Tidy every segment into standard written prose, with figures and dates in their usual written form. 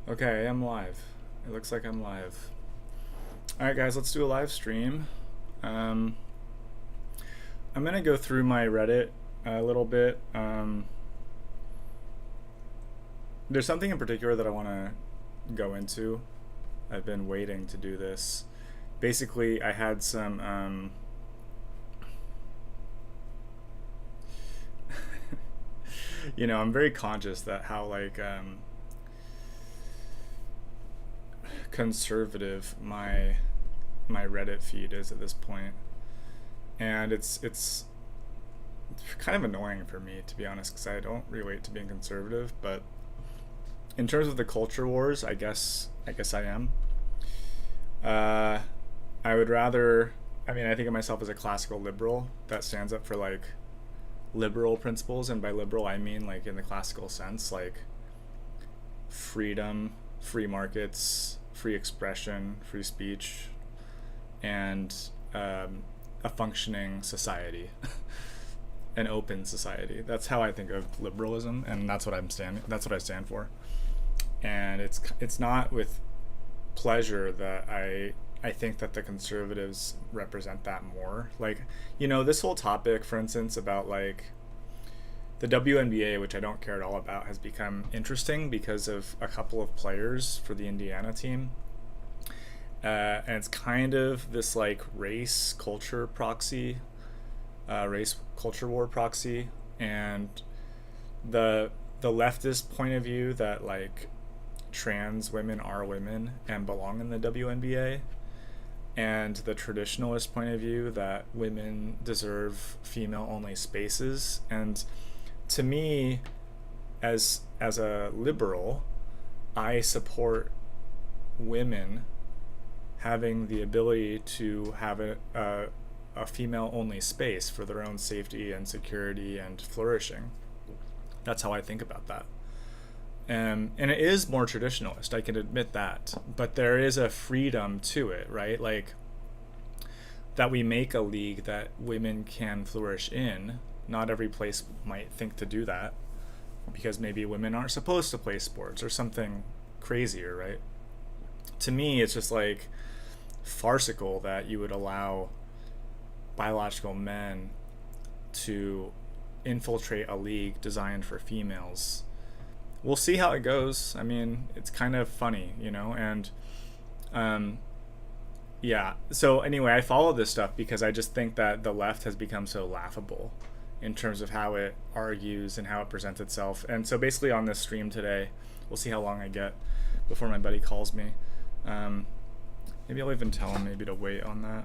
Okay, I'm live. It looks like I'm live. Alright, guys, let's do a live stream. Um, I'm gonna go through my Reddit a little bit. There's something in particular that I want to go into. I've been waiting to do this. Basically, I had some. I'm very conscious that how, like, conservative my Reddit feed is at this point, and it's kind of annoying for me, to be honest, because I don't relate to being conservative. But in terms of the culture wars, I guess I am. Uh, I would rather. I mean, I think of myself as a classical liberal that stands up for, like, liberal principles, and by liberal I mean, like, in the classical sense, like freedom, free markets, free expression, free speech, and a functioning society, an open society. That's how I think of liberalism, and that's what That's what I stand for. And it's not with pleasure that I think that the conservatives represent that more. Like, this whole topic, for instance, about, like, the WNBA, which I don't care at all about, has become interesting because of a couple of players for the Indiana team. And it's kind of this, like, race culture war proxy, and the leftist point of view that, like, trans women are women and belong in the WNBA, and the traditionalist point of view that women deserve female only spaces. And to me, as a liberal, I support women having the ability to have a female only space for their own safety and security and flourishing. That's how I think about that. And it is more traditionalist, I can admit that, but there is a freedom to it, right? Like, that we make a league that women can flourish in. Not every place might think to do that, because maybe women aren't supposed to play sports or something crazier, right? To me, it's just, like, farcical that you would allow biological men to infiltrate a league designed for females. We'll see how it goes. I mean, it's kind of funny, and yeah. So anyway, I follow this stuff because I just think that the left has become so laughable in terms of how it argues and how it presents itself. And so basically on this stream today, we'll see how long I get before my buddy calls me. Maybe I'll even tell him maybe to wait on that.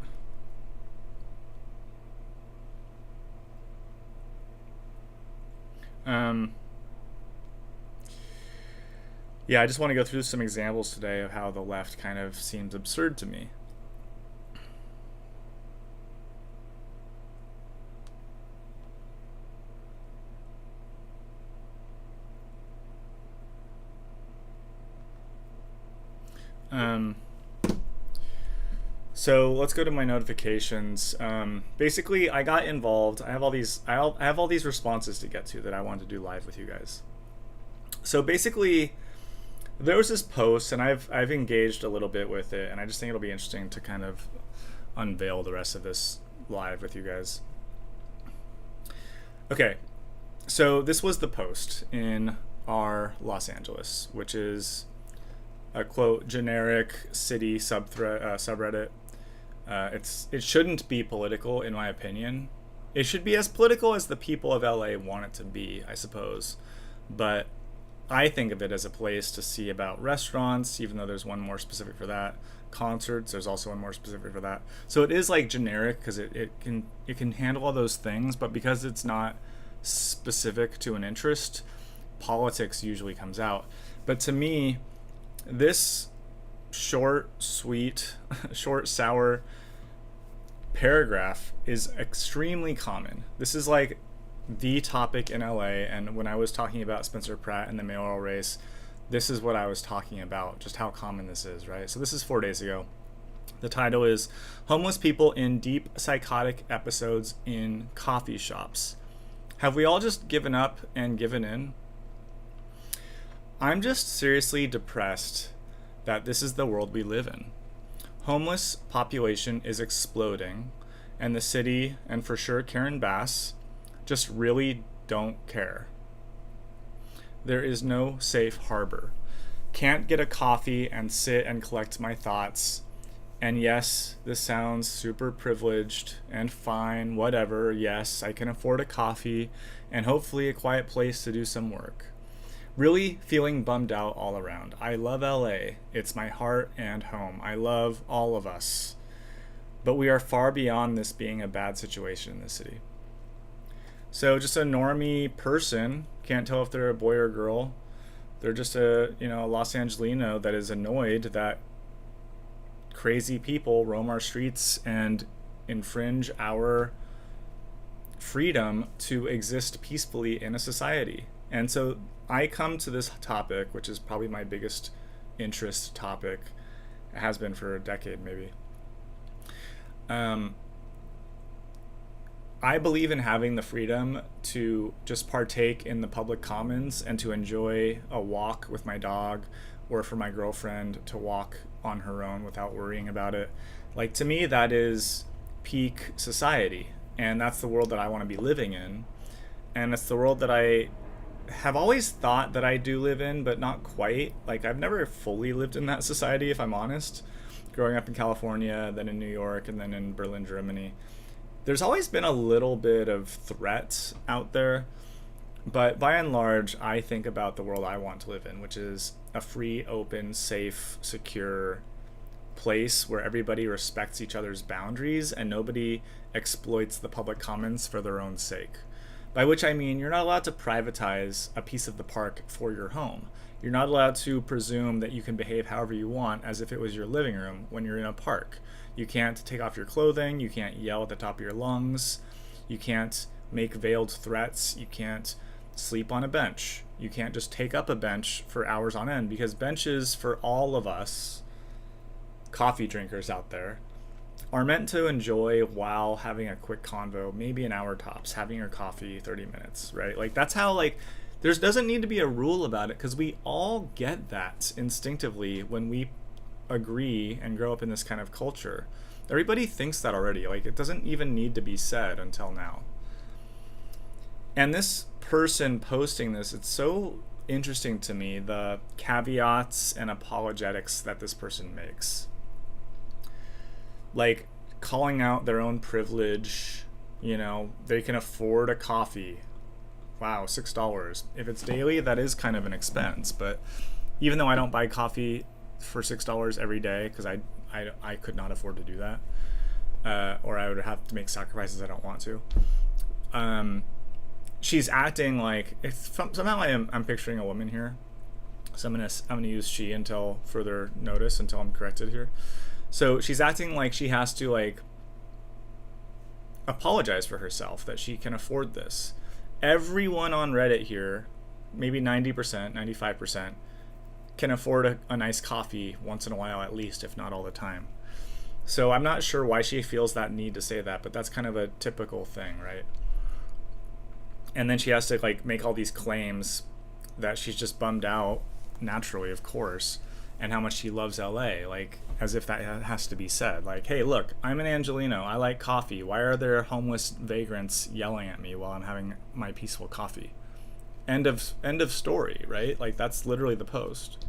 Yeah, I just want to go through some examples today of how the left kind of seems absurd to me. So let's go to my notifications. Basically, I got involved. I have all these responses to get to that I want to do live with you guys. So basically, there was this post, and I've engaged a little bit with it, and I just think it'll be interesting to kind of unveil the rest of this live with you guys. Okay, so this was the post in our Los Angeles, which is a, quote, generic city subreddit. It shouldn't be political, in my opinion. It should be as political as the people of LA want it to be, I suppose. But I think of it as a place to see about restaurants, even though there's one more specific for that. Concerts, there's also one more specific for that. So it is, like, generic because it can handle all those things, but because it's not specific to an interest, politics usually comes out. But to me, this short, sweet, short, sour paragraph is extremely common. This is, like, the topic in LA, and when I was talking about Spencer Pratt and the mayoral race, this is what I was talking about, just how common this is, right? So this is 4 days ago. The title is Homeless People in Deep Psychotic Episodes in Coffee Shops. Have we all just given up and given in? I'm just seriously depressed that this is the world we live in. Homeless population is exploding, and the city, and for sure Karen Bass, just really don't care. There is no safe harbor. Can't get a coffee and sit and collect my thoughts. And yes, this sounds super privileged and fine, whatever. Yes, I can afford a coffee and hopefully a quiet place to do some work. Really feeling bummed out all around. I love LA. It's my heart and home. I love all of us. But we are far beyond this being a bad situation in the city. So just a normie person, can't tell if they're a boy or girl. They're just a Los Angelino that is annoyed that crazy people roam our streets and infringe our freedom to exist peacefully in a society. And so I come to this topic, which is probably my biggest interest topic. It has been for a decade, maybe. I believe in having the freedom to just partake in the public commons and to enjoy a walk with my dog, or for my girlfriend to walk on her own without worrying about it. Like, to me, that is peak society. And that's the world that I want to be living in. And it's the world that I have always thought that I do live in, but not quite. Like, I've never fully lived in that society, if I'm honest. Growing up in California, then in New York, and then in Berlin, Germany. There's always been a little bit of threat out there, but by and large, I think about the world I want to live in, which is a free, open, safe, secure place where everybody respects each other's boundaries and nobody exploits the public commons for their own sake. By which I mean you're not allowed to privatize a piece of the park for your home. You're not allowed to presume that you can behave however you want as if it was your living room when you're in a park. You can't take off your clothing, you can't yell at the top of your lungs, you can't make veiled threats, you can't sleep on a bench. You can't just take up a bench for hours on end, because benches for all of us coffee drinkers out there are meant to enjoy while having a quick convo, maybe an hour tops, having your coffee 30 minutes, right? Like, that's how, like, there doesn't need to be a rule about it, because we all get that instinctively when we agree and grow up in this kind of culture. Everybody thinks that already. Like, it doesn't even need to be said until now. And this person posting this, it's so interesting to me, the caveats and apologetics that this person makes. Like, calling out their own privilege, they can afford a coffee. Wow, $6. If it's daily, that is kind of an expense. But even though I don't buy coffee for $6 every day, because I could not afford to do that, or I would have to make sacrifices I don't want to. She's acting like, somehow I'm picturing a woman here, so I'm gonna use she until further notice, until I'm corrected here. So she's acting like she has to, like, apologize for herself that she can afford this. Everyone on Reddit here, maybe 90%, 95%, can afford a nice coffee once in a while at least, if not all the time. So I'm not sure why she feels that need to say that, but that's kind of a typical thing, right? And then she has to, like, make all these claims that she's just bummed out, naturally, of course, and how much she loves LA, like, as if that has to be said. Like, hey, look, I'm an Angelino, I like coffee. Why are there homeless vagrants yelling at me while I'm having my peaceful coffee? End of story, right? Like, that's literally the post.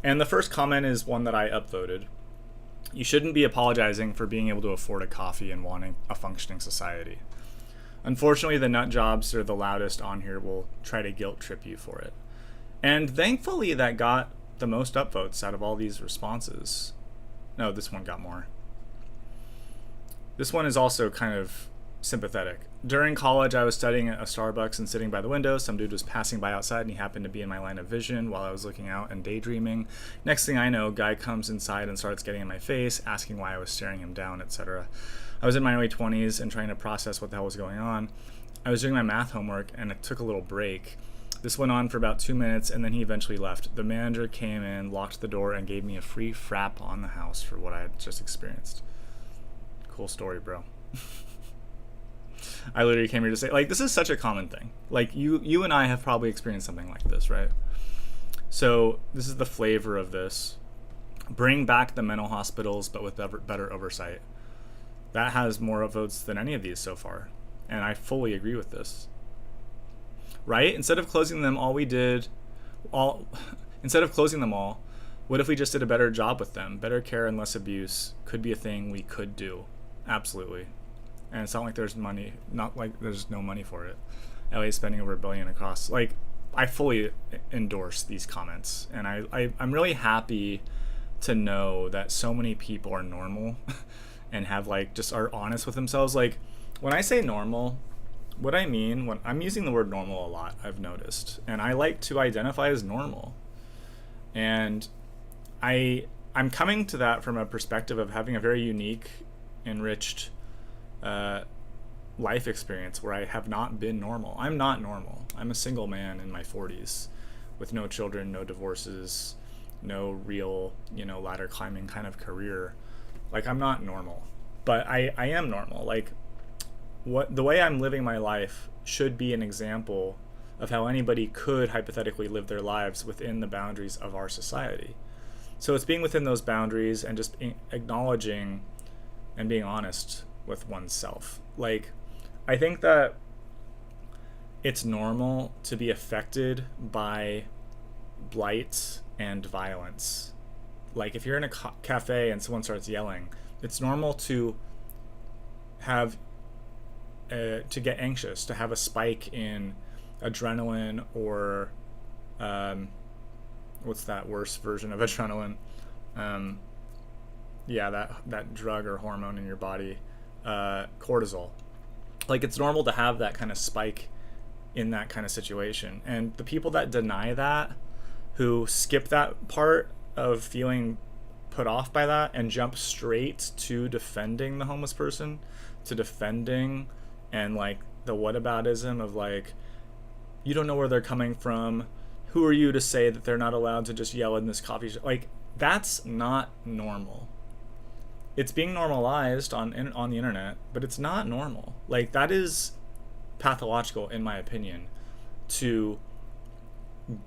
And the first comment is one that I upvoted. You shouldn't be apologizing for being able to afford a coffee and wanting a functioning society. Unfortunately, the nut jobs that are the loudest on here will try to guilt trip you for it. And thankfully that got the most upvotes out of all these responses. No, this one got more. This one is also kind of sympathetic. During college, I was studying at a Starbucks and sitting by the window. Some dude was passing by outside and he happened to be in my line of vision while I was looking out and daydreaming. Next thing I know, guy comes inside and starts getting in my face, asking why I was staring him down, etc. I was in my early 20s and trying to process what the hell was going on. I was doing my math homework and it took a little break. This went on for about 2 minutes and then he eventually left. The manager came in, locked the door, and gave me a free frap on the house for what I had just experienced. Cool story, bro. I literally came here to say, like, this is such a common thing. Like, you and I have probably experienced something like this, right? So this is the flavor of this. Bring back the mental hospitals, but with better oversight. That has more votes than any of these so far. And I fully agree with this. Right? Instead of closing them all, what if we just did a better job with them? Better care and less abuse could be a thing we could do. Absolutely. And it's not like there's money, not like there's no money for it. LA is spending over $1 billion across. Like, I fully endorse these comments. And I'm really happy to know that so many people are normal and have, like, just are honest with themselves. Like, when I say normal, what I mean, when I'm using the word normal a lot, I've noticed. And I like to identify as normal. And I'm coming to that from a perspective of having a very unique, enriched life experience where I have not been normal. I'm not normal. I'm a single man in my 40s with no children, no divorces, no real, ladder climbing kind of career. Like, I'm not normal, but I am normal. Like, the way I'm living my life should be an example of how anybody could hypothetically live their lives within the boundaries of our society. So it's being within those boundaries and just acknowledging and being honest with oneself. Like, I think that it's normal to be affected by blight and violence. Like, if you're in a cafe and someone starts yelling, it's normal to have to get anxious, to have a spike in adrenaline or what's that worse version of adrenaline? That drug or hormone in your body, cortisol. Like, it's normal to have that kind of spike in that kind of situation. And the people that deny that, who skip that part of feeling put off by that and jump straight to defending the homeless person, to defending and, like, the whataboutism of, like, you don't know where they're coming from. Who are you to say that they're not allowed to just yell in this coffee shop? Like, that's not normal. It's being normalized on the internet, but it's not normal. Like, that is pathological, in my opinion, to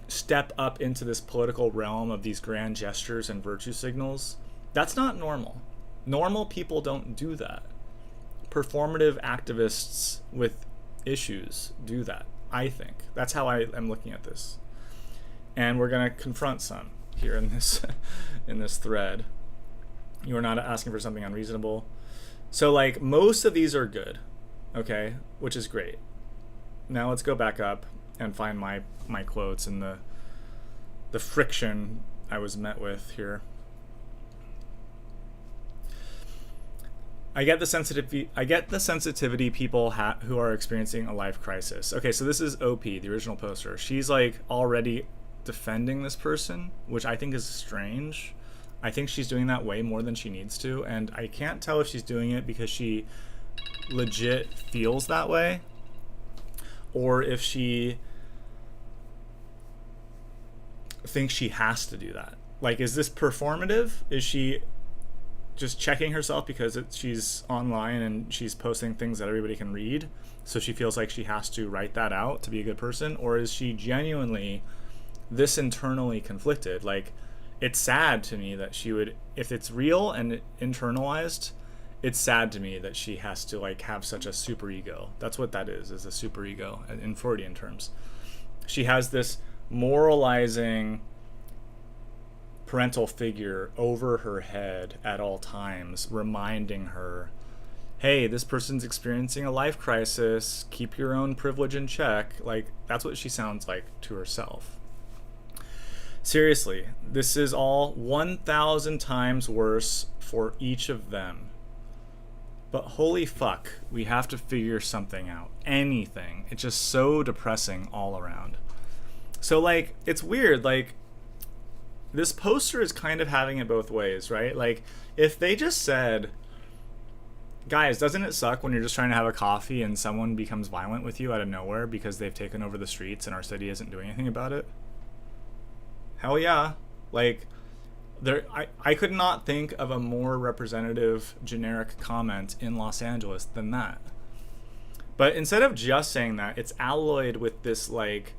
step up into this political realm of these grand gestures and virtue signals. That's not normal. Normal people don't do that. Performative activists with issues do that, I think. That's how I am looking at this. And we're going to confront some here in this in this thread. You are not asking for something unreasonable. So, like, most of these are good, okay, which is great. Now let's go back up and find my quotes and the friction I was met with here. I get the sensitivity people who are experiencing a life crisis. Okay, so this is OP, the original poster. She's, like, already defending this person, which I think is strange. I think she's doing that way more than she needs to, and I can't tell if she's doing it because she legit feels that way, or if she thinks she has to do that. Like, is this performative? Is she just checking herself because she's online and she's posting things that everybody can read, so she feels like she has to write that out to be a good person? Or is she genuinely this internally conflicted? Like, it's sad to me that she would, if it's real and internalized, it's sad to me that she has to, like, have such a super ego. That's what that is a super ego in Freudian terms. She has this moralizing parental figure over her head at all times, reminding her, hey, this person's experiencing a life crisis, keep your own privilege in check. Like, that's what she sounds like to herself. Seriously, this is all 1,000 times worse for each of them. But holy fuck, we have to figure something out. Anything. It's just so depressing all around. So, like, it's weird, like, this poster is kind of having it both ways, right? Like, if they just said, guys, doesn't it suck when you're just trying to have a coffee and someone becomes violent with you out of nowhere because they've taken over the streets and our city isn't doing anything about it? Hell yeah. Like, I could not think of a more representative generic comment in Los Angeles than that. But instead of just saying that, it's alloyed with this like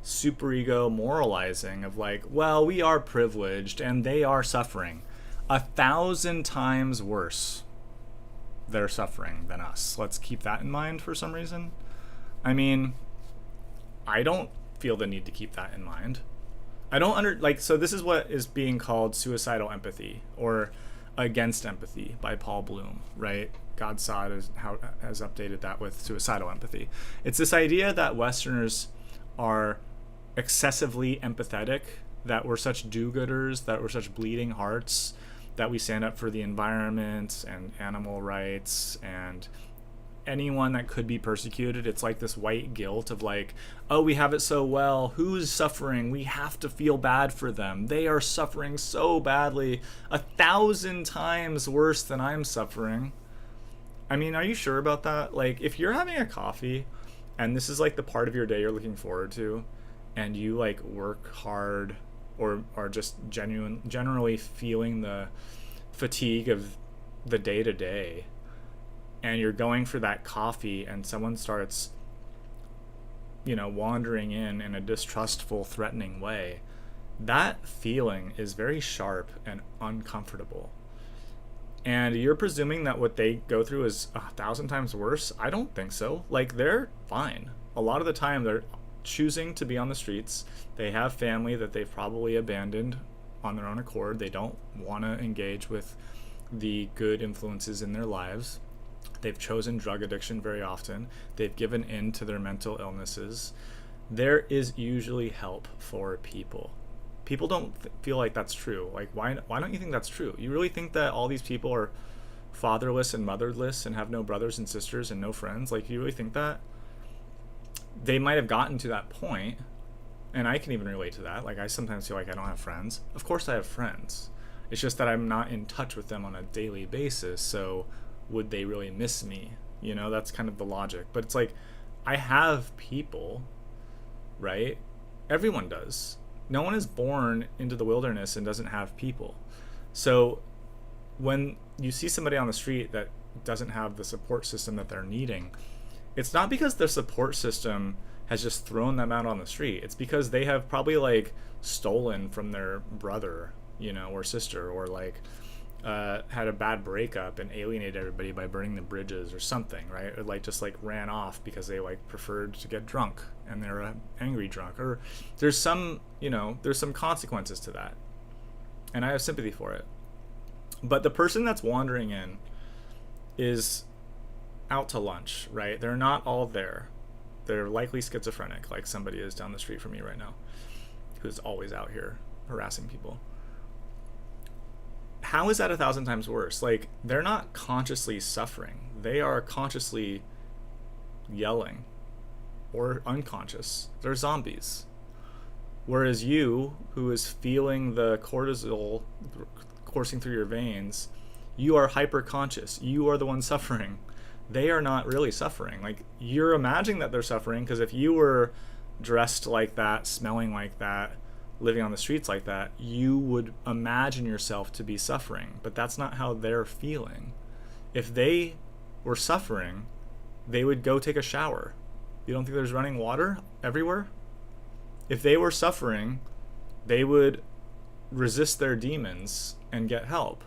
superego moralizing of like, well, we are privileged and they are suffering 1,000 times worse. They're suffering than us. Let's keep that in mind for some reason. I mean, I don't feel the need to keep that in mind. I don't so this is what is being called suicidal empathy or against empathy by Paul Bloom, right? God saw it as how has updated that with suicidal empathy. It's this idea that Westerners are excessively empathetic, that we're such do-gooders, that we're such bleeding hearts, that we stand up for the environment and animal rights and anyone that could be persecuted. It's like this white guilt of like, oh, we have it so well. Who's suffering? We have to feel bad for them. They are suffering so badly, 1,000 times worse than I'm suffering. I mean, are you sure about that? Like, if you're having a coffee and this is like the part of your day you're looking forward to, and you like work hard or are just generally feeling the fatigue of the day-to-day, and you're going for that coffee and someone starts, wandering in a distrustful, threatening way, that feeling is very sharp and uncomfortable. And you're presuming that what they go through is 1,000 times worse? I don't think so. Like, they're fine. A lot of the time, they're choosing to be on the streets. They have family that they've probably abandoned on their own accord. They don't want to engage with the good influences in their lives. They've chosen drug addiction very often. They've given in to their mental illnesses. There is usually help for people. People don't feel like that's true. Like, why don't you think that's true? You really think that all these people are fatherless and motherless and have no brothers and sisters and no friends? Like, you really think that? They might have gotten to that point, and I can even relate to that. Like, I sometimes feel like I don't have friends. Of course I have friends. It's just that I'm not in touch with them on a daily basis, so would they really miss me? That's kind of the logic. But it's like, I have people, right? Everyone does. No one is born into the wilderness and doesn't have people. So when you see somebody on the street that doesn't have the support system that they're needing, it's not because their support system has just thrown them out on the street. It's because they have probably like stolen from their brother, or sister, or like had a bad breakup and alienated everybody by burning the bridges or something, right? Or like just like ran off because they like preferred to get drunk and they're an angry drunk, or there's some consequences to that, and I have sympathy for it. But the person that's wandering in is out to lunch, right? They're not all there. They're likely schizophrenic, like somebody is down the street from me right now, who's always out here harassing people. How is that 1,000 times worse? Like, they're not consciously suffering. They are consciously yelling or unconscious. They're zombies. Whereas you, who is feeling the cortisol coursing through your veins, you are hyper-conscious. You are the one suffering. They are not really suffering. Like, you're imagining that they're suffering because if you were dressed like that, smelling like that, living on the streets like that, you would imagine yourself to be suffering. But that's not how they're feeling. If they were suffering, they would go take a shower. You don't think there's running water everywhere? If they were suffering, they would resist their demons and get help.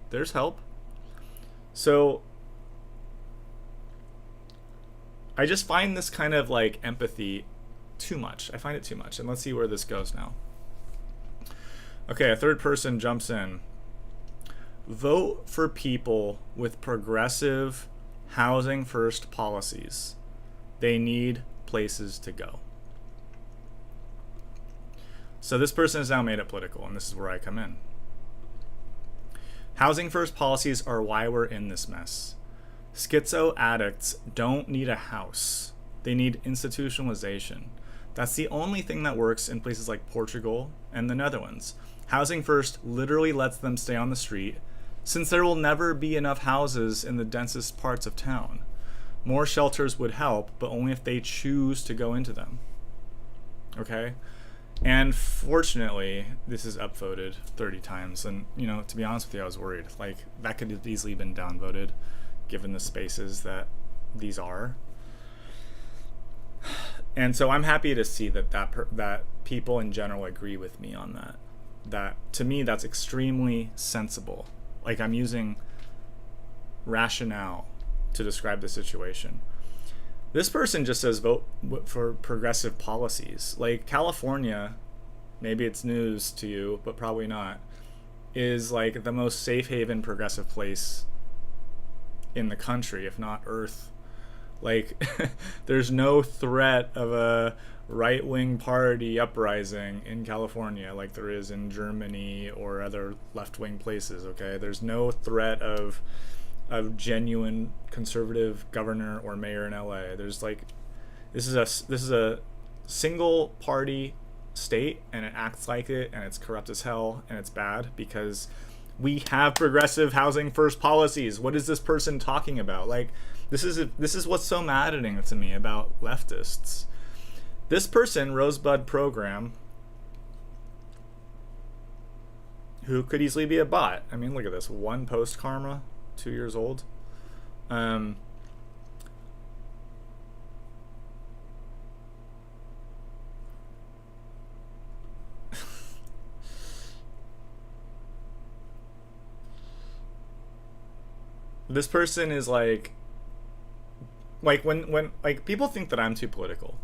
There's help. So I just find this kind of like empathy too much. I find it too much. And let's see where this goes now. Okay, a third person jumps in. Vote for people with progressive housing first policies. They need places to go. So this person has now made it political, and this is where I come in. Housing first policies are why we're in this mess. Schizo addicts don't need a house. They need institutionalization. That's the only thing that works in places like Portugal and the Netherlands. Housing first literally lets them stay on the street, since there will never be enough houses in the densest parts of town. More shelters would help, but only if they choose to go into them. Okay? And fortunately, this is upvoted 30 times. And, to be honest with you, I was worried. Like, that could have easily been downvoted, given the spaces that these are. And so I'm happy to see that people in general agree with me on that. That to me, that's extremely sensible. Like, I'm using rationale to describe the situation. This person just says vote for progressive policies. Like, California, maybe it's news to you, but probably not, is like the most safe haven progressive place in the country, if not Earth. Like, there's no threat of a right-wing party uprising in California like there is in Germany or other left-wing places, okay? There's no threat of a genuine conservative governor or mayor in LA. There's like, this is a single party state, and it acts like it, and it's corrupt as hell, and it's bad because we have progressive housing first policies. What is this person talking about? Like, this is what's so maddening to me about leftists. This person, Rosebud Program, who could easily be a bot. I mean, look at this. One post karma, 2 years old. This person is like when like people think that I'm too political.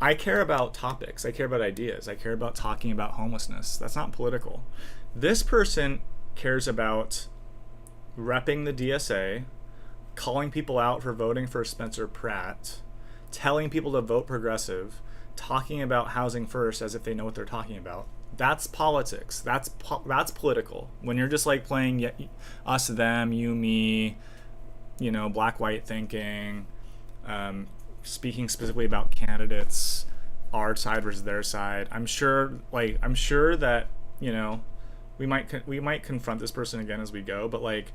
I care about topics. I care about ideas. I care about talking about homelessness. That's not political. This person cares about repping the DSA, calling people out for voting for Spencer Pratt, telling people to vote progressive, talking about housing first as if they know what they're talking about. That's politics. That's political. When you're just like playing us, them, you, me, you know, black, white thinking, speaking specifically about candidates, our side versus their side. I'm sure that, you know, we might confront this person again as we go, but like,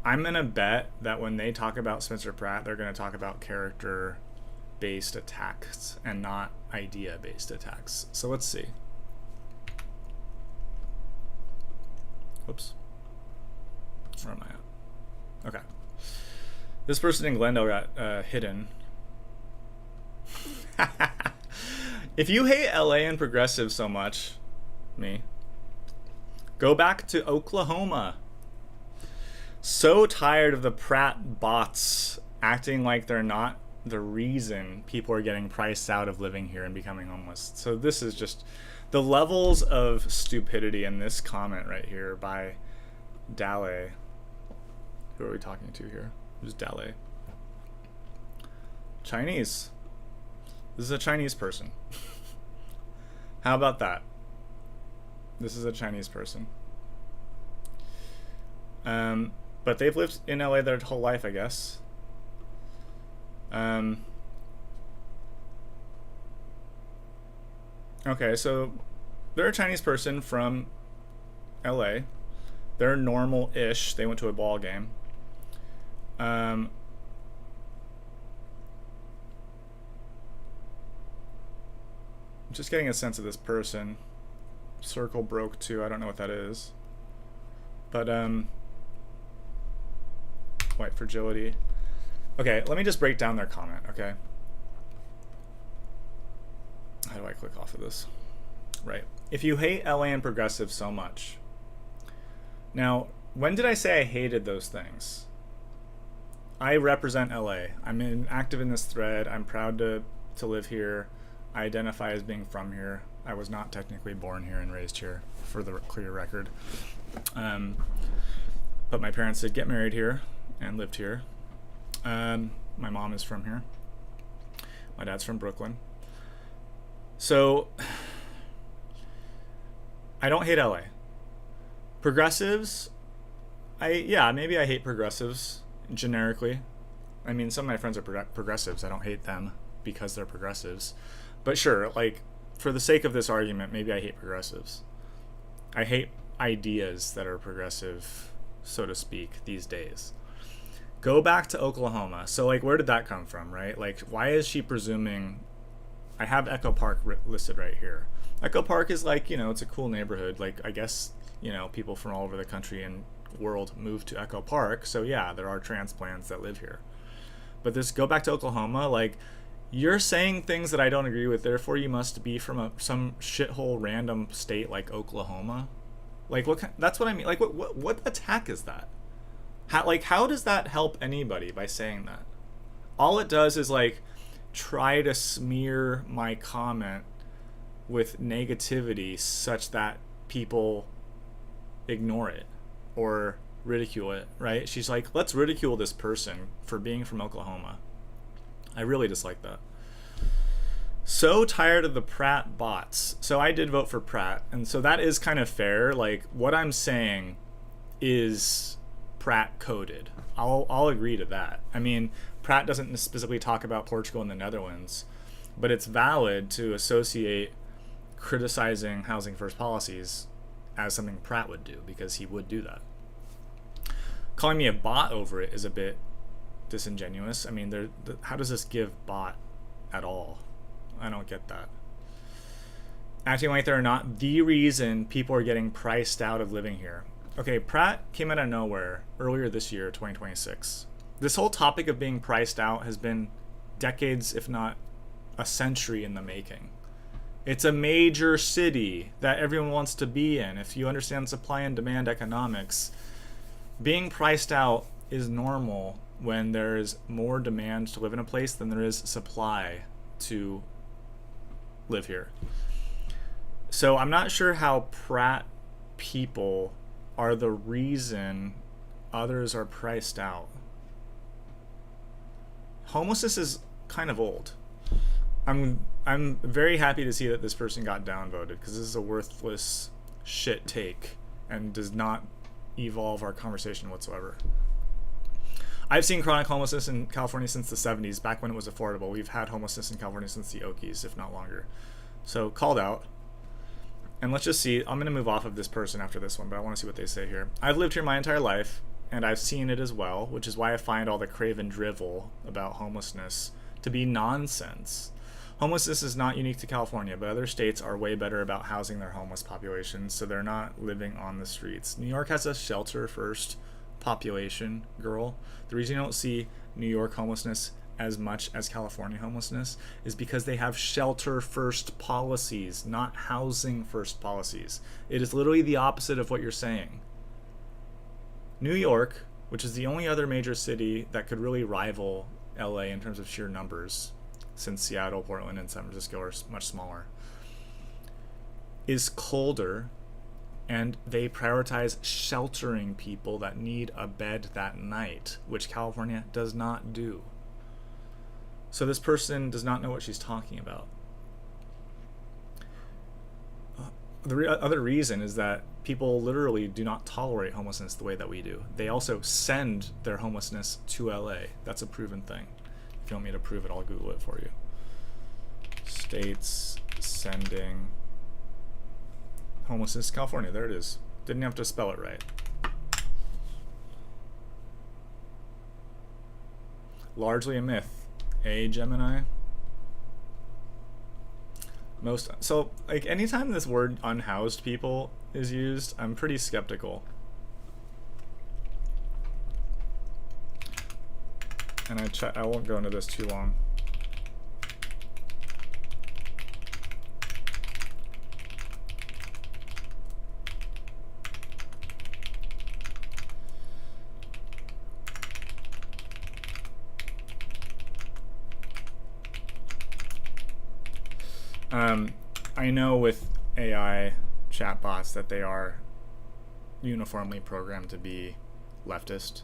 I'm gonna bet that when they talk about Spencer Pratt, they're gonna talk about character-based attacks and not idea-based attacks. So let's see. Whoops. Where am I at? Okay. This person in Glendale got hidden. If you hate LA and progressives so much, me, go back to Oklahoma. So tired of the Pratt bots acting like they're not the reason people are getting priced out of living here and becoming homeless. So this is just the levels of stupidity in this comment right here by Dale. Who are we talking to here? Who's Dale? Chinese. This is a Chinese person. How about that? This is a Chinese person. But they've lived in LA their whole life, I guess. Okay, so they're a Chinese person from LA. They're normal-ish. They went to a ball game. Just getting a sense of this person. Circle broke too. I don't know what that is. But, white fragility. Okay, let me just break down their comment, okay? How do I click off of this? Right. If you hate LA and progressives so much. Now, when did I say I hated those things? I represent LA. I'm active in this thread. I'm proud to live here. I identify as being from here. I was not technically born here and raised here, for the clear record. But my parents did get married here and lived here. My mom is from here. My dad's from Brooklyn. So I don't hate LA. Progressives, maybe I hate progressives generically. I mean, some of my friends are progressives. I don't hate them because they're progressives. But sure, like, for the sake of this argument, maybe I hate progressives. I hate ideas that are progressive, so to speak, these days. Go back to Oklahoma. So, like, where did that come from, right? Like, why is she presuming... I have Echo Park listed right here. Echo Park is like, you know, it's a cool neighborhood. Like, I guess, you know, people from all over the country and world move to Echo Park. So, yeah, there are transplants that live here. But this, go back to Oklahoma, like, You're saying things that I don't agree with, therefore you must be from some shithole random state like Oklahoma. Like that's what I mean. Like what attack is that? How does that help anybody by saying that? All it does is like try to smear my comment with negativity such that people ignore it or ridicule it, right? She's like, let's ridicule this person for being from Oklahoma. I really dislike that. So tired of the Pratt bots. So I did vote for Pratt, and so that is kind of fair. Like, what I'm saying is Pratt coded. I'll agree to that. I mean, Pratt doesn't specifically talk about Portugal and the Netherlands, but it's valid to associate criticizing housing first policies as something Pratt would do, because he would do that. Calling me a bot over it is a bit disingenuous. I mean, how does this give bot at all? I don't get that. Acting like they're not the reason people are getting priced out of living here. Okay, Pratt came out of nowhere earlier this year, 2026. This whole topic of being priced out has been decades, if not a century in the making. It's a major city that everyone wants to be in. If you understand supply and demand economics, being priced out is normal when there is more demand to live in a place than there is supply to live here. So I'm not sure how Pratt people are the reason others are priced out. Homelessness is kind of old. I'm very happy to see that this person got downvoted, because this is a worthless shit take and does not evolve our conversation whatsoever. I've seen chronic homelessness in California since the 70s, back when it was affordable. We've had homelessness in California since the Okies, if not longer. So, called out. And let's just see. I'm going to move off of this person after this one, but I want to see what they say here. I've lived here my entire life, and I've seen it as well, which is why I find all the craven drivel about homelessness to be nonsense. Homelessness is not unique to California, but other states are way better about housing their homeless populations, so they're not living on the streets. New York has a shelter-first population, girl. The reason you don't see New York homelessness as much as California homelessness is because they have shelter-first policies, not housing-first policies. It is literally the opposite of what you're saying. New York, which is the only other major city that could really rival LA in terms of sheer numbers, since Seattle, Portland, and San Francisco are much smaller, is colder, and they prioritize sheltering people that need a bed that night, which California does not do. So this person does not know what she's talking about. The other reason is that people literally do not tolerate homelessness the way that we do. They also send their homelessness to LA. That's a proven thing. If you want me to prove it, I'll Google it for you. States sending homelessness to California. There it is. Didn't have to spell it right. Largely a myth. Gemini? So, like, anytime this word unhoused people is used, I'm pretty skeptical. And I won't go into this too long. I know with AI chatbots that they are uniformly programmed to be leftist.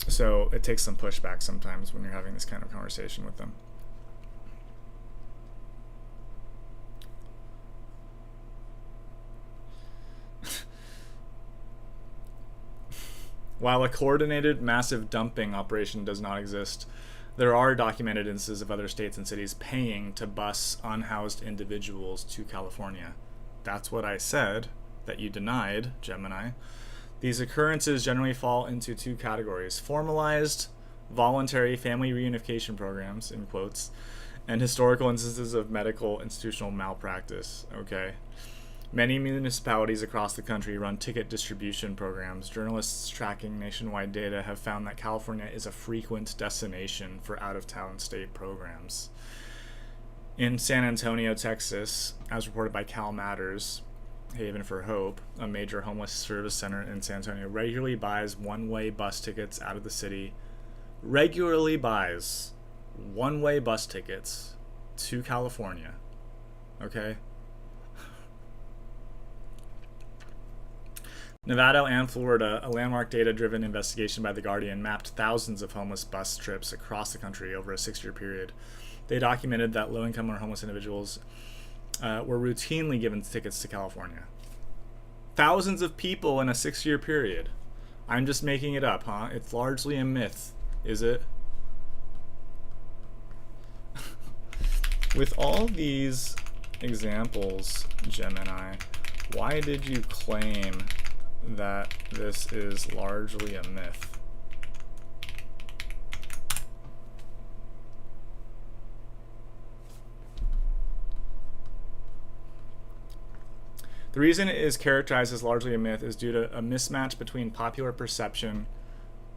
So it takes some pushback sometimes when you're having this kind of conversation with them. While a coordinated massive dumping operation does not exist, there are documented instances of other states and cities paying to bus unhoused individuals to California. That's what I said that you denied, Gemini. These occurrences generally fall into two categories: formalized, voluntary family reunification programs, in quotes, and historical instances of medical institutional malpractice. Okay. Many municipalities across the country run ticket distribution programs. Journalists tracking nationwide data have found that California is a frequent destination for out-of-town state programs. In San Antonio, Texas, as reported by Cal Matters, Haven for Hope, a major homeless service center in San Antonio, regularly buys one-way bus tickets out of the city. Regularly buys one-way bus tickets to California. Okay? Nevada and Florida, a landmark data-driven investigation by The Guardian, mapped thousands of homeless bus trips across the country over a 6-year period. They documented that low-income or homeless individuals were routinely given tickets to California. Thousands of people in a 6-year period. I'm just making it up, huh? It's largely a myth, is it? With all these examples, Gemini, why did you claim that this is largely a myth? The reason it is characterized as largely a myth is due to a mismatch between popular perception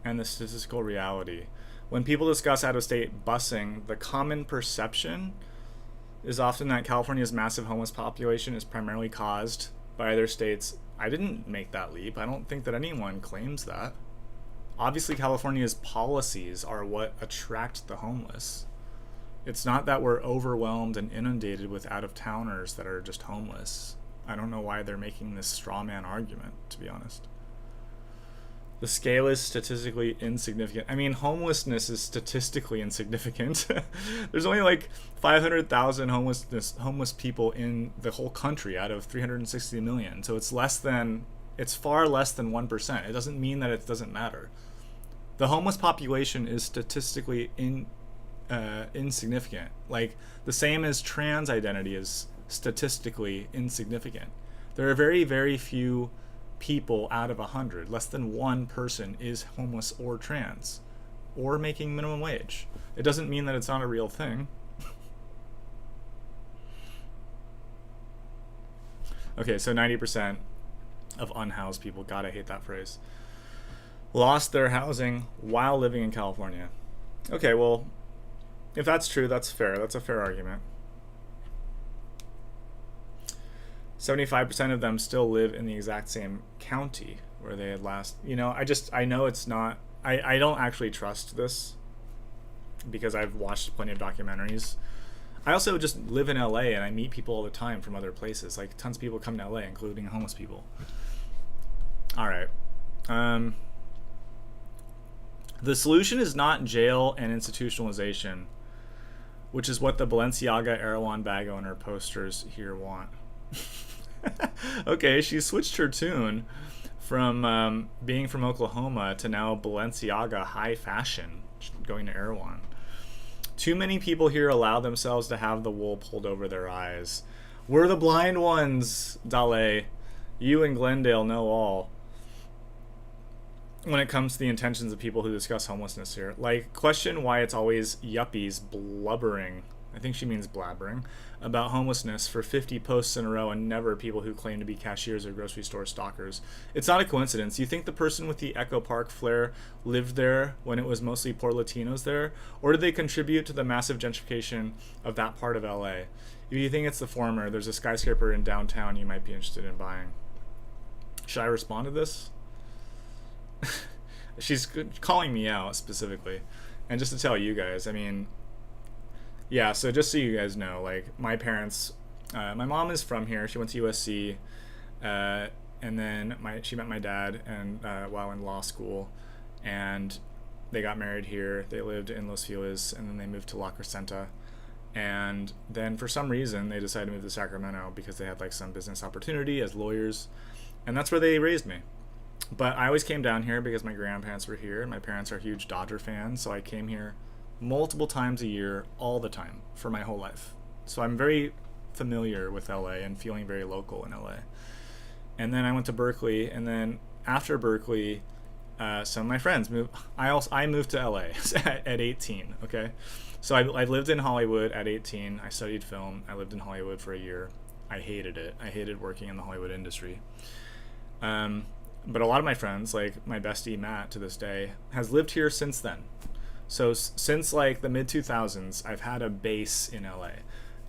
and the statistical reality. When people discuss out-of-state busing, the common perception is often that California's massive homeless population is primarily caused by other states. I didn't make that leap. I don't think that anyone claims that. Obviously, California's policies are what attract the homeless. It's not that we're overwhelmed and inundated with out-of-towners that are just homeless. I don't know why they're making this straw man argument, to be honest. The scale is statistically insignificant. I mean, homelessness is statistically insignificant. There's only like 500,000 homeless people in the whole country out of 360 million. So it's far less than 1%. It doesn't mean that it doesn't matter. The homeless population is statistically insignificant. Like the same as trans identity is statistically insignificant. There are very, very few people out of 100. Less than one person is homeless or trans or making minimum wage. It doesn't mean that it's not a real thing. Okay, so 90% of unhoused people, God, I hate that phrase, lost their housing while living in California. Okay, well, if that's true, that's fair. That's a fair argument. 75% of them still live in the exact same county where they had last. I know it's not. I don't actually trust this because I've watched plenty of documentaries. I also just live in LA and I meet people all the time from other places. Like tons of people come to LA, including homeless people. All right. The solution is not jail and institutionalization, which is what the Balenciaga Erewhon bag owner posters here want. Okay, she switched her tune from being from Oklahoma to now Balenciaga high fashion, going to Erewhon. Too many people here allow themselves to have the wool pulled over their eyes. We're the blind ones, Dale. You and Glendale know all. When it comes to the intentions of people who discuss homelessness here. Like, question why it's always yuppies blubbering, I think she means blabbering, about homelessness for 50 posts in a row and never people who claim to be cashiers or grocery store stalkers. It's not a coincidence. You think the person with the Echo Park flair lived there when it was mostly poor Latinos there? Or did they contribute to the massive gentrification of that part of LA? If you think it's the former, there's a skyscraper in downtown you might be interested in buying. Should I respond to this? She's calling me out specifically. And just to tell you guys, I mean, yeah, so just so you guys know, like, my parents, my mom is from here. She went to USC, and then she met my dad and while in law school, and they got married here. They lived in Los Feliz, and then they moved to La Crescenta. And then for some reason, they decided to move to Sacramento because they had, like, some business opportunity as lawyers, and that's where they raised me. But I always came down here because my grandparents were here, and my parents are huge Dodger fans, so I came here multiple times a year, all the time, for my whole life. So I'm very familiar with LA and feeling very local in LA. And then I went to Berkeley, and then after Berkeley, some of my friends moved. I moved to LA at 18, okay? So I lived in Hollywood at 18. I studied film. I lived in Hollywood for a year. I hated it. I hated working in the Hollywood industry. But a lot of my friends, like my bestie Matt to this day, has lived here since then. So since like the mid 2000s, I've had a base in LA.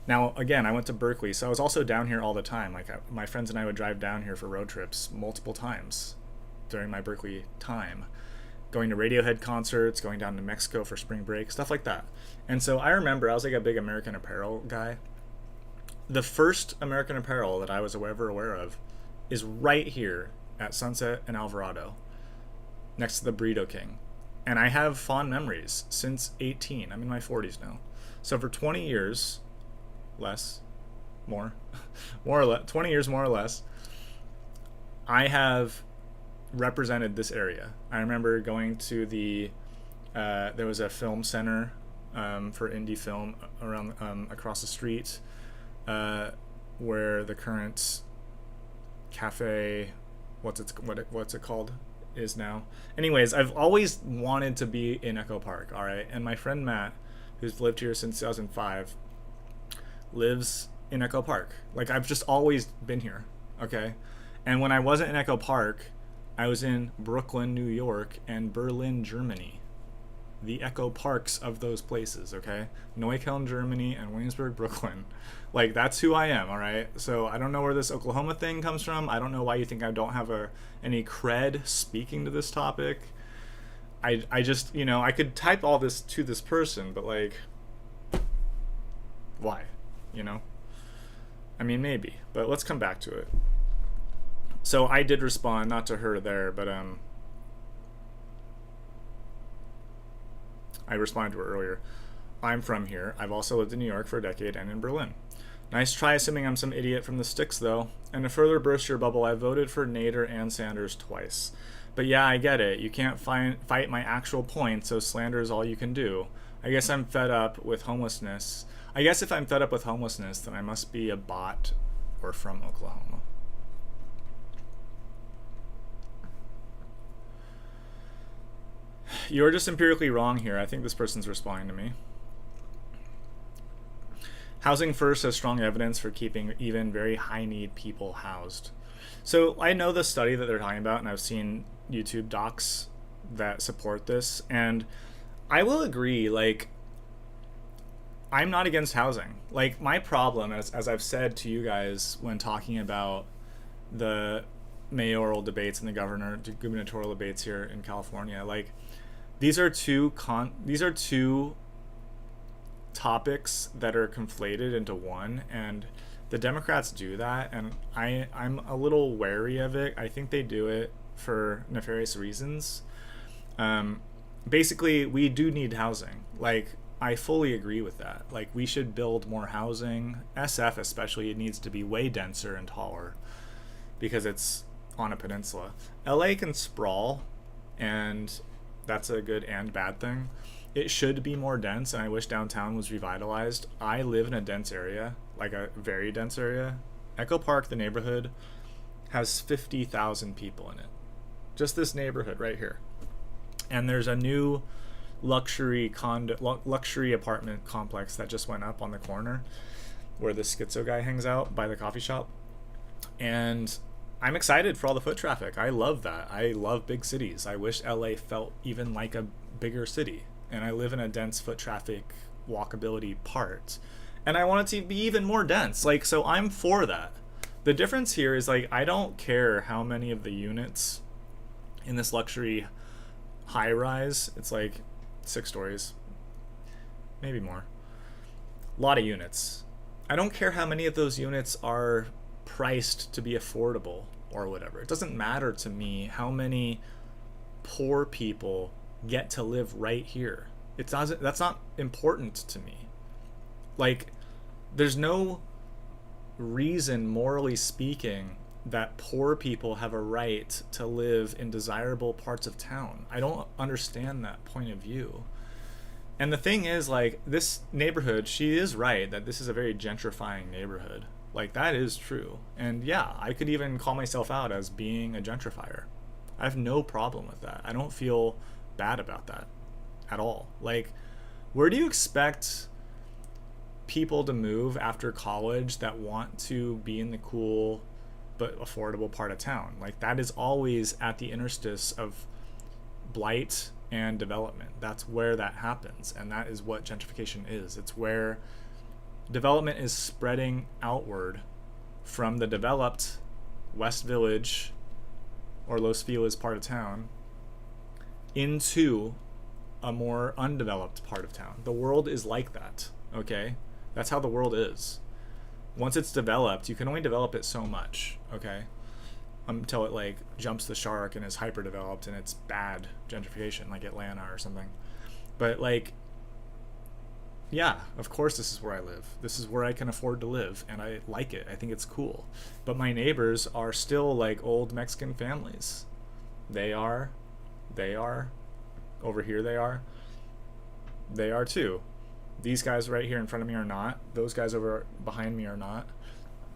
Now, again, I went to Berkeley, so I was also down here all the time. Like my friends and I would drive down here for road trips multiple times during my Berkeley time, going to Radiohead concerts, going down to Mexico for spring break, stuff like that. And so I remember I was like a big American Apparel guy. The first American Apparel that I was ever aware of is right here at Sunset and Alvarado, next to the Burrito King. And I have fond memories since 18. I'm in my 40s now. So for 20 years, more or less, 20 years more or less, I have represented this area. I remember going to there was a film center for indie film around across the street, where the current cafe, what's it called, is now. Anyways, I've always wanted to be in Echo Park, all right? And my friend Matt, who's lived here since 2005, lives in Echo Park. Like, I've just always been here, okay? And when I wasn't in Echo Park, I was in Brooklyn, New York, and Berlin, Germany. The Echo Parks of those places, okay? Neukölln, Germany, and Williamsburg, Brooklyn. Like, that's who I am, all right? So I don't know where this Oklahoma thing comes from. I don't know why you think I don't have any cred speaking to this topic. I just, I could type all this to this person, but, like, why? I mean, maybe, but let's come back to it. So I did respond, not to her there, but I responded to her earlier. I'm from here. I've also lived in New York for a decade and in Berlin. Nice try assuming I'm some idiot from the sticks, though. And to further burst your bubble, I voted for Nader and Sanders twice. But yeah, I get it. You can't fight my actual point, so slander is all you can do. I guess I'm fed up with homelessness. I guess if I'm fed up with homelessness, then I must be a bot or from Oklahoma. You're just empirically wrong here. I think this person's responding to me. Housing First has strong evidence for keeping even very high-need people housed. So I know the study that they're talking about, and I've seen YouTube docs that support this, and I will agree, like, I'm not against housing. Like, my problem, as I've said to you guys when talking about the mayoral debates and the gubernatorial debates here in California, like, these are two topics that are conflated into one, and the Democrats do that, and I'm a little wary of it. I think they do it for nefarious reasons. Basically, we do need housing. Like, I fully agree with that. Like, we should build more housing. SF especially, it needs to be way denser and taller because it's on a peninsula. LA can sprawl, and that's a good and bad thing. It should be more dense, and I wish downtown was revitalized. I live in a dense area, like a very dense area. Echo Park, the neighborhood, has 50,000 people in it. Just this neighborhood right here. And there's a new luxury apartment complex that just went up on the corner where the schizo guy hangs out by the coffee shop. And I'm excited for all the foot traffic. I love that. I love big cities. I wish LA felt even like a bigger city. And I live in a dense foot traffic walkability part. And I want it to be even more dense. Like, so I'm for that. The difference here is, like, I don't care how many of the units in this luxury high rise, it's like 6 stories, maybe more. A lot of units. I don't care how many of those units are priced to be affordable or whatever. It doesn't matter to me how many poor people get to live right here. That's not important to me. Like, there's no reason, morally speaking, that poor people have a right to live in desirable parts of town. I don't understand that point of view. And the thing is, like, this neighborhood, she is right that this is a very gentrifying neighborhood. Like, that is true. And yeah, I could even call myself out as being a gentrifier. I have no problem with that. I don't feel bad about that at all. Like, where do you expect people to move after college that want to be in the cool but affordable part of town. Like, that is always at the interstice of blight and development. That's where that happens, and that is what gentrification is. It's where development is spreading outward from the developed West Village or Los Feliz part of town into a more undeveloped part of town. The world is like that, okay? That's how the world is. Once it's developed, you can only develop it so much, okay? Until it like jumps the shark and is hyper developed and it's bad gentrification, like Atlanta or something. But like, yeah, of course this is where I live. This is where I can afford to live, and I like it. I think it's cool. But my neighbors are still like old Mexican families. They are, over here they are too. These guys right here in front of me are not. Those guys over behind me are not.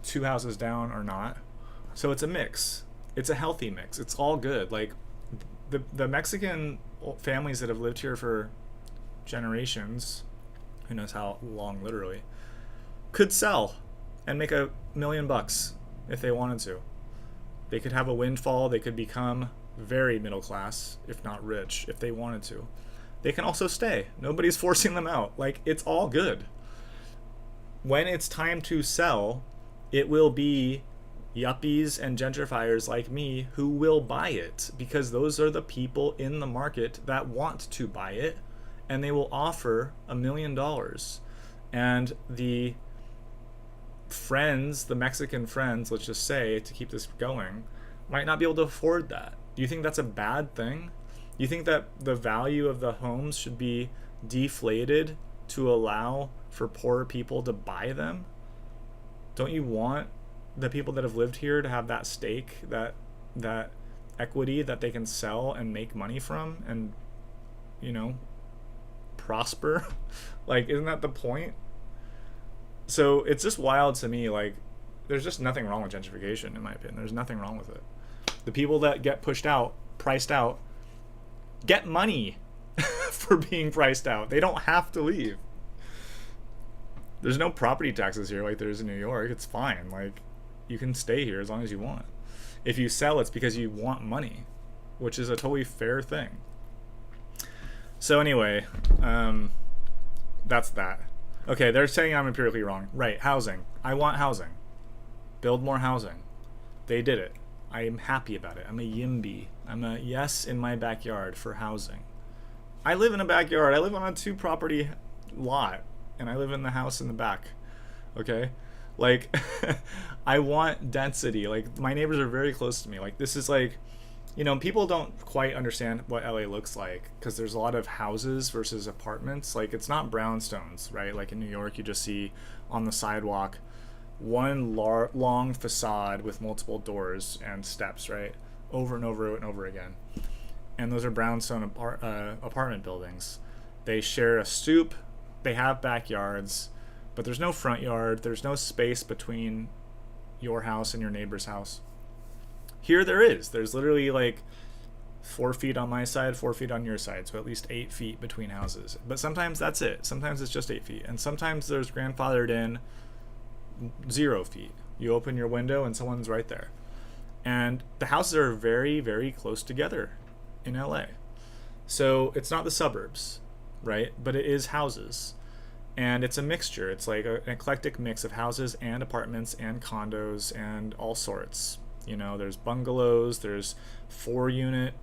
2 houses down are not. So it's a mix. It's a healthy mix. It's all good. Like, the Mexican families that have lived here for generations, who knows how long literally, could sell and make $1 million if they wanted to. They could have a windfall. They could become very middle class, if not rich, if they wanted to. They can also stay. Nobody's forcing them out. Like, it's all good. When it's time to sell, it will be yuppies and gentrifiers like me who will buy it, because those are the people in the market that want to buy it, and they will offer $1 million. And the friends, the Mexican friends, let's just say, to keep this going, might not be able to afford that. Do you think that's a bad thing? You think that the value of the homes should be deflated to allow for poorer people to buy them? Don't you want the people that have lived here to have that stake, that equity that they can sell and make money from and, you know, prosper? Like, isn't that the point? So it's just wild to me. Like, there's just nothing wrong with gentrification, in my opinion. There's nothing wrong with it. The people that get pushed out, priced out, get money for being priced out. They don't have to leave. There's no property taxes here like there is in New York. It's fine. Like, you can stay here as long as you want. If you sell, it's because you want money, which is a totally fair thing. So anyway, that's that. Okay, they're saying I'm empirically wrong. Right, housing. I want housing. Build more housing. They did it. I am happy about it. I'm a YIMBY. I'm a yes in my backyard for housing. I live in a backyard. I live on a 2-property lot, and I live in the house in the back. Okay? Like, I want density. Like, my neighbors are very close to me. Like, this is like, you know, people don't quite understand what LA looks like because there's a lot of houses versus apartments. Like, it's not brownstones, right? Like in New York, you just see on the sidewalk one long facade with multiple doors and steps, right? Over and over and over again. And those are brownstone apartment buildings. They share a stoop. They have backyards, but there's no front yard. There's no space between your house and your neighbor's house. Here there is. There's literally like 4 feet on my side, 4 feet on your side, so at least 8 feet between houses. But sometimes that's it. Sometimes it's just 8 feet. And sometimes there's grandfathered in 0 feet. You open your window and someone's right there. And the houses are very, very close together in LA. So it's not the suburbs, right? But it is houses. And it's a mixture. It's like an eclectic mix of houses and apartments and condos and all sorts. You know, there's bungalows, there's 4-unit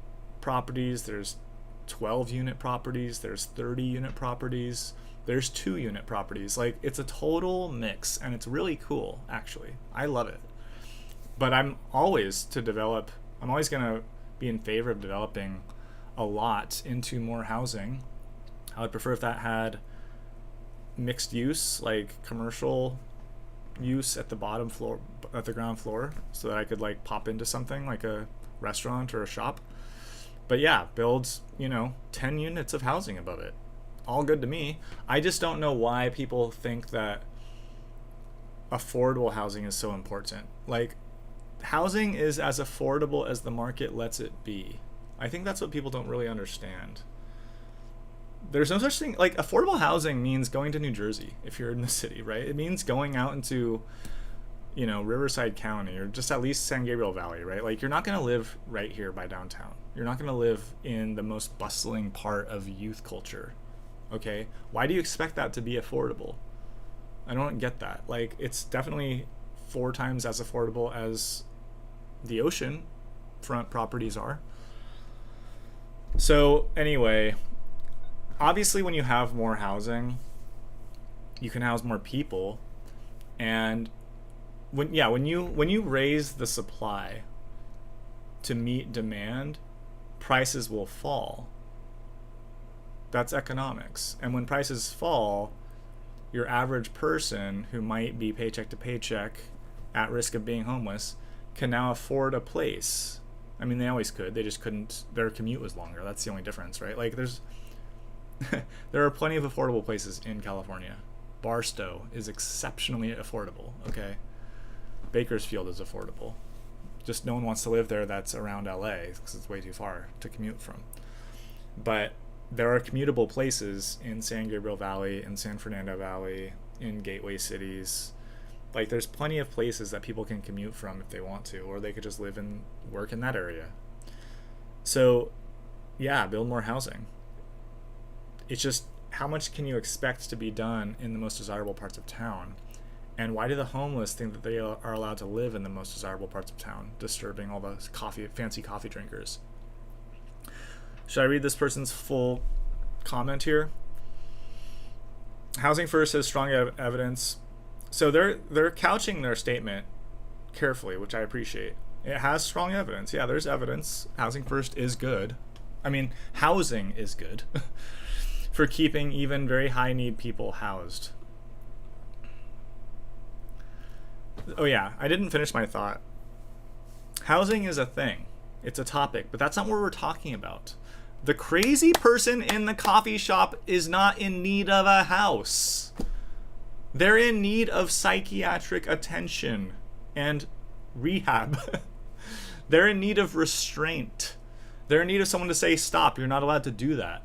properties, there's 12-unit properties, there's 30-unit properties, there's 2-unit properties. Like, it's a total mix, and it's really cool, actually. I love it. But I'm always going to be in favor of developing a lot into more housing. I would prefer if that had mixed use, like commercial use at the bottom floor, at the ground floor, so that I could like pop into something like a restaurant or a shop. But yeah, build, 10 units of housing above it. All good to me. I just don't know why people think that affordable housing is so important. Like, housing is as affordable as the market lets it be. I think that's what people don't really understand. there's no such thing, like affordable housing means going to New Jersey if you're in the city, right? It means going out into, you know, Riverside County or just at least San Gabriel Valley, right? Like, you're not going to live right here by downtown. You're not going to live in the most bustling part of youth culture, okay? Why do you expect that to be affordable? I don't get that. Like, it's definitely 4 times as affordable as the ocean front properties are. So anyway, obviously when you have more housing, you can house more people, and when you raise the supply to meet demand, prices will fall. That's economics. And when prices fall, your average person who might be paycheck to paycheck at risk of being homeless can now afford a place. I mean, they always could. They just couldn't. Their commute was longer. That's the only difference, right? Like, there's there are plenty of affordable places in California. Barstow is exceptionally affordable, okay? Bakersfield is affordable. Just no one wants to live there that's around LA because it's way too far to commute from. But there are commutable places in San Gabriel Valley, in San Fernando Valley, in gateway cities. Like, there's plenty of places that people can commute from if they want to, or they could just live and work in that area. So, yeah, build more housing. It's just, how much can you expect to be done in the most desirable parts of town? And why do the homeless think that they are allowed to live in the most desirable parts of town, disturbing all the fancy coffee drinkers? Should I read this person's full comment here? Housing First has strong evidence. So they're couching their statement carefully, which I appreciate. It has strong evidence. Yeah, there's evidence. Housing First is good. I mean, housing is good for keeping even very high need people housed. Oh yeah, I didn't finish my thought. Housing is a thing. It's a topic, but that's not what we're talking about. The crazy person in the coffee shop is not in need of a house. They're in need of psychiatric attention and rehab. They're in need of restraint. They're in need of someone to say, stop, you're not allowed to do that.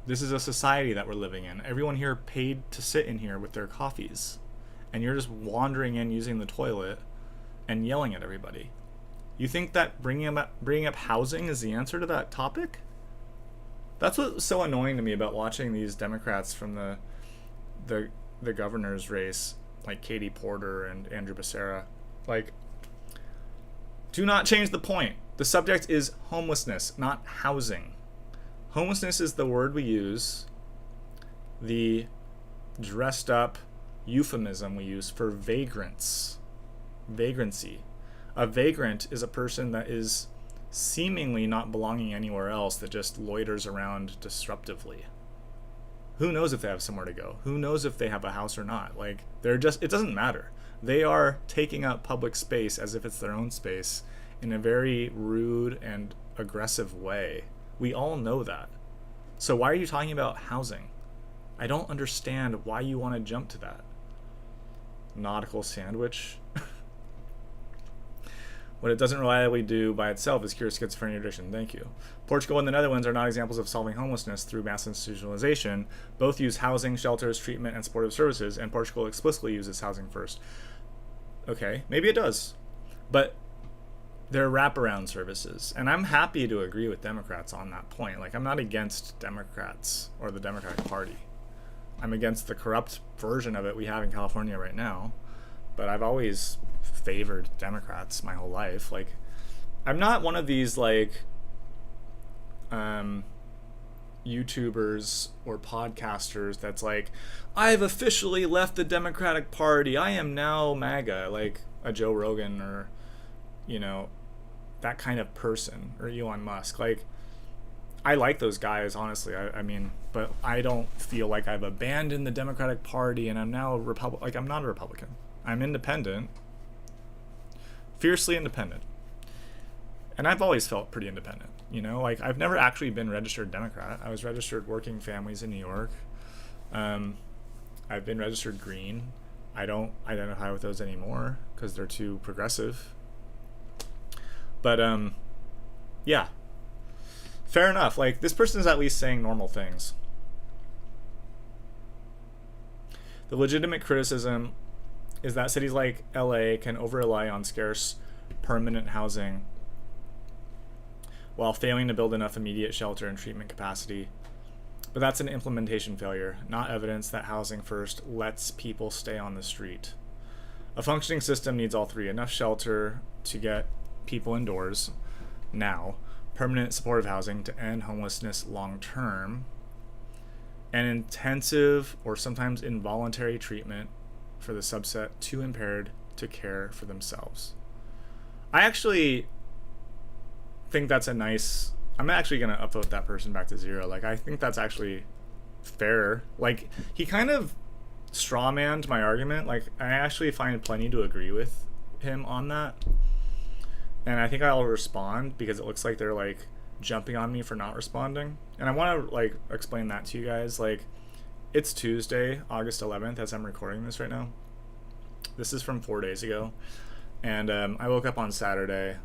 This is a society that we're living in. Everyone here paid to sit in here with their coffees. And you're just wandering in using the toilet and yelling at everybody. You think that bringing up housing is the answer to that topic? That's what's so annoying to me about watching these Democrats from the governor's race, like Katie Porter and Andrew Becerra. Like, do not change the point. The subject is homelessness, not housing. Homelessness is the word we use, the dressed up euphemism we use for vagrants. Vagrancy. A vagrant is a person that is seemingly not belonging anywhere else, that just loiters around disruptively. Who knows if they have somewhere to go? Who knows if they have a house or not? Like, it doesn't matter. They are taking up public space as if it's their own space in a very rude and aggressive way. We all know that. So why are you talking about housing? I don't understand why you want to jump to that. Nautical sandwich. What it doesn't reliably do by itself is cure schizophrenia addiction. Thank you. Portugal and the Netherlands are not examples of solving homelessness through mass institutionalization. Both use housing, shelters, treatment, and supportive services, and Portugal explicitly uses housing first. Okay, maybe it does. But they're wraparound services. And I'm happy to agree with Democrats on that point. Like, I'm not against Democrats or the Democratic Party. I'm against the corrupt version of it we have in California right now. But I've always favored Democrats my whole life. Like, I'm not one of these, like, YouTubers or podcasters that's like, I've officially left the Democratic Party, I am now MAGA, like a Joe Rogan or, you know, that kind of person, or Elon Musk. Like, I like those guys, honestly. I mean, but I don't feel like I've abandoned the Democratic Party and I'm now a Republican. Like, I'm not a Republican. I'm independent. Fiercely independent. And I've always felt pretty independent, you know? Like, I've never actually been registered Democrat. I was registered Working Families in New York. I've been registered Green. I don't identify with those anymore because they're too progressive. But, yeah. Fair enough. Like, this person is at least saying normal things. The legitimate criticism is that cities like LA can over rely on scarce permanent housing while failing to build enough immediate shelter and treatment capacity. But that's an implementation failure, not evidence that housing first lets people stay on the street. A functioning system needs all three: enough shelter to get people indoors now, permanent supportive housing to end homelessness long term, and intensive or sometimes involuntary treatment for the subset too impaired to care for themselves. I actually think that's a nice... I'm actually going to upvote that person back to 0. Like, I think that's actually fair. Like, he kind of strawmanned my argument. Like, I actually find plenty to agree with him on that. And I think I'll respond because it looks like they're, like, jumping on me for not responding. And I want to, like, explain that to you guys. Like, it's Tuesday, August 11th, as I'm recording this right now. This is from 4 days ago. And I woke up on Saturday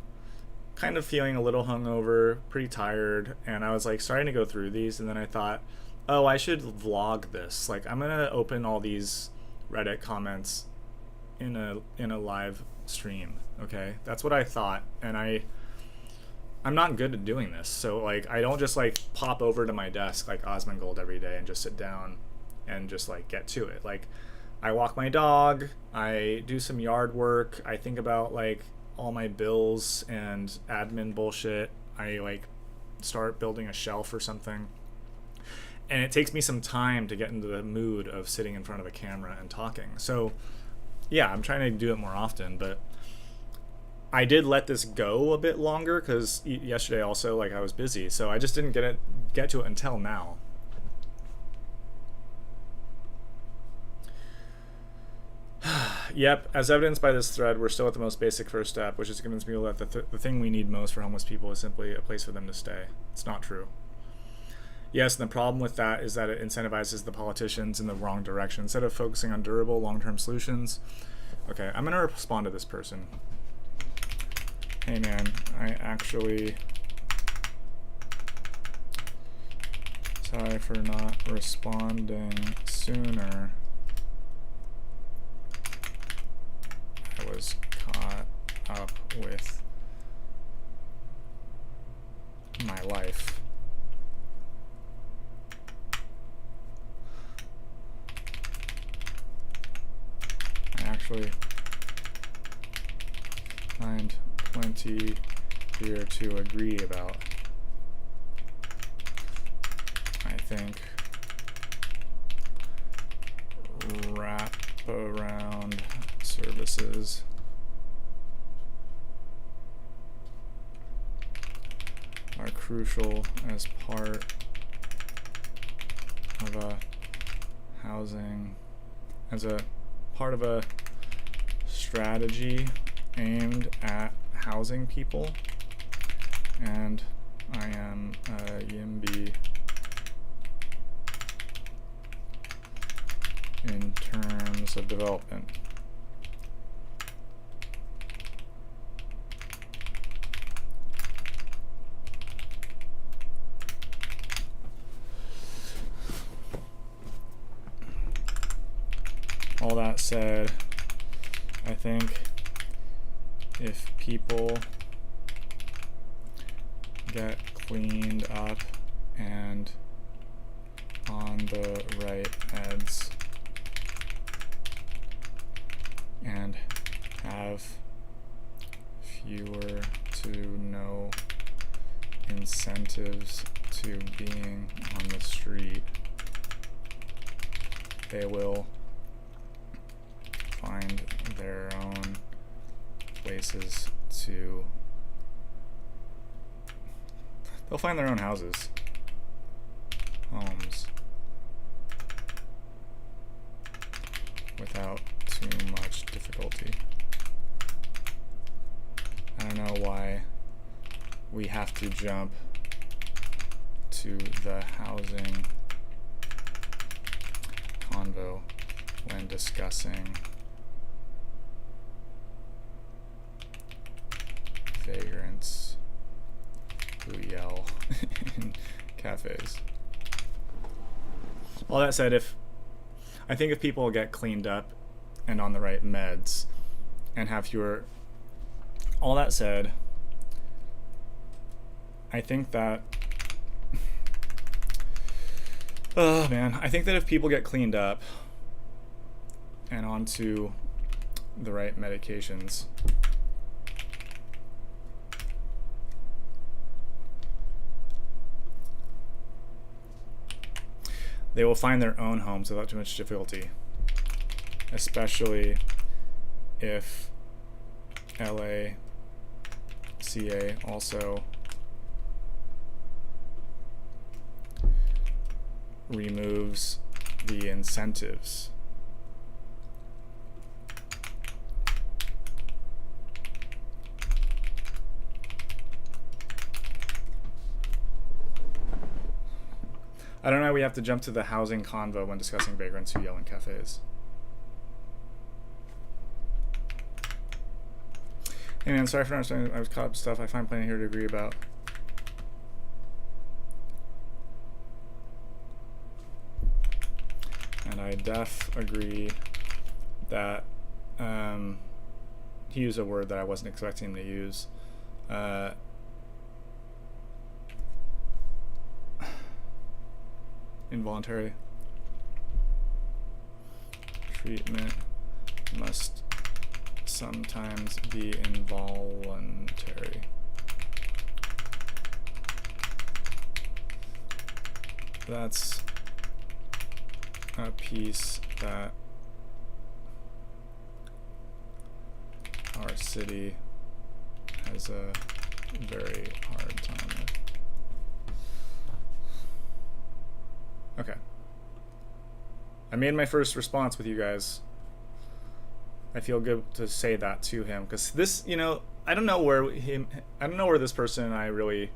kind of feeling a little hungover, pretty tired, and I was like starting to go through these, and then I thought, oh, I should vlog this. Like, I'm gonna open all these Reddit comments in a live stream. Okay, that's what I thought, and I'm not good at doing this, so like I don't just like pop over to my desk like Osmongold every day and just sit down and just like get to it. Like, I walk my dog, I do some yard work, I think about like all my bills and admin bullshit. I like start building a shelf or something, and it takes me some time to get into the mood of sitting in front of a camera and talking. So yeah, I'm trying to do it more often, but I did let this go a bit longer because yesterday also, like, I was busy, so I just didn't get to it until now. Yep, as evidenced by this thread, we're still at the most basic first step, which is to convince people that the thing we need most for homeless people is simply a place for them to stay. It's not true. Yes, and the problem with that is that it incentivizes the politicians in the wrong direction. Instead of focusing on durable, long-term solutions... Okay, I'm going to respond to this person. Hey man, I actually... Sorry for not responding sooner. I was caught up with my life. I actually find plenty here to agree about. I think wraparound services are crucial as part of a strategy aimed at housing people, and I am a YIMBY in terms of development. All that said, I think if people get cleaned up and on the right meds and have fewer to no incentives to being on the street, they will find their own places to... They'll find their own houses, homes, without too much difficulty. I don't know why we have to jump to the housing convo when discussing vagrants who yell in cafes. All that said, if I think if people get cleaned up and on the right meds and have fewer, all that said, I think that, oh man, I think that if people get cleaned up and onto the right medications, they will find their own homes without too much difficulty, especially if LACA also removes the incentives. I don't know why we have to jump to the housing convo when discussing vagrants who yell in cafes. Hey man, sorry for not understanding. I was caught up with stuff I find plenty here to agree about. And I agree that he used a word that I wasn't expecting him to use. Involuntary treatment must sometimes be involuntary. That's a piece that our city has a very hard time with. Okay. I made my first response with you guys. I feel good to say that to him because this, you know, I don't know where this person and I really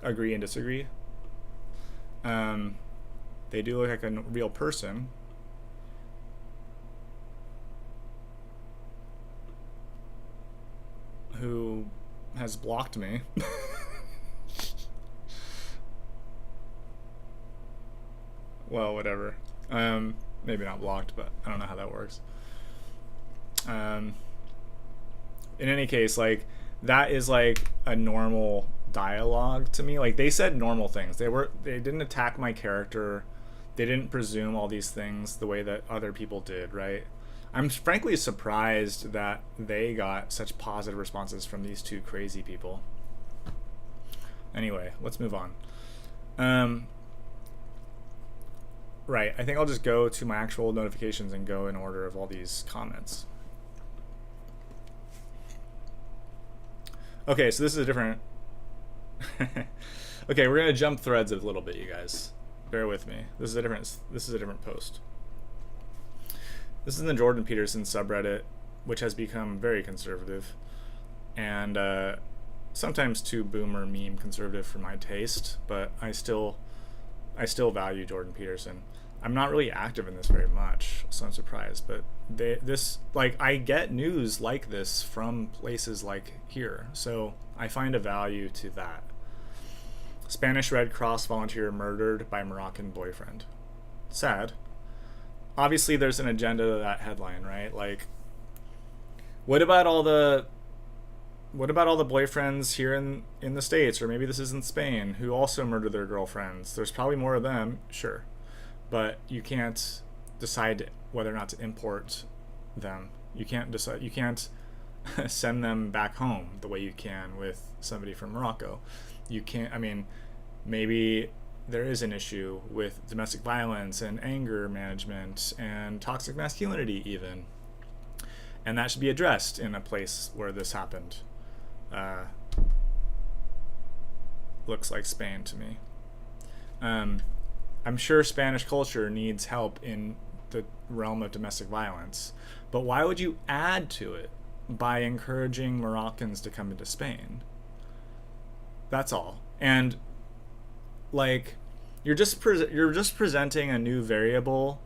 agree and disagree. They do look like a real person. Who has blocked me. Well, whatever. Maybe not blocked, but I don't know how that works. In any case, like, that is like a normal dialogue to me. Like, they said normal things. They didn't attack my character. They didn't presume all these things the way that other people did, right? I'm frankly surprised that they got such positive responses from these two crazy people. Anyway, let's move on. Right, I think I'll just go to my actual notifications and go in order of all these comments. Okay, so this is a different... Okay, we're gonna jump threads a little bit, you guys. Bear with me. This is a different post. This is in the Jordan Peterson subreddit, which has become very conservative, and sometimes too boomer meme conservative for my taste. But I still value Jordan Peterson. I'm not really active in this very much, so I'm surprised. But I get news like this from places like here, so I find a value to that. Spanish Red Cross volunteer murdered by Moroccan boyfriend. Sad. Obviously, there's an agenda to that headline, right? Like, what about all the boyfriends here in the States, or maybe this is in Spain, who also murder their girlfriends? There's probably more of them, sure, but you can't decide whether or not to import them. You can't send them back home the way you can with somebody from Morocco. You can't. I mean, maybe there is an issue with domestic violence and anger management and toxic masculinity even, and that should be addressed in a place where this happened. Looks like Spain to me. I'm sure Spanish culture needs help in the realm of domestic violence, but why would you add to it by encouraging Moroccans to come into Spain? That's all. And like, you're just presenting a new variable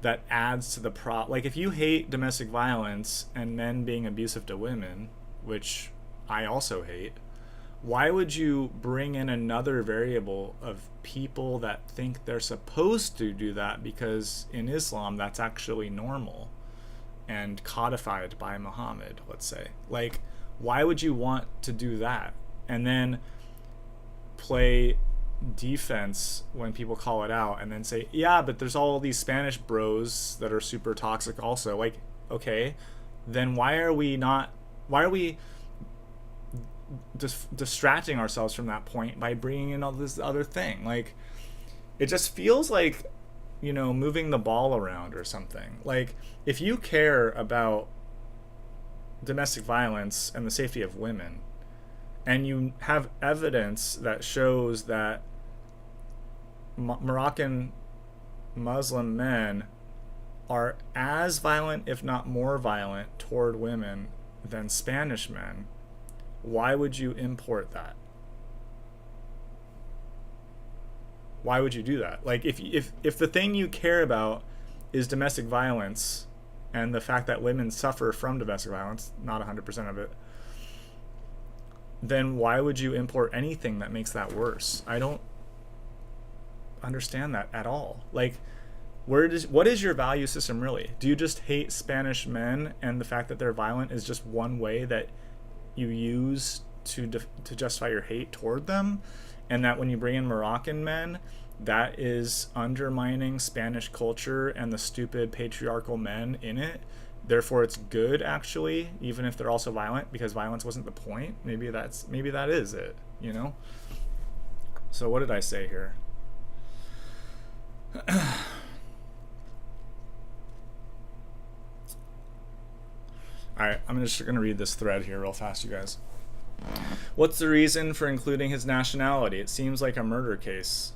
that adds to the like, if you hate domestic violence and men being abusive to women, which I also hate, why would you bring in another variable of people that think they're supposed to do that because in Islam that's actually normal and codified by Muhammad, let's say? Like, why would you want to do that and then play defense when people call it out and then say, yeah, but there's all these Spanish bros that are super toxic also? Like, okay, then why are we distracting ourselves from that point by bringing in all this other thing? Like, it just feels like, moving the ball around or something. Like, if you care about domestic violence and the safety of women, and you have evidence that shows that Moroccan Muslim men are as violent, if not more violent, toward women than Spanish men, why would you import that? Why would you do that? Like, if the thing you care about is domestic violence and the fact that women suffer from domestic violence, not 100% of it, then why would you import anything that makes that worse? I don't understand that at all. Like, what is your value system really? Do you just hate Spanish men and the fact that they're violent is just one way that you use to justify your hate toward them, and that when you bring in Moroccan men, that is undermining Spanish culture and the stupid patriarchal men in it, therefore it's good actually, even if they're also violent, because violence wasn't the point? Maybe that is it, So what did I say here? Alright, I'm just going to read this thread here real fast, you guys. What's the reason for including his nationality? It seems like a murder case.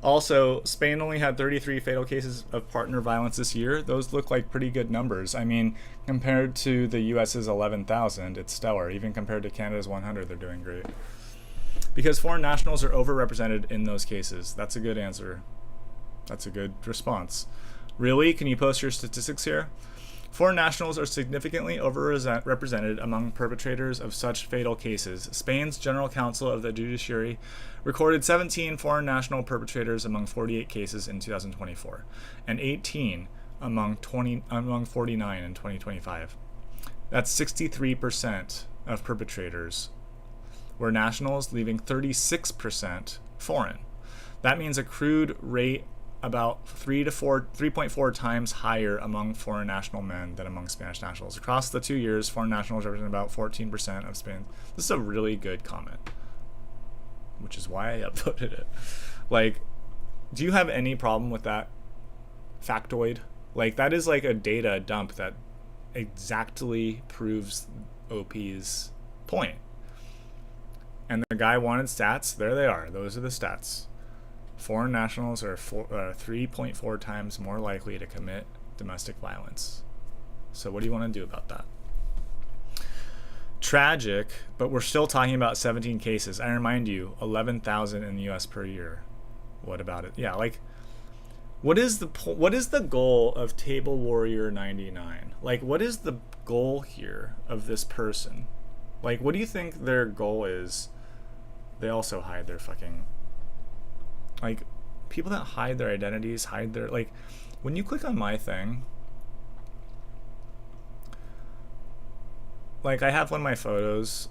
Also, Spain only had 33 fatal cases of partner violence this year. Those look like pretty good numbers. I mean, compared to the US's 11,000, it's stellar. Even compared to Canada's 100, they're doing great. Because foreign nationals are overrepresented in those cases. That's a good answer. That's a good response. Really? Can you post your statistics here? Foreign nationals are significantly overrepresented among perpetrators of such fatal cases. Spain's General Council of the Judiciary recorded 17 foreign national perpetrators among 48 cases in 2024, and 18 among 49 in 2025. That's 63% of perpetrators were nationals, leaving 36% foreign. That means a crude rate about 3.4 times higher among foreign national men than among Spanish nationals. Across the 2 years, foreign nationals represent about 14% of Spain. This is a really good comment, which is why I upvoted it. Like, do you have any problem with that factoid? Like, that is like a data dump that exactly proves OP's point. And the guy wanted stats. There they are. Those are the stats. Foreign nationals are 3.4 times more likely to commit domestic violence. So what do you want to do about that? Tragic, but we're still talking about 17 cases. I remind you, 11,000 in the US per year. What about it? Yeah, like, what is the goal of Table Warrior 99? Like, what is the goal here of this person? Like, what do you think their goal is? They also hide their fucking... Like, people that hide their identities, hide their... Like, when you click on my thing... Like, I have one of my photos.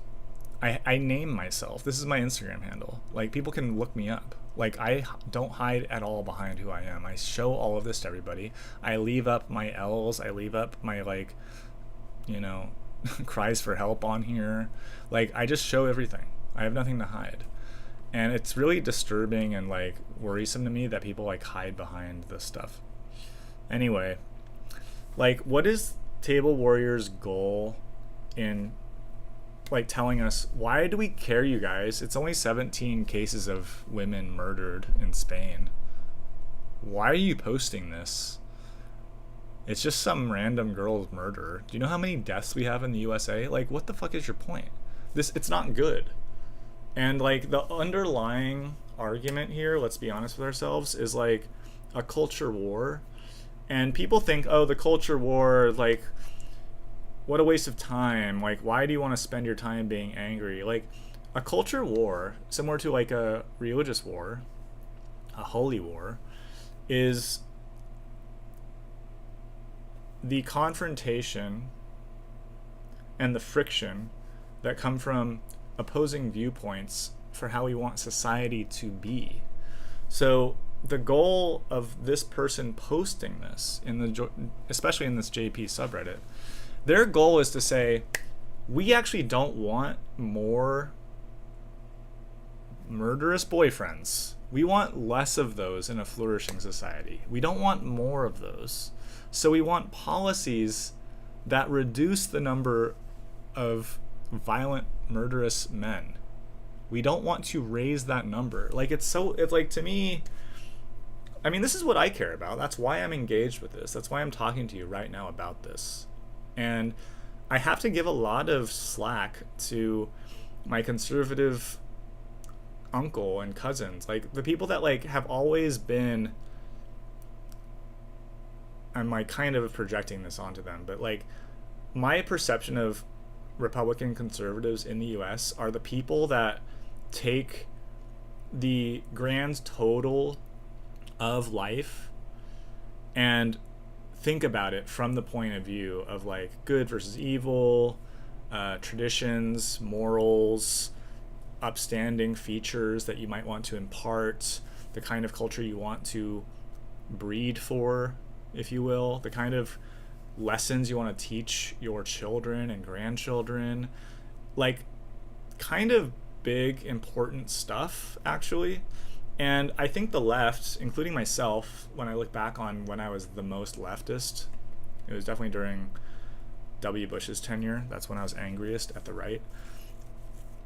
I name myself. This is my Instagram handle. Like, people can look me up. Like, I don't hide at all behind who I am. I show all of this to everybody. I leave up my L's. I leave up my, like, cries for help on here. Like, I just show everything. I have nothing to hide. And it's really disturbing and, like, worrisome to me that people, like, hide behind this stuff. Anyway, like, what is Table Warrior's goal in, like, telling us, why do we care, you guys? It's only 17 cases of women murdered in Spain. Why are you posting this? It's just some random girl's murder. Do you know how many deaths we have in the USA? Like, what the fuck is your point? It's not good. And, like, the underlying argument here, let's be honest with ourselves, is, like, a culture war. And people think, oh, the culture war, like, what a waste of time. Like, why do you want to spend your time being angry? Like, a culture war, similar to like a religious war, a holy war, is the confrontation and the friction that come from opposing viewpoints for how we want society to be. So the goal of this person posting this in the, especially in this JP subreddit, their goal is to say, we actually don't want more murderous boyfriends. We want less of those in a flourishing society. We don't want more of those. So we want policies that reduce the number of violent, murderous men. We don't want to raise that number. Like, it's like, to me, I mean, this is what I care about. That's why I'm engaged with this. That's why I'm talking to you right now about this. And I have to give a lot of slack to my conservative uncle and cousins, like the people that like have always been, I'm like kind of projecting this onto them, but like my perception of Republican conservatives in the US are the people that take the grand total of life and think about it from the point of view of like good versus evil, traditions, morals, upstanding features that you might want to impart, the kind of culture you want to breed for, if you will, the kind of lessons you want to teach your children and grandchildren, like kind of big, important stuff, actually. And I think the left, including myself, when I look back on when I was the most leftist, it was definitely during W. Bush's tenure. That's when I was angriest at the right.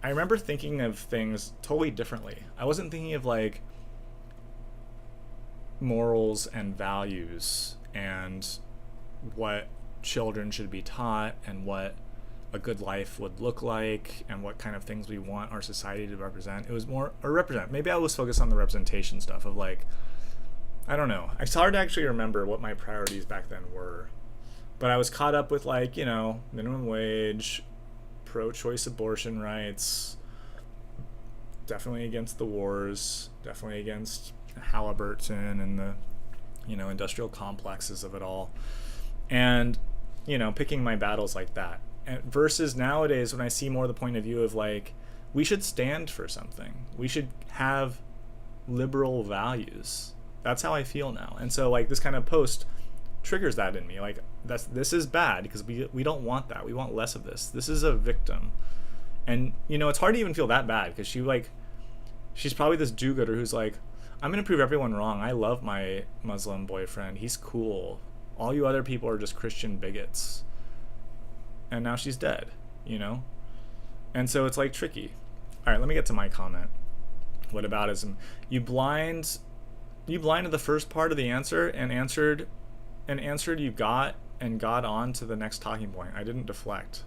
I remember thinking of things totally differently. I wasn't thinking of like morals and values and what children should be taught and what a good life would look like and what kind of things we want our society to represent. It was more, or represent, maybe I was focused on the representation stuff of like, I don't know. It's hard to actually remember what my priorities back then were. But I was caught up with like, you know, minimum wage, pro-choice abortion rights, definitely against the wars, definitely against Halliburton and the, you know, industrial complexes of it all. And, you know, picking my battles like that. And versus nowadays when I see more the point of view of like, we should stand for something. We should have liberal values. That's how I feel now. And so like this kind of post triggers that in me. Like this is bad because we don't want that. We want less of this. This is a victim. And you know, it's hard to even feel that bad because she's probably this do-gooder who's like, I'm gonna prove everyone wrong. I love my Muslim boyfriend. He's cool. All you other people are just Christian bigots. And now she's dead, you know? And so it's like tricky. All right, let me get to my comment. Whataboutism. You blinded the first part of the answer and answered you got on to the next talking point. I didn't deflect.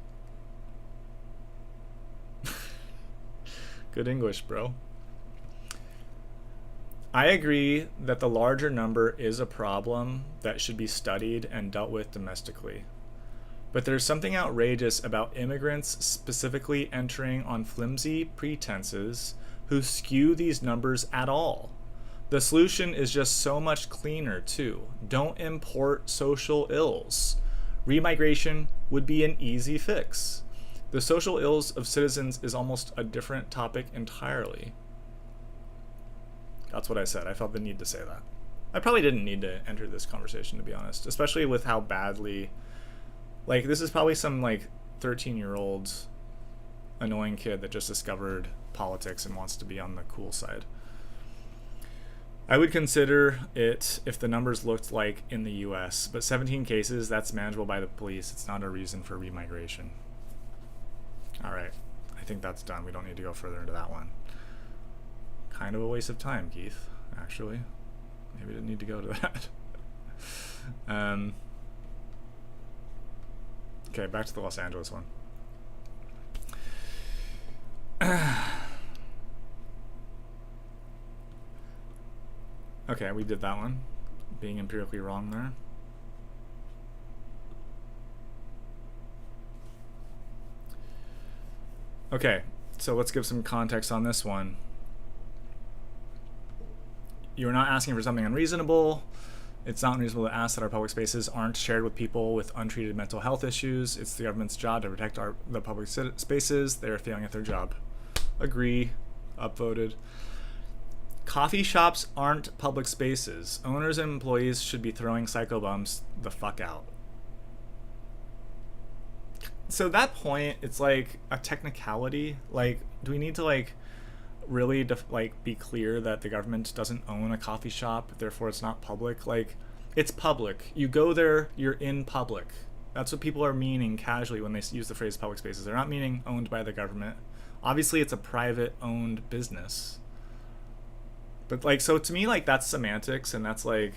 Good English, bro. I agree that the larger number is a problem that should be studied and dealt with domestically. But there's something outrageous about immigrants specifically entering on flimsy pretenses who skew these numbers at all. The solution is just so much cleaner, too. Don't import social ills. Remigration would be an easy fix. The social ills of citizens is almost a different topic entirely. That's what I said. I felt the need to say that. I probably didn't need to enter this conversation, to be honest, especially with how badly... Like, this is probably some, like, 13-year-old annoying kid that just discovered politics and wants to be on the cool side. I would consider it if the numbers looked like in the US, but 17 cases, that's manageable by the police. It's not a reason for remigration. All right. I think that's done. We don't need to go further into that one. Kind of a waste of time, Keith, actually. Maybe we didn't need to go to that. Okay, back to the Los Angeles one. Okay, we did that one. Being empirically wrong there. Okay, so let's give some context on this one. You're not asking for something unreasonable. It's not unreasonable to ask that our public spaces aren't shared with people with untreated mental health issues. It's the government's job to protect the public spaces. They're failing at their job. Agree. Upvoted. Coffee shops aren't public spaces. Owners and employees should be throwing psycho bums the fuck out. So at that point, it's like a technicality. Like, do we need to like really be clear that the government doesn't own a coffee shop, therefore it's not public? Like, it's public. You go there, you're in public. That's what people are meaning casually when they use the phrase public spaces. They're not meaning owned by the government. Obviously, it's a private owned business. But like, so to me, like, that's semantics, and that's like,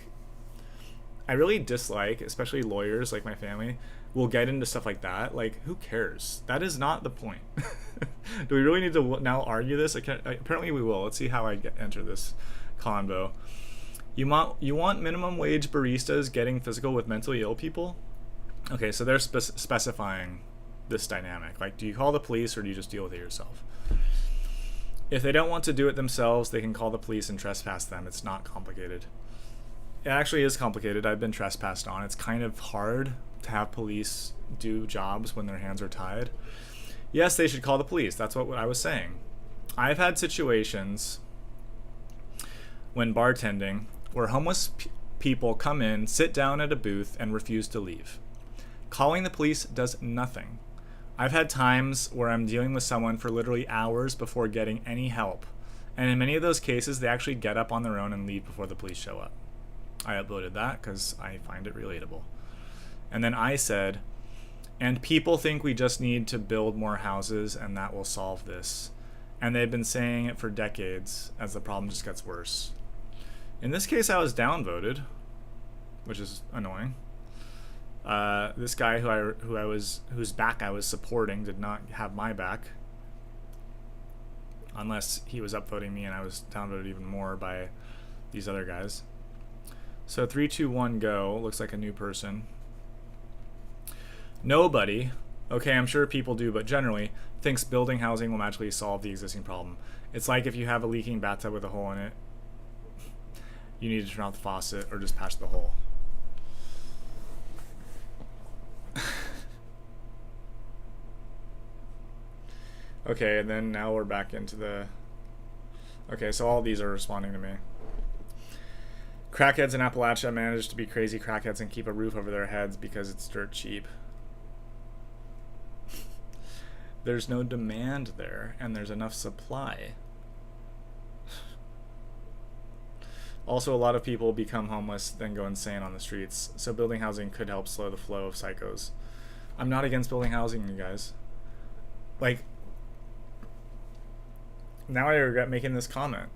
I really dislike, especially lawyers like my family will get into stuff like that. Like, who cares? That is not the point. Do we really need to now argue this? Apparently we will. Let's see how I enter this convo. You want minimum wage baristas getting physical with mentally ill people? Okay, so they're specifying this dynamic. Like, do you call the police or do you just deal with it yourself? If they don't want to do it themselves, they can call the police and trespass them. It's not complicated. It actually is complicated. I've been trespassed on. It's kind of hard to have police do jobs when their hands are tied. Yes, they should call the police. That's what I was saying. I've had situations when bartending where homeless people come in, sit down at a booth, and refuse to leave. Calling the police does nothing. I've had times where I'm dealing with someone for literally hours before getting any help. And in many of those cases, they actually get up on their own and leave before the police show up. I uploaded that because I find it relatable. And then I said, and people think we just need to build more houses and that will solve this. And they've been saying it for decades as the problem just gets worse. In this case, I was downvoted, which is annoying. This guy whose back I was supporting did not have my back, unless he was upvoting me and I was downvoted even more by these other guys. So 3, 2, 1, go. Looks like a new person. Nobody, okay, I'm sure people do, but generally thinks building housing will magically solve the existing problem. It's like if you have a leaking bathtub with a hole in it, you need to turn off the faucet or just patch the hole. Okay, and then now we're back into the... Okay, so all these are responding to me. Crackheads in Appalachia manage to be crazy crackheads and keep a roof over their heads because it's dirt cheap. There's no demand there, and there's enough supply. Also, a lot of people become homeless, then go insane on the streets. So building housing could help slow the flow of psychos. I'm not against building housing, you guys. Like, now I regret making this comment.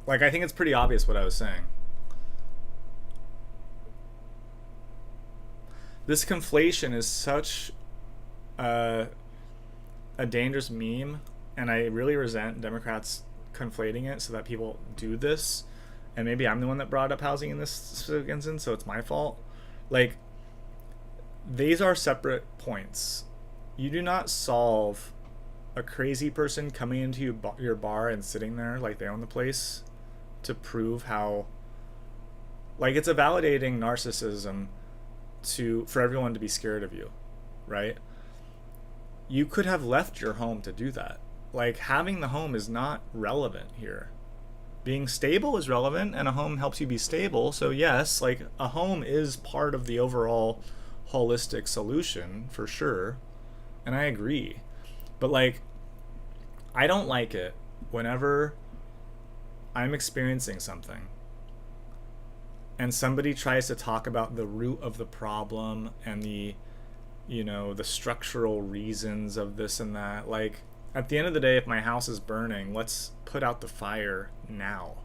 Like, I think it's pretty obvious what I was saying. This conflation is such a dangerous meme, and I really resent Democrats conflating it so that people do this. And maybe I'm the one that brought up housing in this specific instance, so it's my fault. Like, these are separate points. You do not solve a crazy person coming into your bar and sitting there like they own the place to prove how... Like, it's a validating narcissism for everyone to be scared of you, right? You could have left your home to do that. Like, having the home is not relevant here. Being stable is relevant, and a home helps you be stable. So yes, like, a home is part of the overall holistic solution for sure. And I agree. But like, I don't like it whenever I'm experiencing something and somebody tries to talk about the root of the problem and the structural reasons of this and that. Like, at the end of the day, if my house is burning, let's put out the fire now.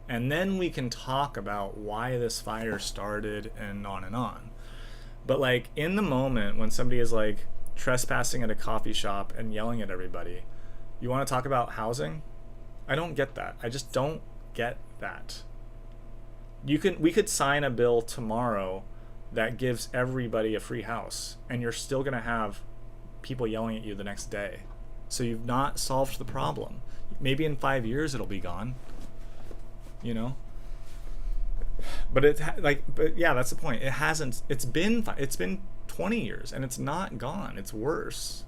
And then we can talk about why this fire started and on and on. But like, in the moment when somebody is like trespassing at a coffee shop and yelling at everybody, you want to talk about housing? I don't get that. I just don't get that. We could sign a bill tomorrow that gives everybody a free house, and you're still going to have people yelling at you the next day. So you've not solved the problem. Maybe in 5 years it'll be gone, you know? But but yeah, that's the point. It hasn't, it's been 20 years and it's not gone. It's worse.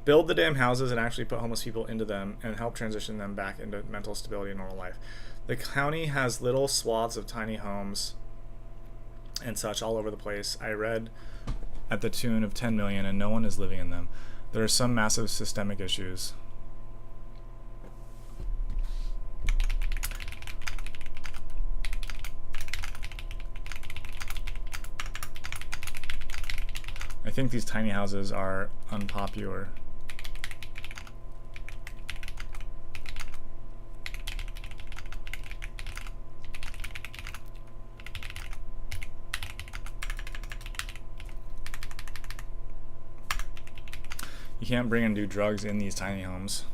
Build the damn houses and actually put homeless people into them and help transition them back into mental stability and normal life. The county has little swaths of tiny homes and such all over the place. I read at the tune of 10 million and no one is living in them. There are some massive systemic issues. I think these tiny houses are unpopular. You can't bring and do drugs in these tiny homes.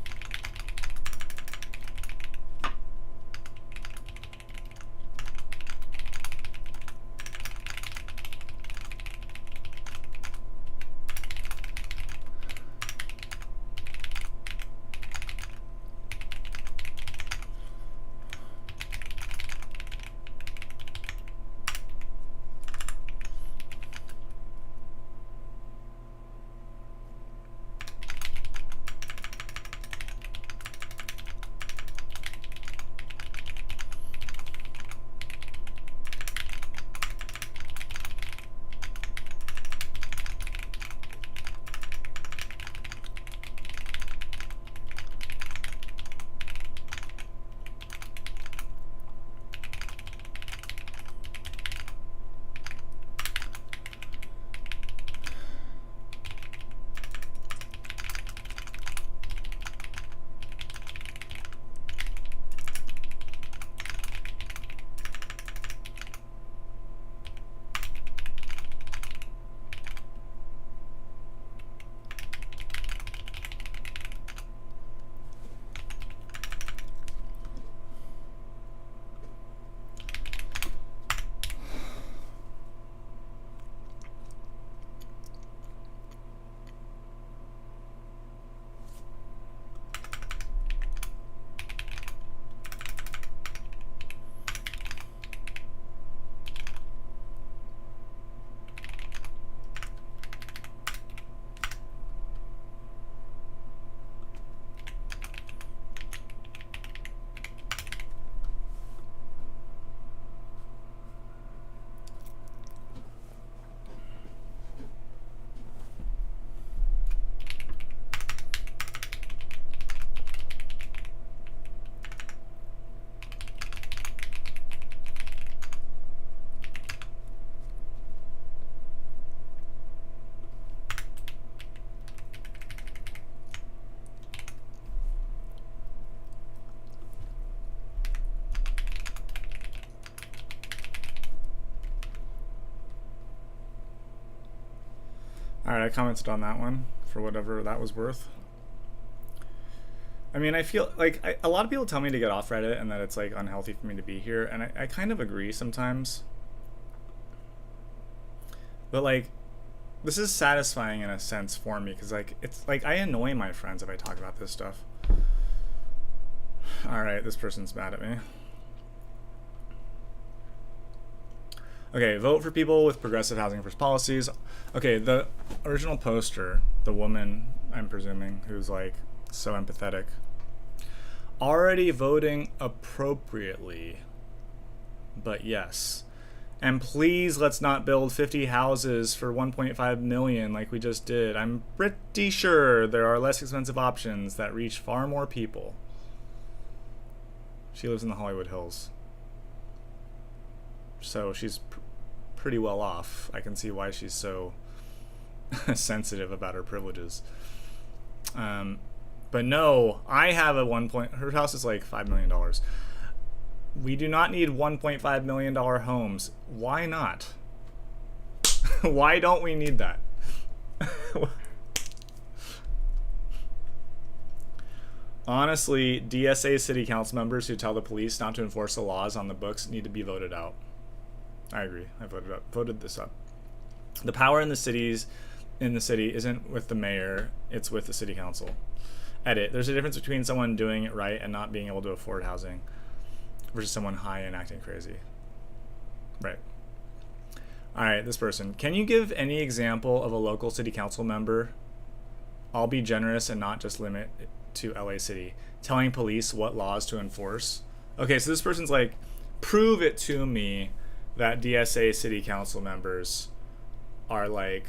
Alright, I commented on that one for whatever that was worth. I mean, I feel like a lot of people tell me to get off Reddit and that it's like unhealthy for me to be here, and I kind of agree sometimes. But like, this is satisfying in a sense for me because like it's like I annoy my friends if I talk about this stuff. Alright, this person's mad at me. Okay, vote for people with progressive housing first policies. Okay, the original poster, the woman, I'm presuming, who's like so empathetic, already voting appropriately. But yes. And please let's not build 50 houses for 1.5 million like we just did. I'm pretty sure there are less expensive options that reach far more people. She lives in the Hollywood Hills. So she's pretty well off. I can see why she's so sensitive about her privileges. But no, I have a her house is like $5 million. We do not need $1.5 million homes. Why not? Why don't we need that? Honestly, DSA city council members who tell the police not to enforce the laws on the books need to be voted out. I agree. I voted this up. The power in the cities in the city isn't with the mayor, it's with the city council. Edit. There's a difference between someone doing it right and not being able to afford housing versus someone high and acting crazy. Right. All right, this person. Can you give any example of a local city council member? I'll be generous and not just limit it to LA City. Telling police what laws to enforce. Okay, so this person's like, prove it to me that DSA city council members are like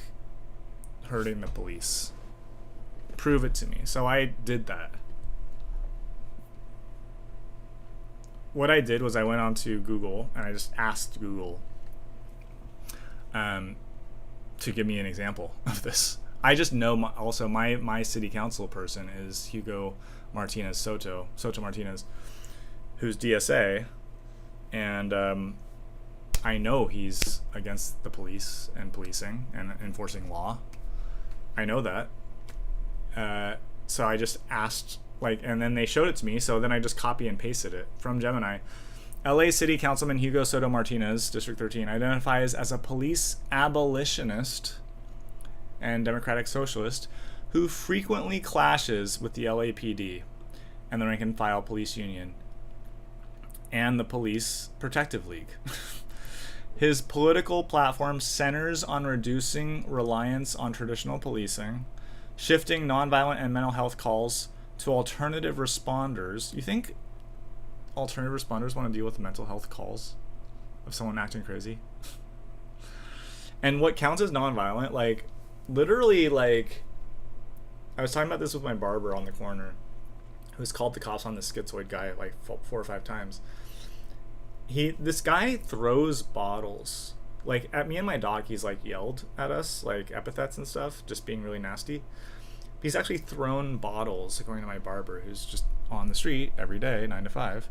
hurting the police. Prove it to me. So I did that. What I did was I went onto Google and I just asked Google to give me an example of this. I just know my city council person is Hugo Martinez Soto Martinez, who's DSA, and I know he's against the police and policing and enforcing law. I know that. So I just asked, and then they showed it to me, so then I just copy and pasted it from Gemini. LA City Councilman Hugo Soto Martinez, District 13, identifies as a police abolitionist and democratic socialist who frequently clashes with the LAPD and the rank and file police union and the Police Protective League. His political platform centers on reducing reliance on traditional policing, shifting nonviolent and mental health calls to alternative responders. You think alternative responders want to deal with mental health calls of someone acting crazy? And what counts as nonviolent, literally, I was talking about this with my barber on the corner, who's called the cops on this schizoid guy 4 or 5 times. This guy throws bottles. At me and my dog, he's yelled at us, epithets and stuff, just being really nasty. He's actually thrown bottles, according to my barber, who's just on the street every day, 9 to 5,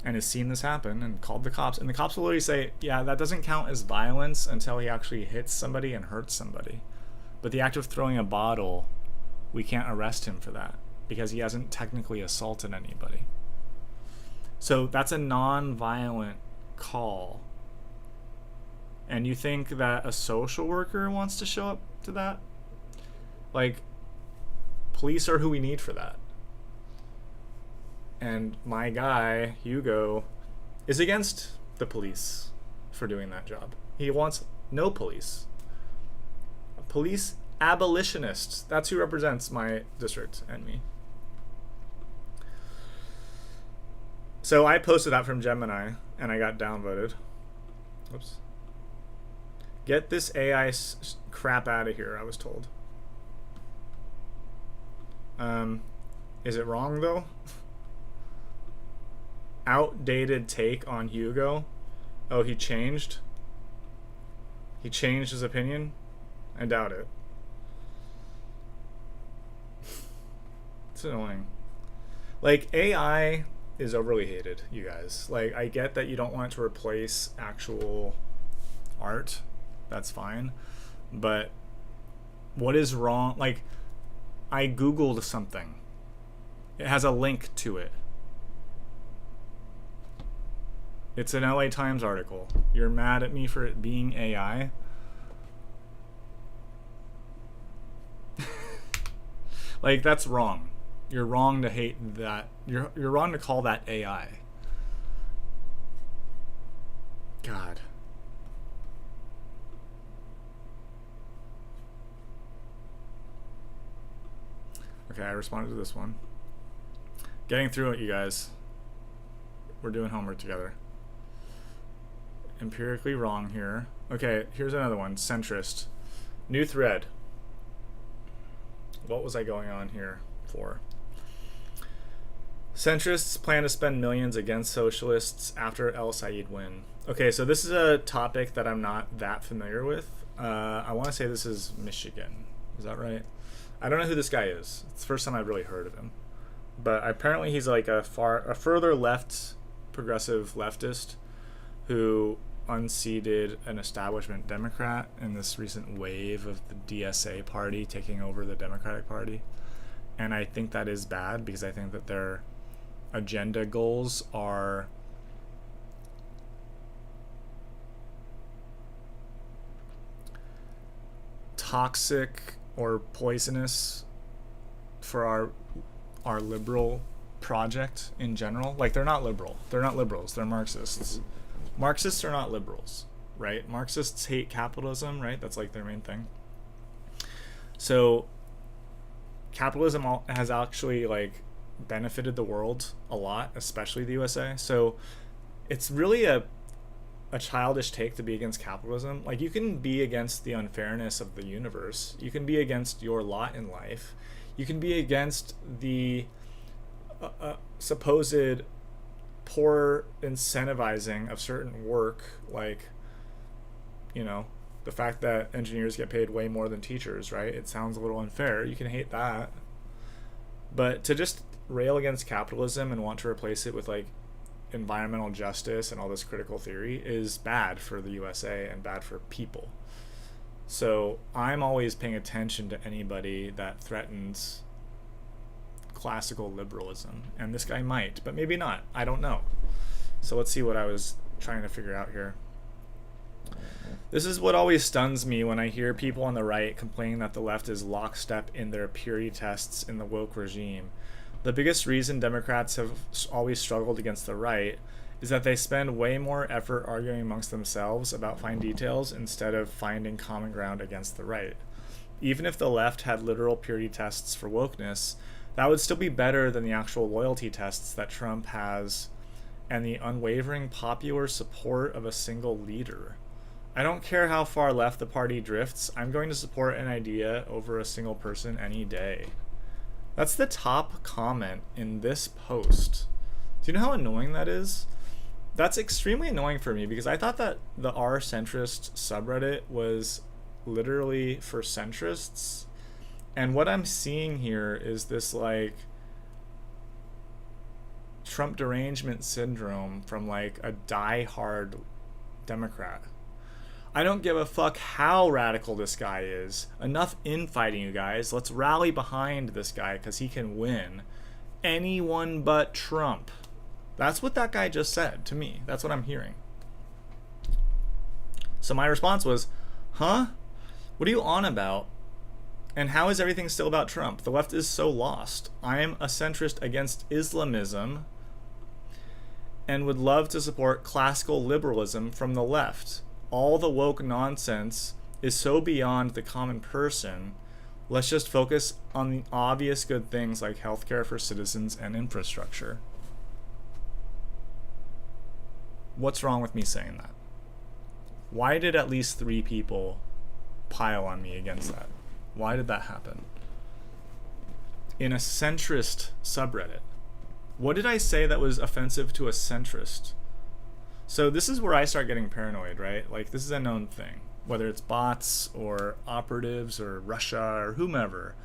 and has seen this happen and called the cops. And the cops will literally say, yeah, that doesn't count as violence until he actually hits somebody and hurts somebody. But the act of throwing a bottle, we can't arrest him for that because he hasn't technically assaulted anybody. So that's a non-violent call. And you think that a social worker wants to show up to that? Police are who we need for that. And my guy, Hugo, is against the police for doing that job. He wants no police. A police abolitionist. That's who represents my district and me. So I posted that from Gemini, and I got downvoted. Whoops. Get this AI crap out of here, I was told. Is it wrong, though? Outdated take on Hugo. Oh, he changed? He changed his opinion? I doubt it. It's annoying. AI is overly hated, you guys. I get that you don't want it to replace actual art. That's fine. But what is wrong? I Googled something. It has a link to it. It's an LA Times article. You're mad at me for it being AI? That's wrong. You're wrong to hate that. You're wrong to call that AI. God. Okay, I responded to this one. Getting through it, you guys. We're doing homework together. Empirically wrong here. Okay, here's another one. Centrist. New thread. What was I going on here for? Centrists plan to spend millions against socialists after El Sayed win. Okay, so this is a topic that I'm not that familiar with. I want to say this is Michigan. Is that right? I don't know who this guy is. It's the first time I've really heard of him. But apparently he's a further left, progressive leftist who unseated an establishment Democrat in this recent wave of the DSA party taking over the Democratic Party. And I think that is bad because I think that their agenda goals are toxic or poisonous for our liberal project in general. Like, they're not liberal. They're not liberals. They're Marxists. Marxists are not liberals, right? Marxists hate capitalism, right? That's like their main thing. So capitalism has actually like benefited the world a lot, especially the USA. So it's really a childish take to be against capitalism. Like, you can be against the unfairness of the universe. You can be against your lot in life. You can be against the supposed poor incentivizing of certain work, like, you know, the fact that engineers get paid way more than teachers, right? It sounds a little unfair. You can hate that. But to just rail against capitalism and want to replace it with like environmental justice and all this critical theory is bad for the USA and bad for people. So I'm always paying attention to anybody that threatens classical liberalism, and this guy might, but maybe not. I don't know. So let's see what I was trying to figure out here. This is what always stuns me when I hear people on the right complaining that the left is lockstep in their purity tests in the woke regime. The biggest reason Democrats have always struggled against the right is that they spend way more effort arguing amongst themselves about fine details instead of finding common ground against the right. Even if the left had literal purity tests for wokeness, that would still be better than the actual loyalty tests that Trump has and the unwavering popular support of a single leader. I don't care how far left the party drifts, I'm going to support an idea over a single person any day. That's the top comment in this post. Do you know how annoying that is? That's extremely annoying for me because I thought that the r-centrist subreddit was literally for centrists. And what I'm seeing here is this like Trump derangement syndrome from like a die-hard Democrat. I don't give a fuck how radical this guy is. Enough infighting, you guys. Let's rally behind this guy because he can win. Anyone but Trump. That's what that guy just said to me. That's what I'm hearing. So my response was, huh? What are you on about? And how is everything still about Trump? The left is so lost. I am a centrist against Islamism and would love to support classical liberalism from the left. All the woke nonsense is so beyond the common person. Let's just focus on the obvious good things like healthcare for citizens and infrastructure. What's wrong with me saying that? Why did at least 3 people pile on me against that? Why did that happen? In a centrist subreddit. What did I say that was offensive to a centrist? So this is where I start getting paranoid, right? Like, this is a known thing. Whether it's bots or operatives or Russia or whomever.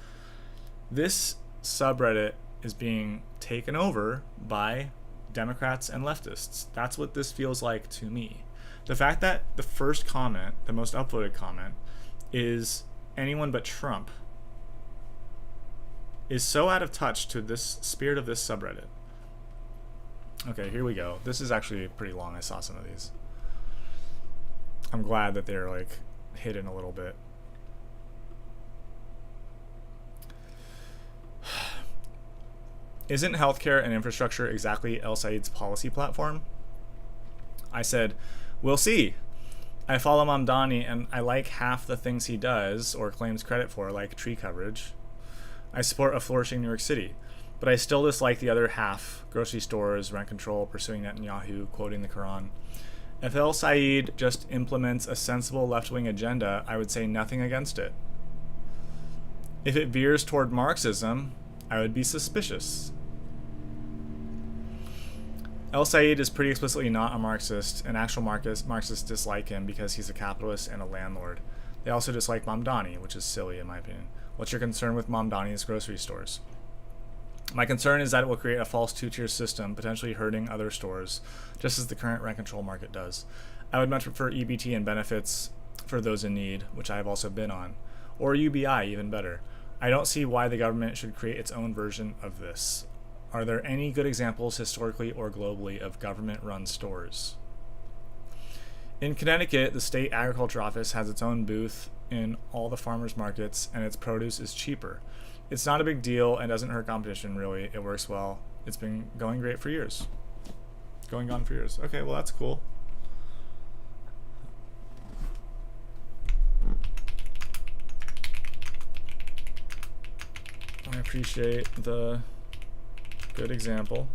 This subreddit is being taken over by Democrats and leftists. That's what this feels like to me. The fact that the first comment, the most upvoted comment, is anyone but Trump is so out of touch to this spirit of this subreddit. Okay, here we go. This is actually pretty long. I saw some of these. I'm glad that they're like hidden a little bit. Isn't healthcare and infrastructure exactly El Said's policy platform? I said, we'll see. I follow Mamdani and I like half the things he does or claims credit for, like tree coverage. I support a flourishing New York City, but I still dislike the other half, grocery stores, rent control, pursuing Netanyahu, quoting the Quran. If El Said just implements a sensible left-wing agenda, I would say nothing against it. If it veers toward Marxism, I would be suspicious. El Said is pretty explicitly not a Marxist, and actual Marxists dislike him because he's a capitalist and a landlord. They also dislike Mamdani, which is silly in my opinion. What's your concern with Mamdani's grocery stores? My concern is that it will create a false two-tier system, potentially hurting other stores, just as the current rent control market does. I would much prefer EBT and benefits for those in need, which I have also been on, or UBI, even better. I don't see why the government should create its own version of this. Are there any good examples historically or globally of government-run stores? In Connecticut, the state agriculture office has its own booth in all the farmers markets, and its produce is cheaper. It's not a big deal and doesn't hurt competition, really. It works well. It's been going great for years. Going on for years. Okay, well, that's cool. I appreciate the good example.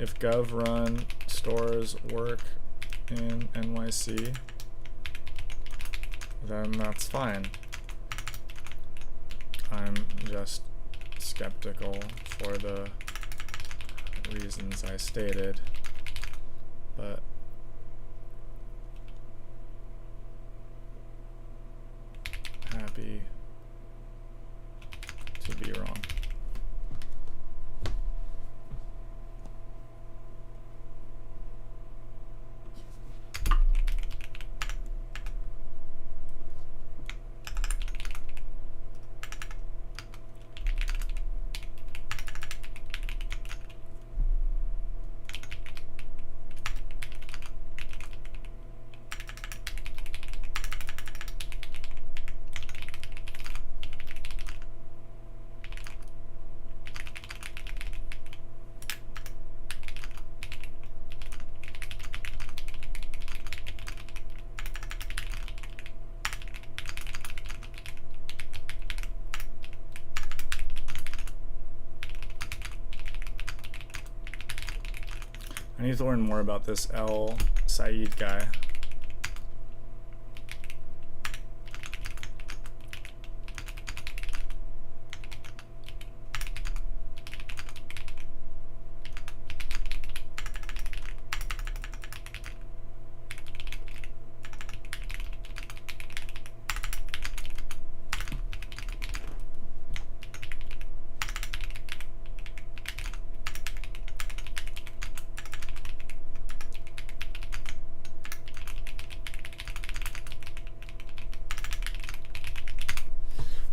If gov-run stores work in NYC, then that's fine. I'm just skeptical for the reasons I stated, but happy to be wrong. I need to learn more about this El Said guy.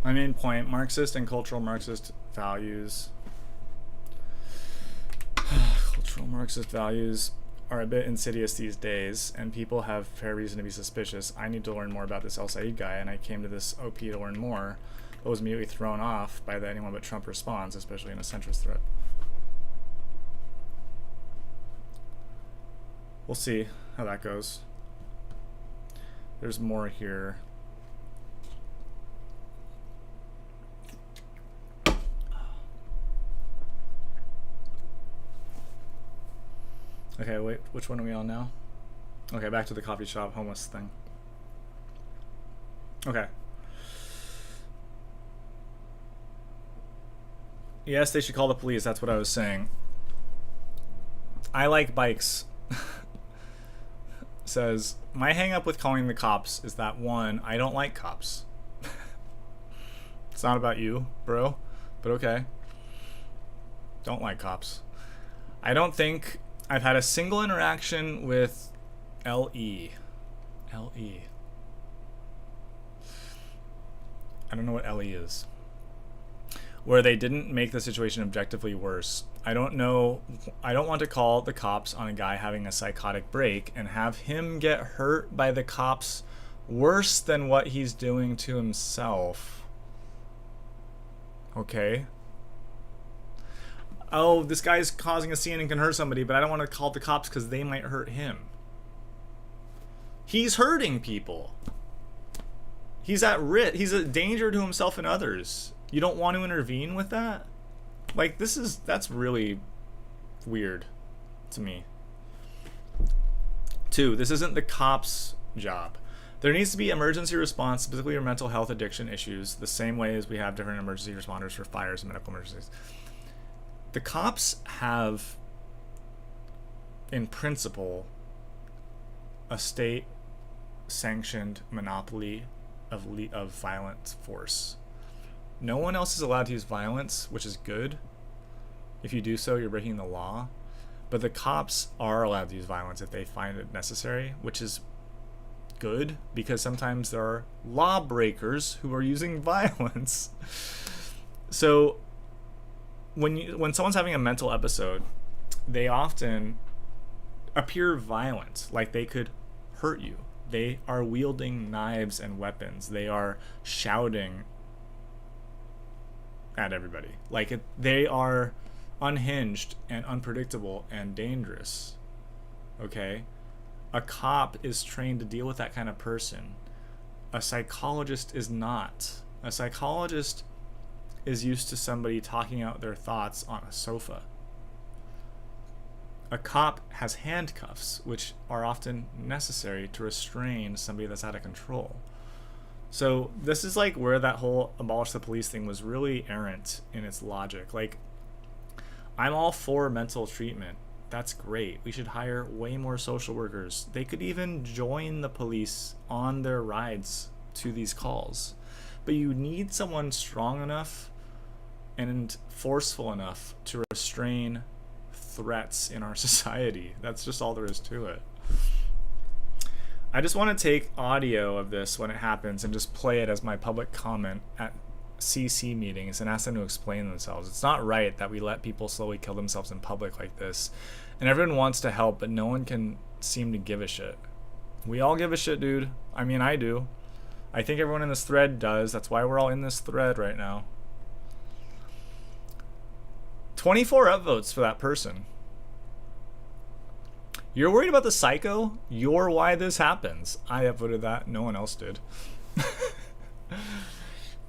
My main point, Marxist and cultural Marxist values. Cultural Marxist values are a bit insidious these days, and people have fair reason to be suspicious. I need to learn more about this El Said guy, and I came to this OP to learn more, but was immediately thrown off by the anyone but Trump response, especially in a centrist threat. We'll see how that goes. There's more here. Okay, wait, which one are we on now? Okay, back to the coffee shop homeless thing. Okay. Yes, they should call the police. That's what I was saying. I like bikes. Says, my hang up with calling the cops is that, one, I don't like cops. It's not about you, bro, but okay. Don't like cops. I don't think I've had a single interaction with LE. LE. I don't know what LE is. Where they didn't make the situation objectively worse. I don't want to call the cops on a guy having a psychotic break and have him get hurt by the cops worse than what he's doing to himself. Okay. Oh, this guy's causing a scene and can hurt somebody, but I don't want to call the cops because they might hurt him. He's hurting people. He's at risk. He's a danger to himself and others. You don't want to intervene with that? Like, that's really weird to me. 2, this isn't the cops' job. There needs to be emergency response, specifically for mental health addiction issues, the same way as we have different emergency responders for fires and medical emergencies. The cops have, in principle, a state-sanctioned monopoly of violent force. No one else is allowed to use violence, which is good. If you do so, you're breaking the law. But the cops are allowed to use violence if they find it necessary, which is good, because sometimes there are lawbreakers who are using violence. So when someone's having a mental episode they often appear violent, like they could hurt you. They are wielding knives and weapons. They are shouting at everybody. They are unhinged and unpredictable and dangerous. Okay? A cop is trained to deal with that kind of person. A psychologist is not. A psychologist is used to somebody talking out their thoughts on a sofa. A cop has handcuffs, which are often necessary to restrain somebody that's out of control. So this is like where that whole abolish the police thing was really errant in its logic. Like, I'm all for mental treatment. That's great. We should hire way more social workers. They could even join the police on their rides to these calls. But you need someone strong enough and forceful enough to restrain threats in our society. That's just all there is to it. I just want to take audio of this when it happens and just play it as my public comment at CC meetings and ask them to explain themselves. It's not right that we let people slowly kill themselves in public like this. And everyone wants to help, but no one can seem to give a shit. We all give a shit, dude. I mean, I do. I think everyone in this thread does. That's why we're all in this thread right now. 24 upvotes for that person. You're worried about the psycho? You're why this happens. I upvoted that. No one else did.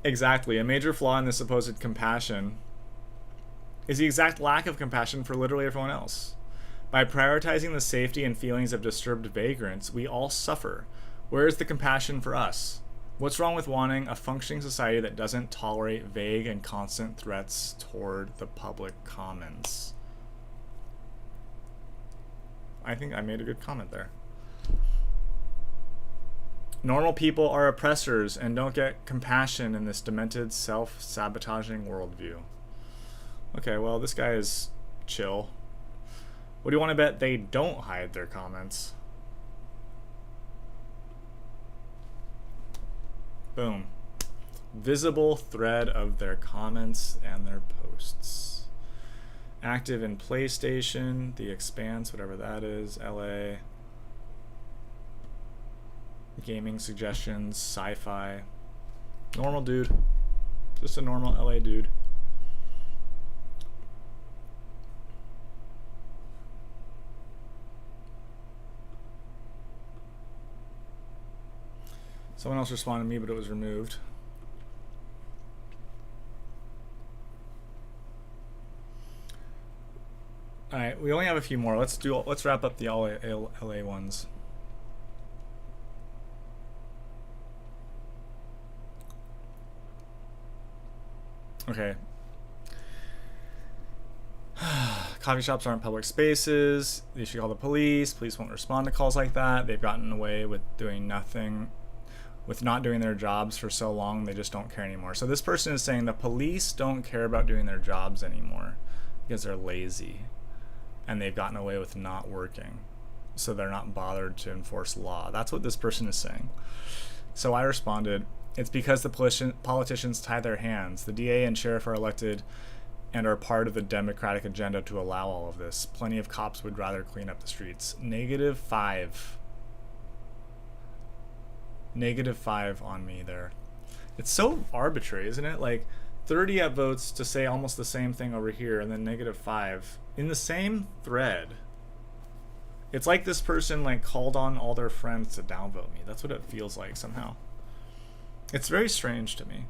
Exactly. A major flaw in this supposed compassion is the exact lack of compassion for literally everyone else. By prioritizing the safety and feelings of disturbed vagrants, we all suffer. Where is the compassion for us? What's wrong with wanting a functioning society that doesn't tolerate vague and constant threats toward the public commons? I think I made a good comment there. Normal people are oppressors and don't get compassion in this demented, self-sabotaging worldview. Okay, well, this guy is chill. What do you want to bet they don't hide their comments? Boom. Visible thread of their comments and their posts. Active in PlayStation, The Expanse, whatever that is, LA. Gaming suggestions, sci-fi. Normal dude. Just a normal LA dude. Someone else responded to me, but it was removed. All right, we only have a few more. Let's wrap up the LA ones. Okay. Coffee shops aren't public spaces. They should call the police. Police won't respond to calls like that. They've gotten away with doing nothing, with not doing their jobs for so long, they just don't care anymore. So this person is saying the police don't care about doing their jobs anymore because they're lazy and they've gotten away with not working. So they're not bothered to enforce law. That's what this person is saying. So I responded, it's because the politicians tie their hands. The DA and sheriff are elected and are part of the Democratic agenda to allow all of this. Plenty of cops would rather clean up the streets. -5. -5 on me there. It's so arbitrary, isn't it? Like 30 upvotes to say almost the same thing over here and then -5 in the same thread. It's like this person like called on all their friends to downvote me. That's what it feels like somehow. It's very strange to me.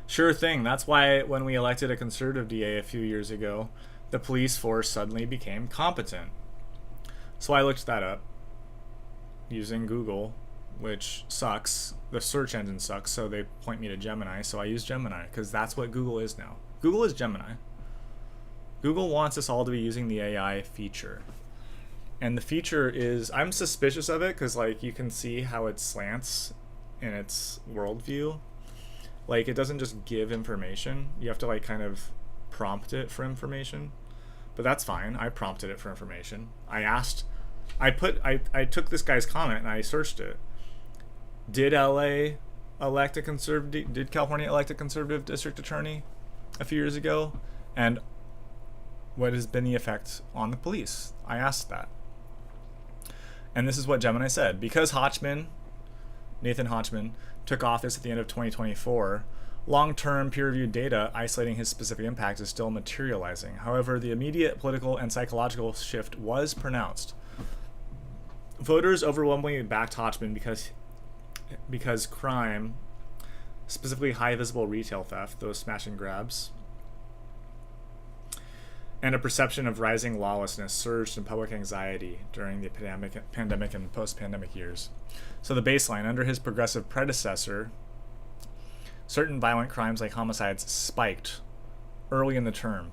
Sure thing. That's why when we elected a conservative DA a few years ago, the police force suddenly became competent. So I looked that up using Google, which sucks. The search engine sucks, so they point me to Gemini. So I use Gemini because that's what Google is now. Google is Gemini. Google wants us all to be using the AI feature. And the feature is, I'm suspicious of it because like you can see how it slants in its worldview. Like it doesn't just give information. You have to like kind of prompt it for information. But that's fine. I prompted it for information. I took this guy's comment and I searched it. Did California elect a conservative district attorney a few years ago? And what has been the effect on the police? I asked that. And this is what Gemini said. Because Nathan Hochman, took office at the end of 2024, long-term peer-reviewed data isolating his specific impact is still materializing. However, the immediate political and psychological shift was pronounced. Voters overwhelmingly backed Hochman because crime, specifically high visible retail theft, those smash and grabs, and a perception of rising lawlessness surged in public anxiety during the pandemic and post-pandemic years. So the baseline, under his progressive predecessor, certain violent crimes like homicides spiked early in the term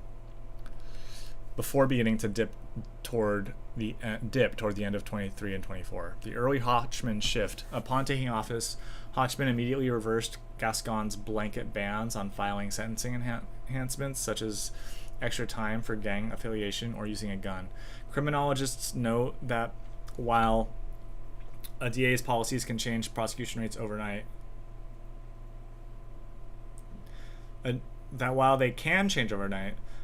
before beginning to dip toward the end of 23 and 24. The early Hochman shift. Upon taking office, Hochman immediately reversed Gascon's blanket bans on filing sentencing enhancements, such as extra time for gang affiliation or using a gun. Criminologists note that while a DA's policies can change prosecution rates overnight,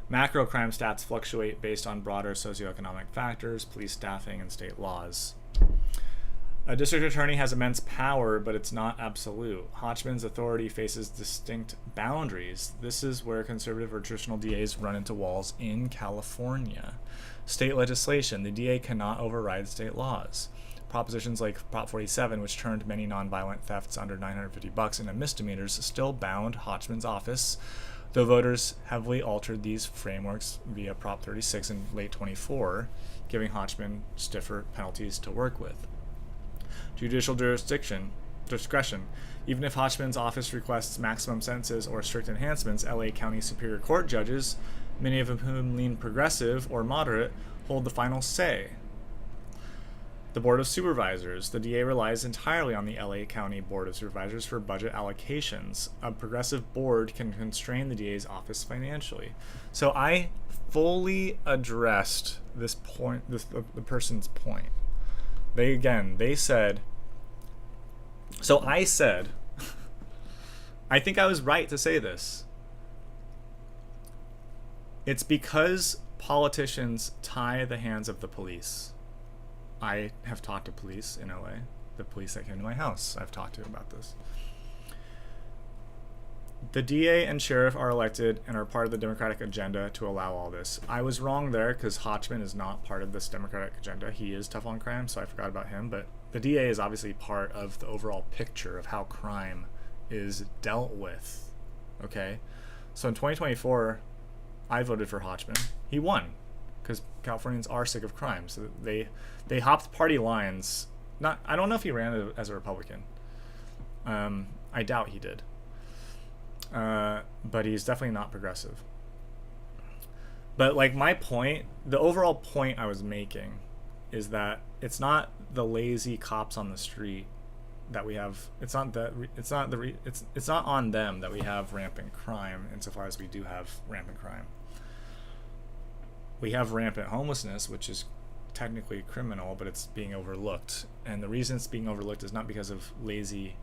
macro crime stats fluctuate based on broader socioeconomic factors, police staffing, and state laws. A district attorney has immense power, but it's not absolute. Hochman's authority faces distinct boundaries. This is where conservative or traditional DAs run into walls in California. State legislation. The DA cannot override state laws. Propositions like Prop 47, which turned many nonviolent thefts under $950 into misdemeanors, still bound Hochman's office, though voters heavily altered these frameworks via Prop 36 in late 24, giving Hochman stiffer penalties to work with. Judicial discretion. Even if Hochman's office requests maximum sentences or strict enhancements, LA County Superior Court judges, many of whom lean progressive or moderate, hold the final say. The Board of Supervisors. The DA relies entirely on the LA County Board of Supervisors for budget allocations. A progressive board can constrain the DA's office financially. So I fully addressed this point, the person's point. They said, so I said, I think I was right to say this. It's because politicians tie the hands of the police. I have talked to police in LA, the police that came to my house, I've talked to about this. The DA and sheriff are elected and are part of the Democratic agenda to allow all this. I was wrong there because Hochman is not part of this Democratic agenda. He is tough on crime, so I forgot about him. But the DA is obviously part of the overall picture of how crime is dealt with. Okay? So in 2024, I voted for Hochman. He won because Californians are sick of crime. So they hopped party lines. I don't know if he ran as a Republican. I doubt he did. But he's definitely not progressive. But like my point, the overall point I was making is that it's not the lazy cops on the street that we have. It's not on them that we have rampant crime insofar as we do have rampant crime. We have rampant homelessness, which is technically criminal, but it's being overlooked. And the reason it's being overlooked is not because of lazy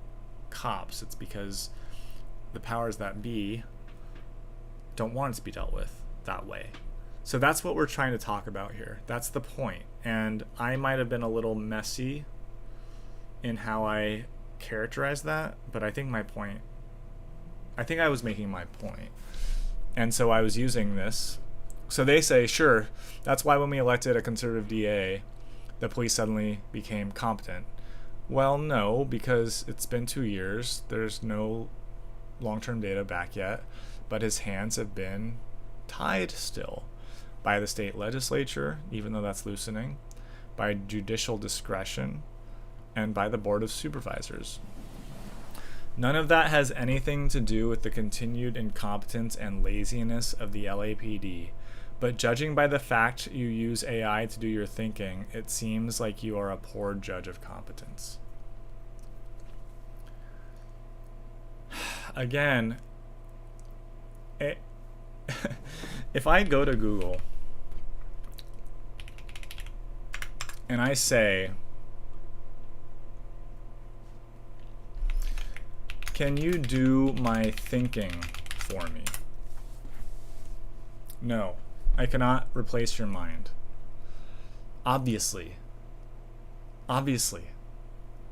cops. It's because the powers that be don't want it to be dealt with that way. So that's what we're trying to talk about here. That's the point. And I might have been a little messy in how I characterized that, but I think I was making my point. And so I was using this. So they say, sure, that's why when we elected a conservative DA, the police suddenly became competent. Well, no, because it's been 2 years. There's no long-term data back yet, but his hands have been tied still by the state legislature, even though that's loosening, by judicial discretion, and by the Board of Supervisors. None of that has anything to do with the continued incompetence and laziness of the LAPD, but judging by the fact you use AI to do your thinking, it seems like you are a poor judge of competence. Again, if I go to Google and I say, can you do my thinking for me? No. I cannot replace your mind. Obviously. Obviously.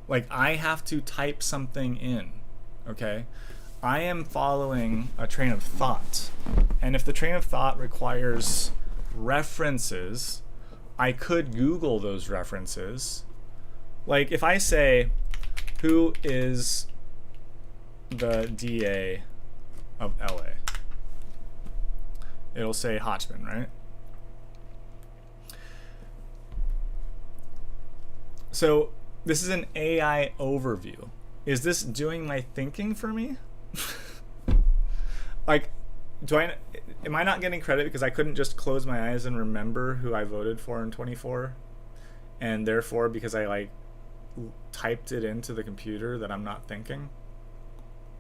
Like, I have to type something in, okay? I am following a train of thought. And if the train of thought requires references, I could Google those references. Like, if I say, who is the DA of LA? It'll say Hotchman, right? So this is an AI overview. Is this doing my thinking for me? Like, am I not getting credit because I couldn't just close my eyes and remember who I voted for in 24? And therefore, because I like typed it into the computer, that I'm not thinking?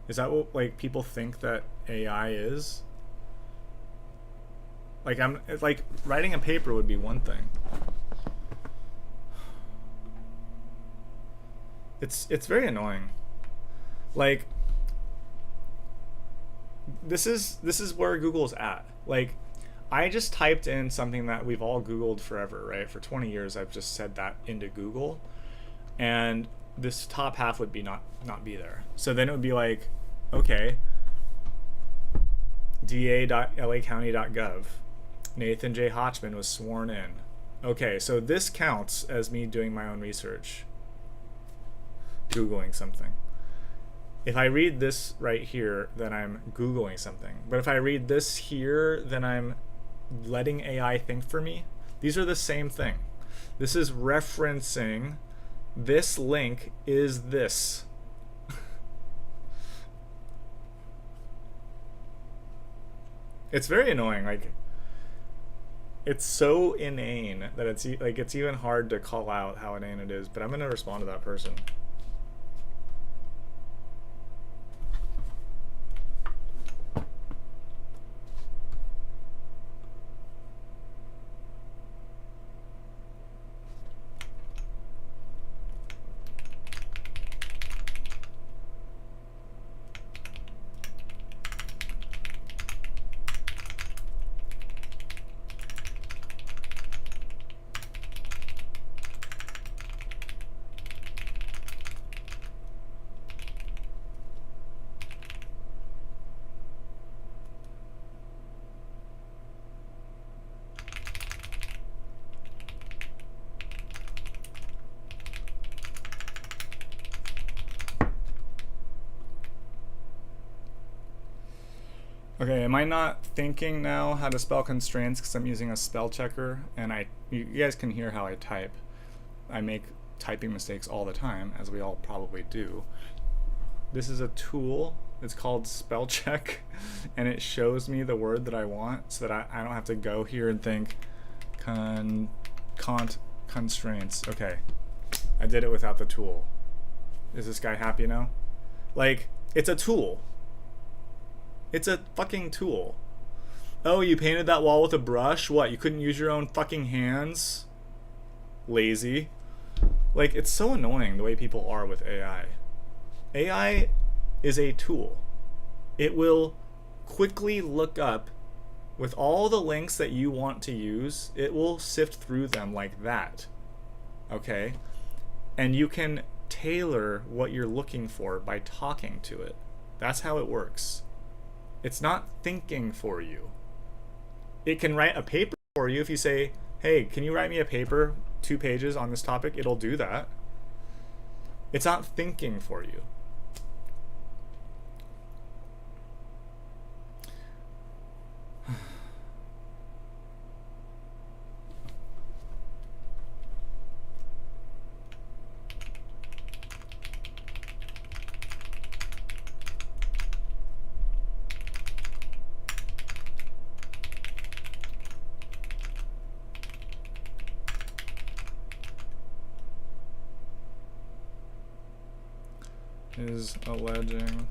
Is that what like people think that AI is? Like, I'm like, writing a paper would be one thing. It's very annoying. Like, this is where Google's at. Like, I just typed in something that we've all Googled forever, right? For 20 years I've just said that into Google, and this top half would be not be there. So then it would be like, okay, da.lacounty.gov, Nathan J. Hotchman was sworn in. Okay, so this counts as me doing my own research, Googling something. If I read this right here, then I'm Googling something. But if I read this here, then I'm letting AI think for me. These are the same thing. This is referencing, this link is this. It's very annoying. Like, it's so inane that it's like, it's even hard to call out how inane it is. But I'm gonna respond to that person. Okay, am I not thinking now how to spell constraints because I'm using a spell checker, and you guys can hear how I type. I make typing mistakes all the time, as we all probably do. This is a tool. It's called spell check, and it shows me the word that I want so that I don't have to go here and think constraints. Okay, I did it without the tool. Is this guy happy now? Like, it's a tool. It's a fucking tool. Oh, you painted that wall with a brush? What, you couldn't use your own fucking hands? Lazy. Like, it's so annoying the way people are with AI. AI is a tool. It will quickly look up with all the links that you want to use. It will sift through them like that. Okay? And you can tailor what you're looking for by talking to it. That's how it works. It's not thinking for you. It can write a paper for you if you say, hey, can you write me a paper, 2 pages on this topic? It'll do that. It's not thinking for you. Is alleging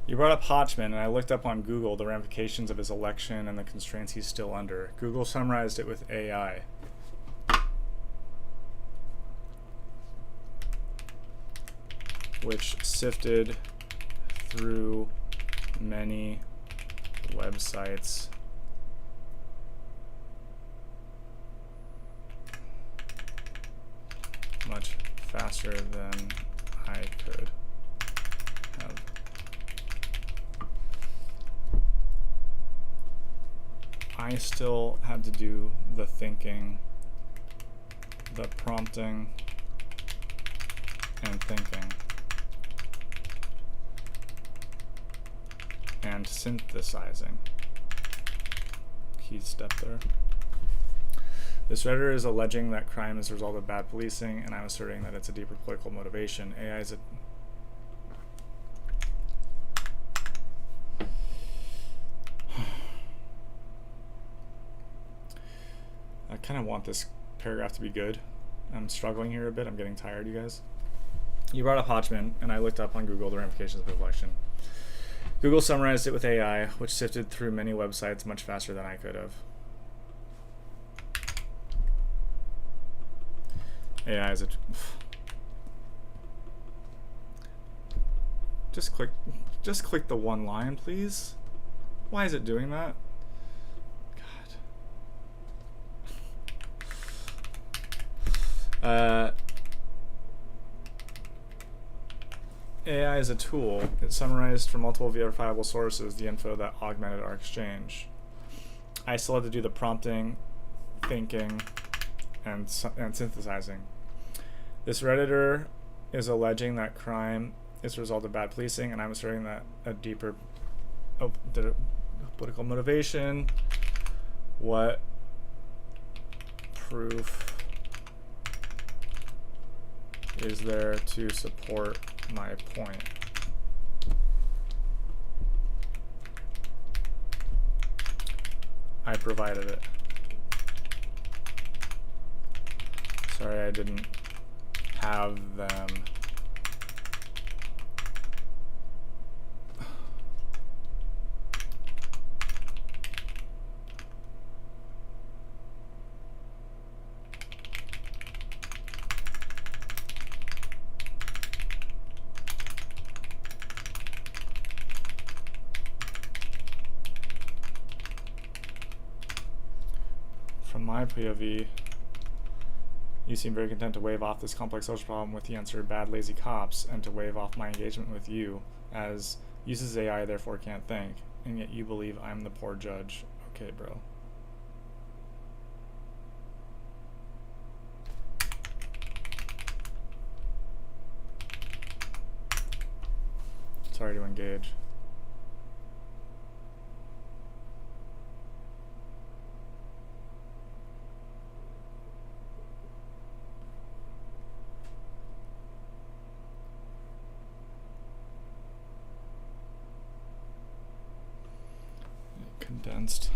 You brought up Hodgman, and I looked up on Google the ramifications of his election and the constraints he's still under. Google summarized it with AI. Which sifted through many websites much faster than I could have. I still had to do the thinking, the prompting, and thinking, and synthesizing. Key step there. This Redditor is alleging that crime is a result of bad policing, and I'm asserting that it's a deeper political motivation. AI is a... I kind of want this paragraph to be good. I'm struggling here a bit. I'm getting tired, you guys. You brought up Hodgman, and I looked up on Google the ramifications of the election. Google summarized it with AI, which sifted through many websites much faster than I could have. AI is a... Just click the one line, please. Why is it doing that? God. AI is a tool. It summarized from multiple verifiable sources the info that augmented our exchange. I still had to do the prompting, thinking, and synthesizing. This Redditor is alleging that crime is a result of bad policing, and I'm asserting that a deeper political motivation. What proof is there to support my point? I provided it. Sorry, I didn't have them. From my POV, you seem very content to wave off this complex social problem with the answer bad lazy cops and to wave off my engagement with you as uses AI therefore can't think, and yet you believe I'm the poor judge. Okay, bro. Sorry to engage. Condensed.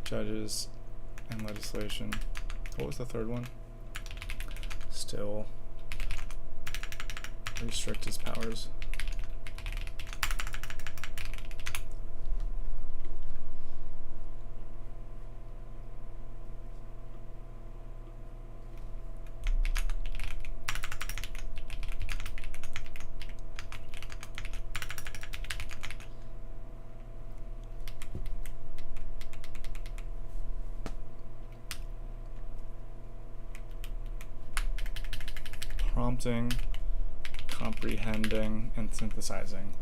Judges and legislation. What was the third one? Still restrict his powers. Prompting, comprehending, and synthesizing.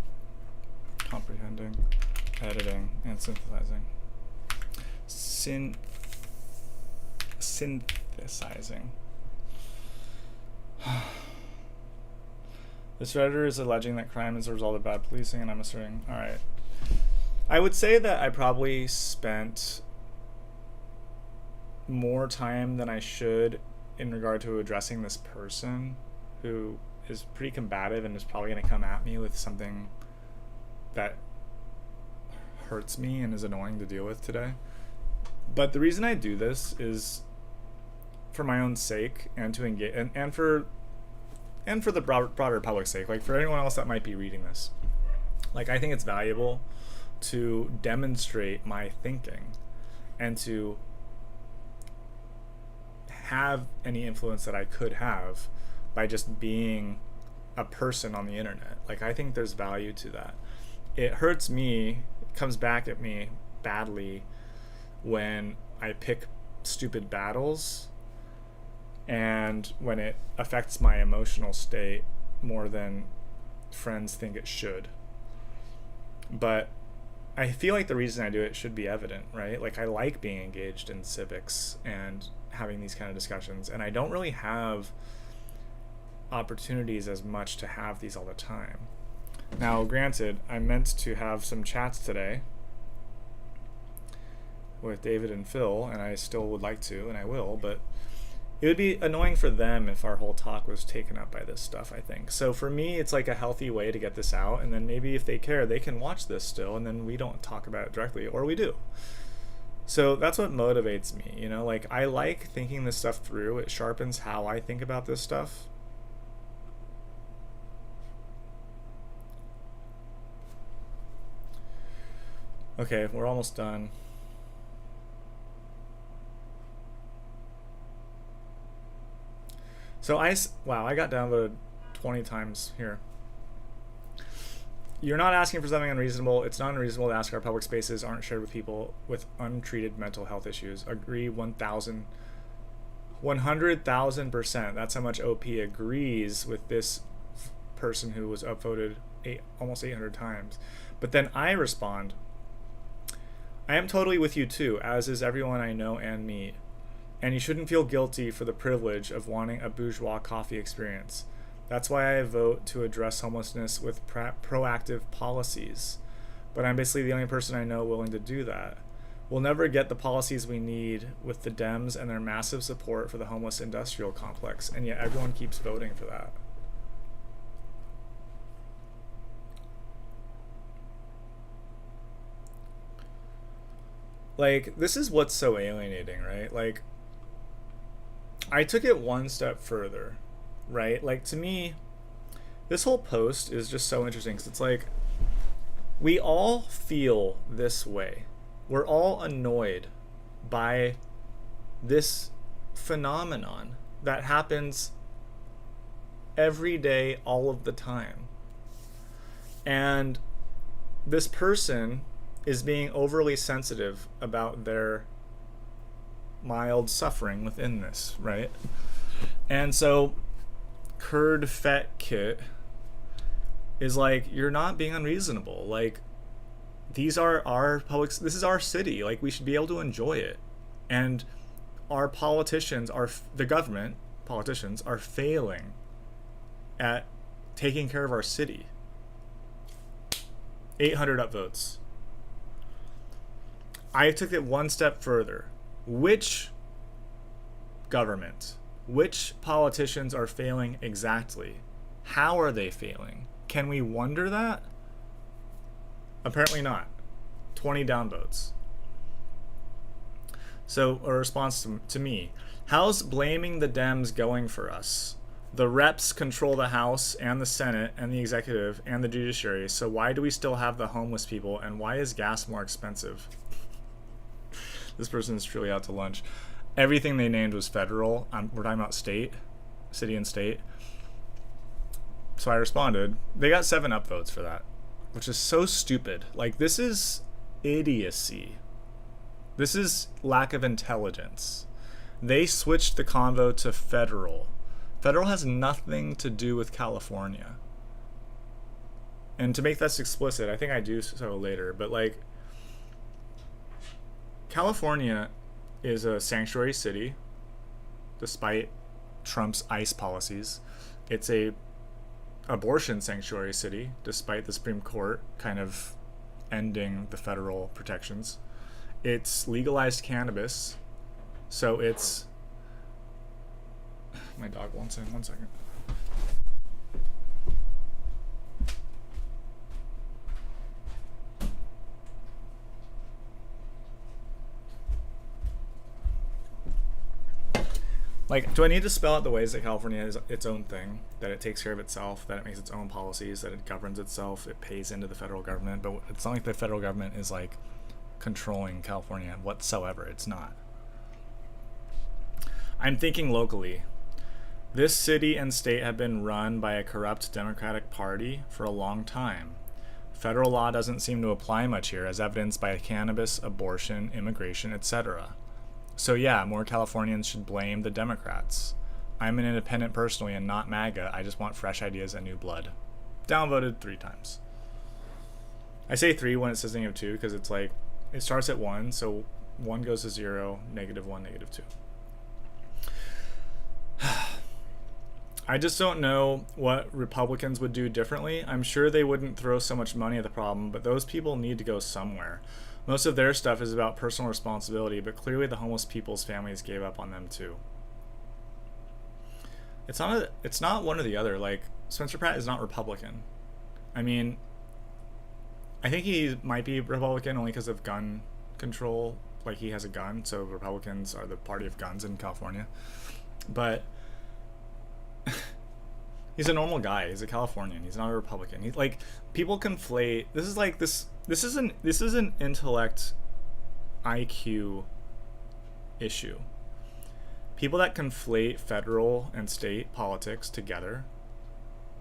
Comprehending, editing, and synthesizing. Synthesizing. This Redditor is alleging that crime is a result of bad policing, and I'm asserting, alright. I would say that I probably spent more time than I should in regard to addressing this person who is pretty combative and is probably going to come at me with something that hurts me and is annoying to deal with today. But the reason I do this is for my own sake and to engage and for the broader public sake, like for anyone else that might be reading this. Like, I think it's valuable to demonstrate my thinking and to have any influence that I could have by just being a person on the internet. Like, I think there's value to that. It hurts me, it comes back at me badly when I pick stupid battles and when it affects my emotional state more than friends think it should. But I feel like the reason I do it should be evident, right? Like, I like being engaged in civics and having these kind of discussions, and I don't really have opportunities as much to have these all the time. Now, granted, I meant to have some chats today with David and Phil, and I still would like to, and I will, but it would be annoying for them if our whole talk was taken up by this stuff, I think. So for me, it's like a healthy way to get this out, and then maybe if they care, they can watch this still, and then we don't talk about it directly, or we do. So that's what motivates me, you know? Like, I like thinking this stuff through. It sharpens how I think about this stuff. Okay, we're almost done. So wow, I got downvoted 20 times here. You're not asking for something unreasonable. It's not unreasonable to ask our public spaces aren't shared with people with untreated mental health issues. Agree 100,000%. That's how much OP agrees with this person who was upvoted almost 800 times. But then I respond, I am totally with you too, as is everyone I know and meet. And you shouldn't feel guilty for the privilege of wanting a bourgeois coffee experience. That's why I vote to address homelessness with proactive policies. But I'm basically the only person I know willing to do that. We'll never get the policies we need with the Dems and their massive support for the homeless industrial complex, and yet everyone keeps voting for that. Like, this is what's so alienating, right? Like, I took it one step further, right? Like, to me, this whole post is just so interesting because it's like, we all feel this way. We're all annoyed by this phenomenon that happens every day, all of the time. And this person is being overly sensitive about their mild suffering within this, right? And so Kurd Fet Kit is like, you're not being unreasonable. Like, these are our public, this is our city. Like, we should be able to enjoy it. And our politicians the government politicians are failing at taking care of our city. 800 upvotes. I took it one step further. Which government, which politicians are failing exactly? How are they failing? Can we wonder that? Apparently not. 20 downvotes. So a response to me. How's blaming the Dems going for us? The reps control the House and the Senate and the executive and the judiciary, so why do we still have the homeless people, and why is gas more expensive? This person is truly out to lunch. Everything they named was federal. We're talking about state, city and state. So I responded. They got 7 upvotes for that, which is so stupid. Like, this is idiocy. This is lack of intelligence. They switched the convo to federal. Federal has nothing to do with California. And to make this explicit, I think I do so later, but like, California is a sanctuary city, despite Trump's ICE policies. It's a abortion sanctuary city, despite the Supreme Court kind of ending the federal protections. It's legalized cannabis, so it's... My dog wants in. 1 second. Like, do I need to spell out the ways that California is its own thing, that it takes care of itself, that it makes its own policies, that it governs itself, it pays into the federal government? But it's not like the federal government is like controlling California whatsoever. It's not. I'm thinking locally. This city and state have been run by a corrupt Democratic Party for a long time. Federal law doesn't seem to apply much here, as evidenced by cannabis, abortion, immigration, etc. So yeah, more Californians should blame the Democrats. I'm an independent personally and not MAGA. I just want fresh ideas and new blood. Downvoted 3 times. I say 3 when it says -2 because it's like, it starts at 1, so 1 goes to 0, -1, -2. I just don't know what Republicans would do differently. I'm sure they wouldn't throw so much money at the problem, but those people need to go somewhere. Most of their stuff is about personal responsibility, but clearly the homeless people's families gave up on them too. It's not one or the other. Like, Spencer Pratt is not Republican. I mean, I think he might be Republican only because of gun control. Like, he has a gun, so Republicans are the party of guns in California. But he's a normal guy. He's a Californian. He's not a Republican. He's like, people conflate. This is an intellect IQ issue. People that conflate federal and state politics together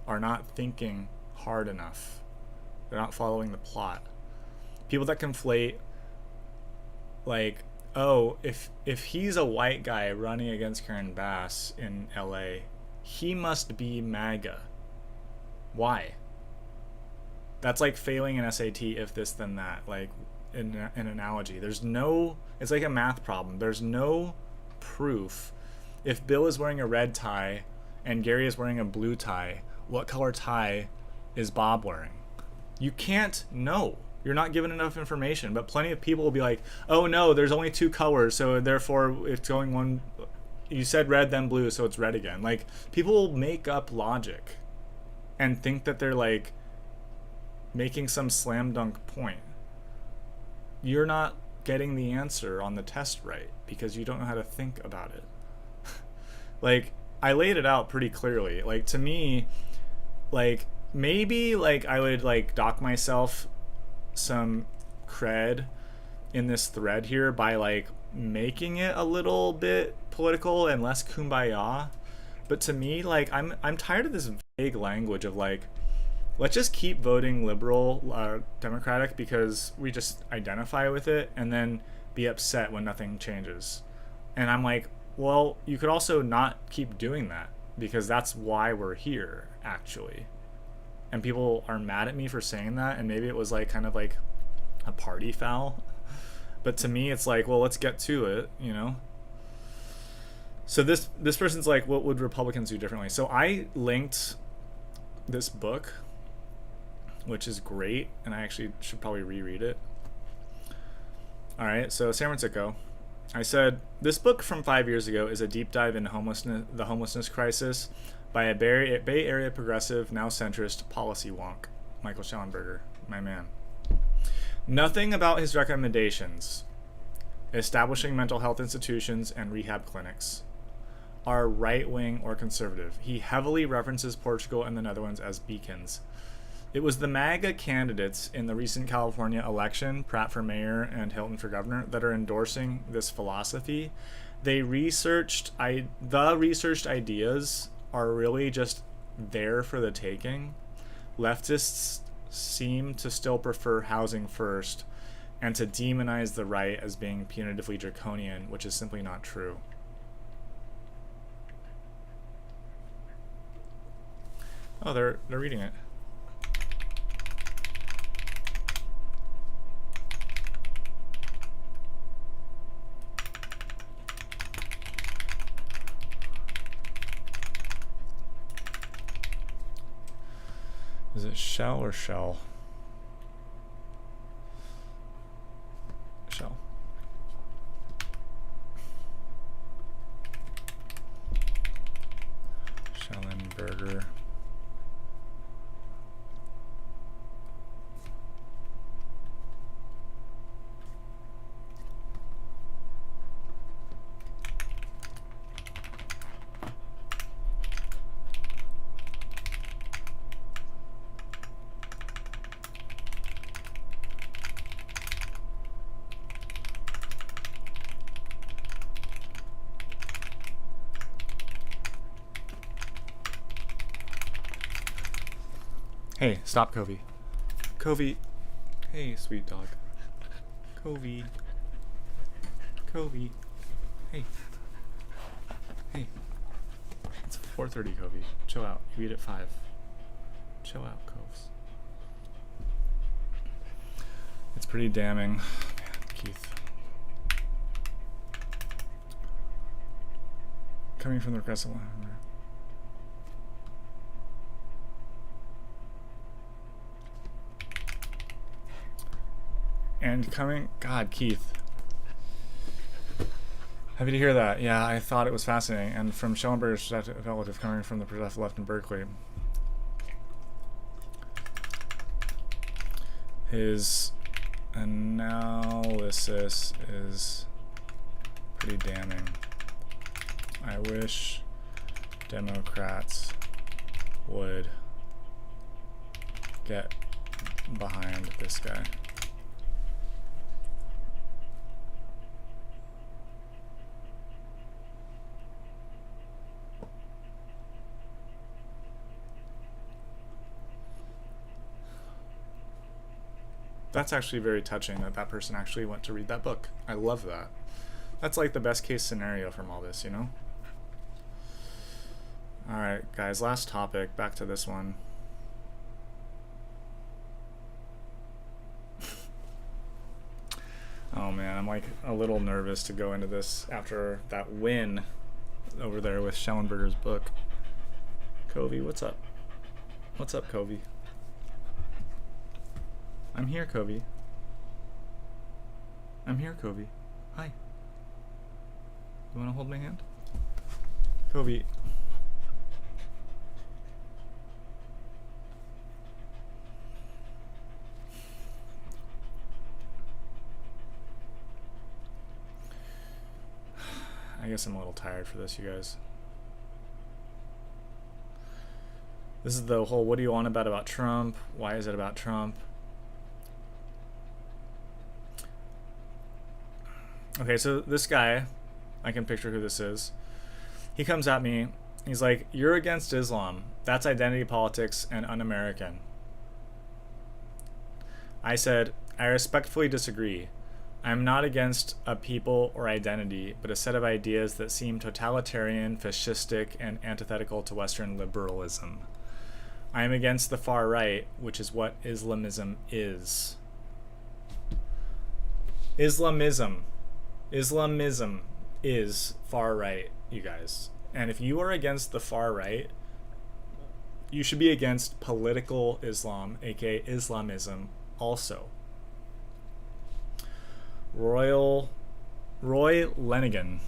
are not thinking hard enough. They're not following the plot. People that conflate, like, oh, if he's a white guy running against Karen Bass in LA, he must be MAGA. Why? That's like failing an SAT, if this then that, like in an analogy. There's no, it's like a math problem. There's no proof. If Bill is wearing a red tie and Gary is wearing a blue tie, what color tie is Bob wearing? You can't know. You're not given enough information. But plenty of people will be like, oh no, there's only 2 colors, so therefore it's going one. You said red, then blue, so it's red again. Like, people will make up logic and think that they're like making some slam dunk point. You're not getting the answer on the test right because you don't know how to think about it. Like, I laid it out pretty clearly. Like, to me, like, maybe like I would like dock myself some cred in this thread here by like making it a little bit political and less kumbaya. But to me, like, I'm tired of this vague language of like, let's just keep voting liberal or Democratic because we just identify with it, and then be upset when nothing changes. And I'm like, well, you could also not keep doing that because that's why we're here, actually. And people are mad at me for saying that, and maybe it was like kind of like a party foul. But to me, it's like, well, let's get to it, you know? So this person's like, what would Republicans do differently? So I linked this book, which is great, and I actually should probably reread it. All right, so San Francisco. I said, this book from 5 years ago is a deep dive into the homelessness crisis by a Bay Area progressive, now centrist policy wonk, Michael Schellenberger, my man. Nothing about his recommendations, establishing mental health institutions and rehab clinics, are right-wing or conservative. He heavily references Portugal and the Netherlands as beacons. It was the MAGA candidates in the recent California election, Pratt for mayor and Hilton for governor, that are endorsing this philosophy. The researched ideas are really just there for the taking. Leftists seem to still prefer housing first and to demonize the right as being punitively draconian, which is simply not true. Oh, they're reading it. Is it shell or shell? Hey, stop, Covey. Covey. Hey, sweet dog. Covey. Covey. Hey. Hey. It's 4:30, Covey. Chill out. You eat at 5. Chill out, Coves. It's pretty damning. Man, Keith. Coming from the regressive line. And coming, God, Keith. Happy to hear that. Yeah, I thought it was fascinating. And from Schellenberger's relative coming from the progressive left in Berkeley, his analysis is pretty damning. I wish Democrats would get behind this guy. That's actually very touching that that person actually went to read that book. I love that. That's like the best case scenario from all this, you know? Alright, guys, last topic. Back to this one. Oh man, I'm like a little nervous to go into this after that win over there with Schellenberger's book. Covey, what's up? What's up, Covey? I'm here, Covey. I'm here, Covey. Hi. You want to hold my hand? Covey. I guess I'm a little tired for this, you guys. This is the whole, what do you want about Trump? Why is it about Trump? Okay, so this guy, I can picture who this is. He comes at me. He's like, you're against Islam. That's identity politics and un-American. I said, I respectfully disagree. I'm not against a people or identity, but a set of ideas that seem totalitarian, fascistic, and antithetical to Western liberalism. I am against the far right, which is what Islamism is. Islamism is far right, you guys. And if you are against the far right, you should be against political Islam, aka Islamism, also. Roy Lenigan.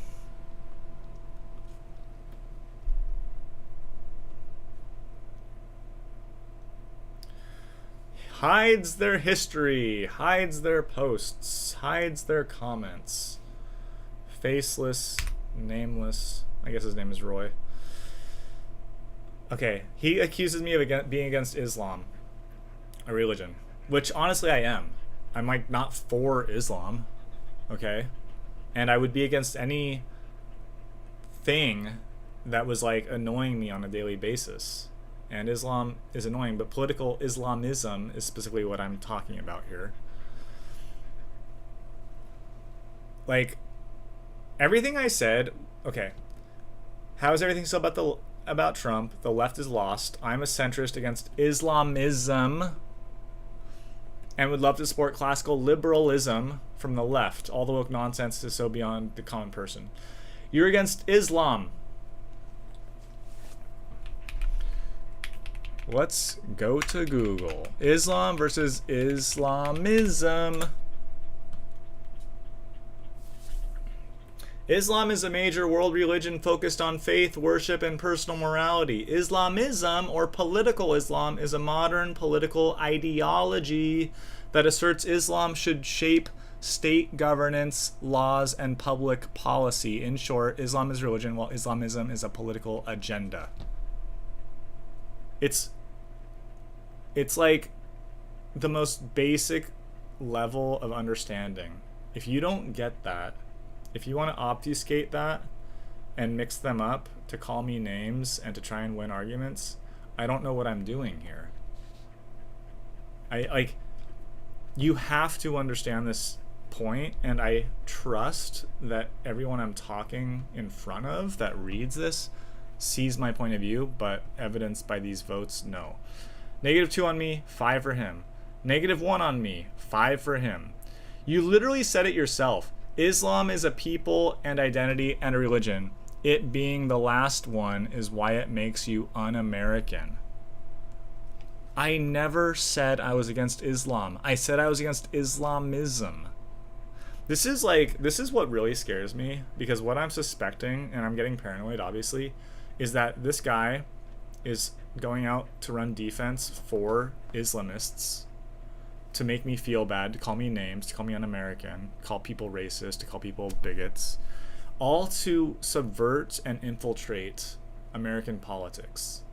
Hides their history, hides their posts, hides their comments. Faceless, nameless. I guess his name is Roy. Okay, he accuses me of being against Islam, a religion, which honestly I am. I'm like not for Islam, okay? And I would be against any thing that was like annoying me on a daily basis. And Islam is annoying, but political Islamism is specifically what I'm talking about here. Like, everything I said, okay. How is everything still about Trump? The left is lost. I'm a centrist against Islamism and would love to support classical liberalism from the left. All the woke nonsense is so beyond the common person. You're against Islam. Let's go to Google. Islam versus Islamism. Islam is a major world religion focused on faith, worship, and personal morality. Islamism, or political Islam, is a modern political ideology that asserts Islam should shape state governance, laws, and public policy. In short, Islam is religion, while Islamism is a political agenda. It's like the most basic level of understanding. If you don't get that, if you want to obfuscate that and mix them up to call me names and to try and win arguments, I don't know what I'm doing here. I like, you have to understand this point, and I trust that everyone I'm talking in front of that reads this sees my point of view, but evidenced by these votes, no. -2 on me, 5 for him. -1 on me, 5 for him. You literally said it yourself. Islam is a people and identity and a religion. It being the last one is why it makes you un-American. I never said I was against Islam. I said I was against Islamism. This is what really scares me, because what I'm suspecting, and I'm getting paranoid obviously, is that this guy is going out to run defense for Islamists, to make me feel bad, to call me names, to call me un-American, call people racist, to call people bigots, all to subvert and infiltrate American politics.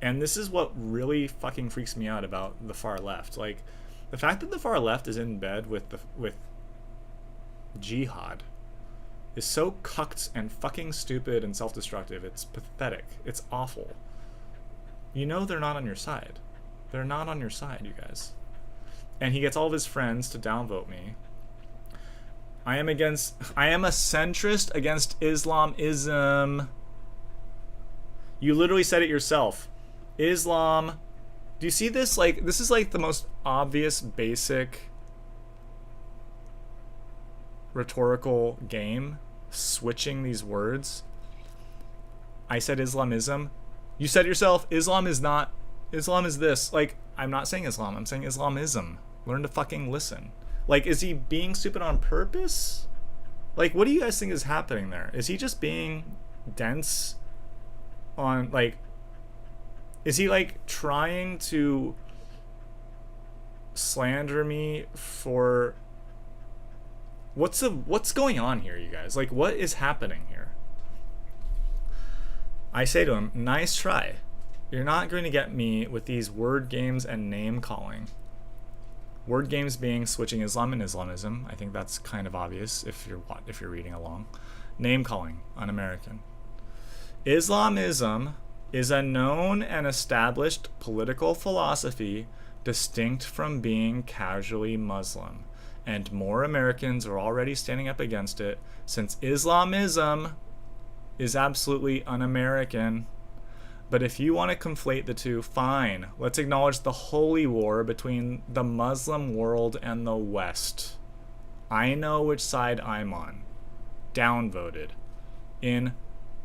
And this is what really fucking freaks me out about the far left. Like, the fact that the far left is in bed with jihad is so cucked and fucking stupid and self-destructive. It's pathetic. It's awful. You know they're not on your side. They're not on your side, you guys. And he gets all of his friends to downvote me. I am a centrist against Islamism. You literally said it yourself. Islam. Do you see this? Like, this is like the most obvious, basic rhetorical game, switching these words. I said Islamism. You said yourself, Islam is not, Islam is this. Like, I'm not saying Islam, I'm saying Islamism. Learn to fucking listen. Like, is he being stupid on purpose? Like, what do you guys think is happening there? Is he just being dense on, like, is he, like, trying to slander me for... What's going on here, you guys? Like, what is happening here? I say to him, nice try. You're not going to get me with these word games and name calling. Word games being switching Islam and Islamism. I think that's kind of obvious if you're reading along. Name calling, un-American. Islamism is a known and established political philosophy distinct from being casually Muslim, and more Americans are already standing up against it, since Islamism is absolutely un-American. But if you want to conflate the two, fine. Let's acknowledge the holy war between the Muslim world and the West. I know which side I'm on. Downvoted. In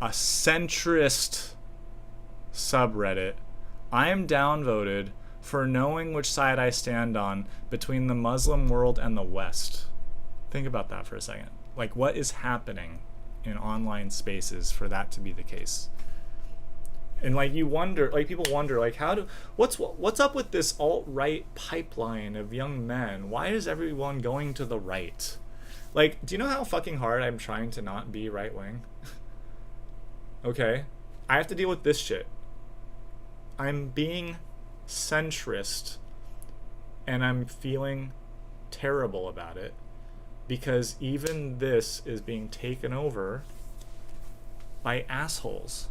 a centrist subreddit, I am downvoted for knowing which side I stand on between the Muslim world and the West. Think about that for a second. Like, what is happening in online spaces for that to be the case? And like, you wonder, like, people wonder, like, what's up with this alt-right pipeline of young men? Why is everyone going to the right? Like, do you know how fucking hard I'm trying to not be right-wing? Okay? I have to deal with this shit. I'm being centrist, and I'm feeling terrible about it, because even this is being taken over by assholes.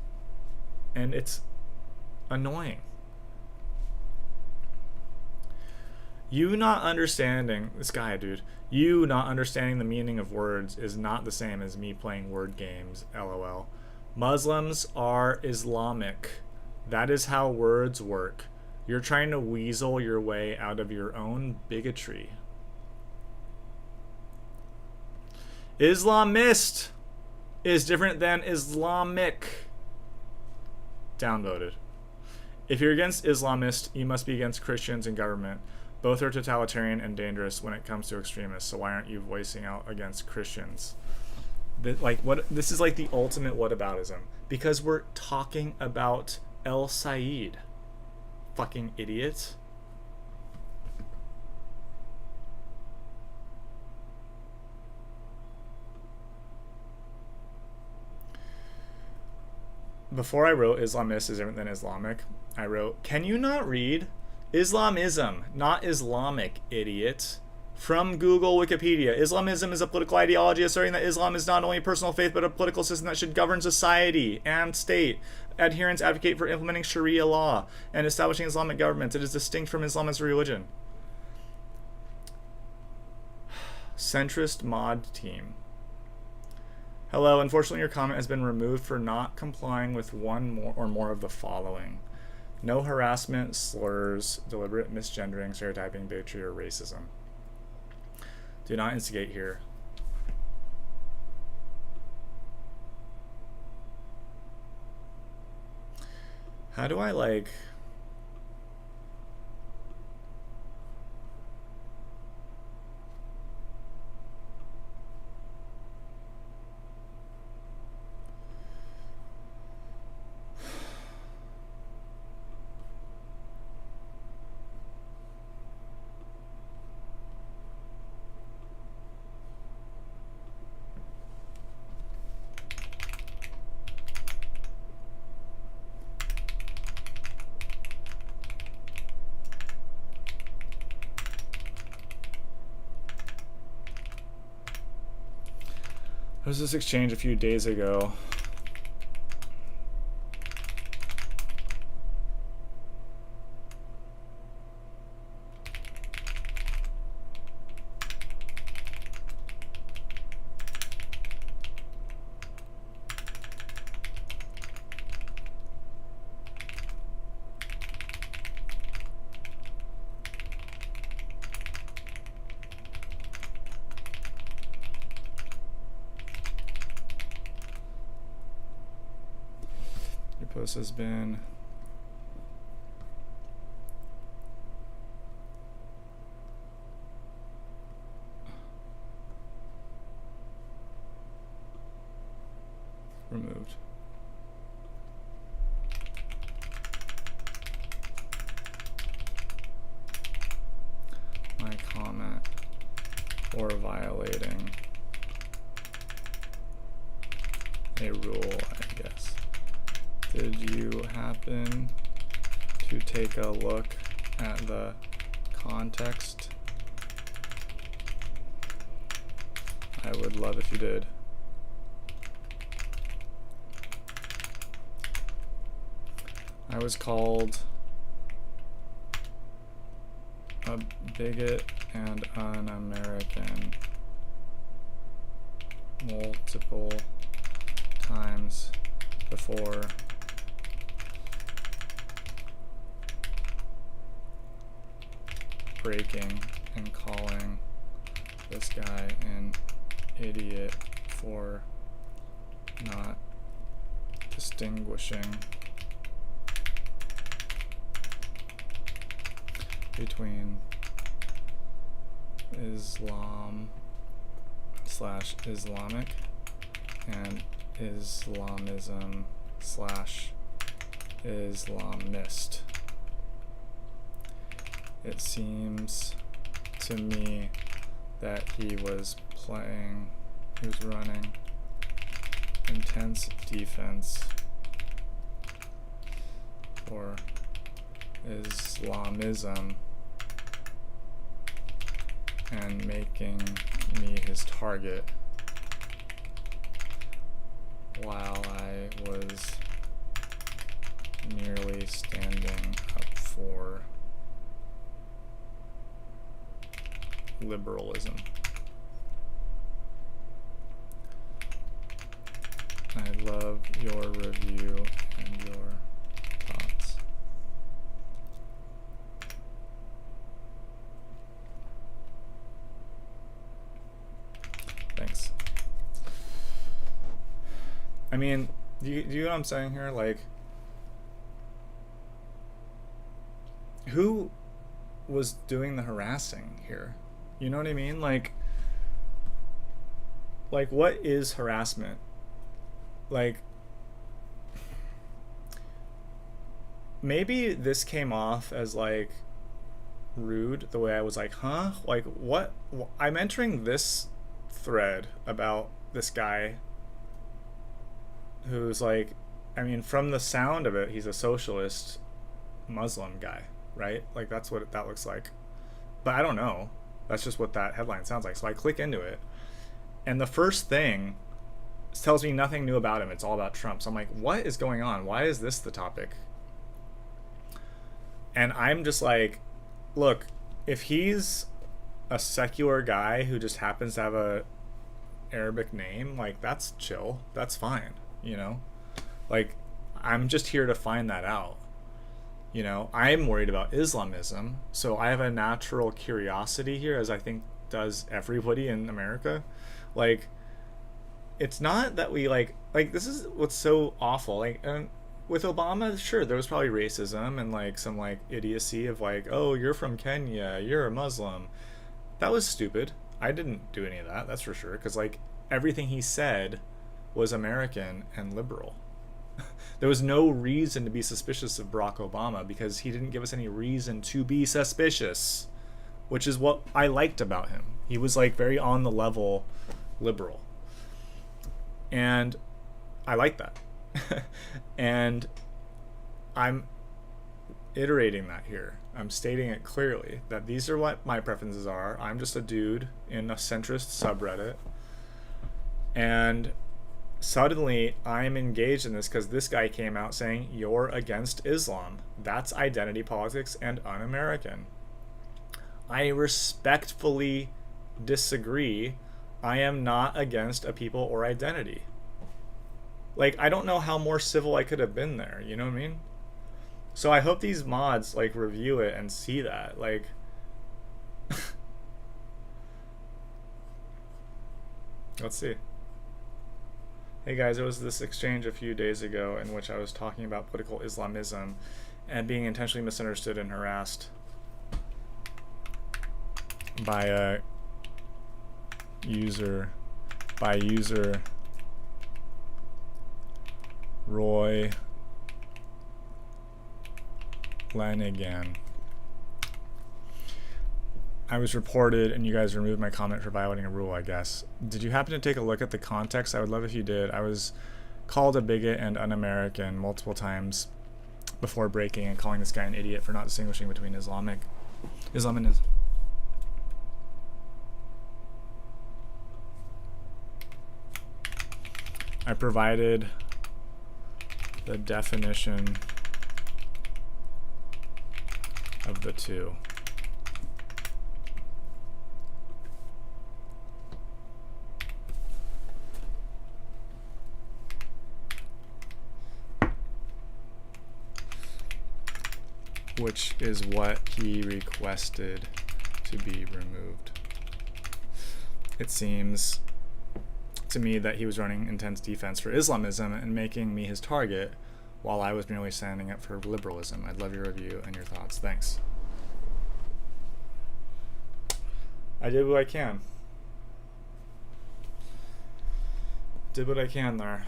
And it's annoying. You not understanding, this guy, dude, you not understanding the meaning of words is not the same as me playing word games, LOL. Muslims are Islamic. That is how words work. You're trying to weasel your way out of your own bigotry. Islamist is different than Islamic. Downvoted. If you're against Islamist, you must be against Christians and government. Both are totalitarian and dangerous when it comes to extremists, so why aren't you voicing out against Christians? This is like the ultimate whataboutism, because we're talking about El Said. Fucking idiot. Before I wrote Islamist is different than Islamic, I wrote, can you not read? Islamism, not Islamic, idiot. From Google Wikipedia, Islamism is a political ideology asserting that Islam is not only a personal faith but a political system that should govern society and state. Adherents advocate for implementing Sharia law and establishing Islamic governments. It is distinct from Islam as a religion. centrist mod team. Hello, unfortunately your comment has been removed for not complying with one or more of the following. No harassment, slurs, deliberate misgendering, stereotyping, bigotry, or racism. Do not instigate here. How do I like... There was this exchange a few days ago. Post has been removed. My comment or violating a rule, I guess. Did you happen to take a look at the context? I would love if you did. I was called a bigot and un-American multiple times before. Breaking and calling this guy an idiot for not distinguishing between Islam/Islamic and Islamism/Islamist. It seems to me that he was running intense defense for Islamism and making me his target while I was merely standing up for liberalism. I love your review and your thoughts. Thanks. I mean, do you know what I'm saying here? Like, who was doing the harassing here? You know what I mean? Like what is harassment? Like, maybe this came off as like rude, the way I was like, huh? Like, what? I'm entering this thread about this guy who's like, I mean, from the sound of it, he's a socialist Muslim guy, right? Like, that's what that looks like. But I don't know. That's just what that headline sounds like. So I click into it, and the first thing tells me nothing new about him. It's all about Trump. So I'm like, what is going on? Why is this the topic? And I'm just like, look, if he's a secular guy who just happens to have a Arabic name, like that's chill. That's fine, you know? Like I'm just here to find that out. You know, I'm worried about Islamism, so I have a natural curiosity here, as I think does everybody in America. Like, it's not that we like this is what's so awful. Like, and with Obama, sure, there was probably racism and like some like idiocy of like, oh, you're from Kenya, you're a Muslim. That was stupid. I didn't do any of that. That's for sure. Because like everything he said was American and liberal. There was no reason to be suspicious of Barack Obama because he didn't give us any reason to be suspicious, which is what I liked about him. He was like very on the level liberal. And I like that. And I'm iterating that here. I'm stating it clearly that these are what my preferences are. I'm just a dude in a centrist subreddit. And suddenly I'm engaged in this because this guy came out saying, you're against Islam. That's identity politics and un-American. I respectfully disagree. I am not against a people or identity. Like, I don't know how more civil I could have been there, you know what I mean? So I hope these mods like review it and see that. Like let's see. Hey guys, there was this exchange a few days ago in which I was talking about political Islamism and being intentionally misunderstood and harassed by a user Roy Lanigan. I was reported and you guys removed my comment for violating a rule, I guess. Did you happen to take a look at the context? I would love if you did. I was called a bigot and un-American multiple times before breaking and calling this guy an idiot for not distinguishing between Islam and Islam. I provided the definition of the two. Which is what he requested to be removed. It seems to me that he was running intense defense for Islamism and making me his target while I was merely standing up for liberalism. I'd love your review and your thoughts. Thanks. I did what I can. Did what I can there.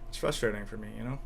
It's frustrating for me, you know?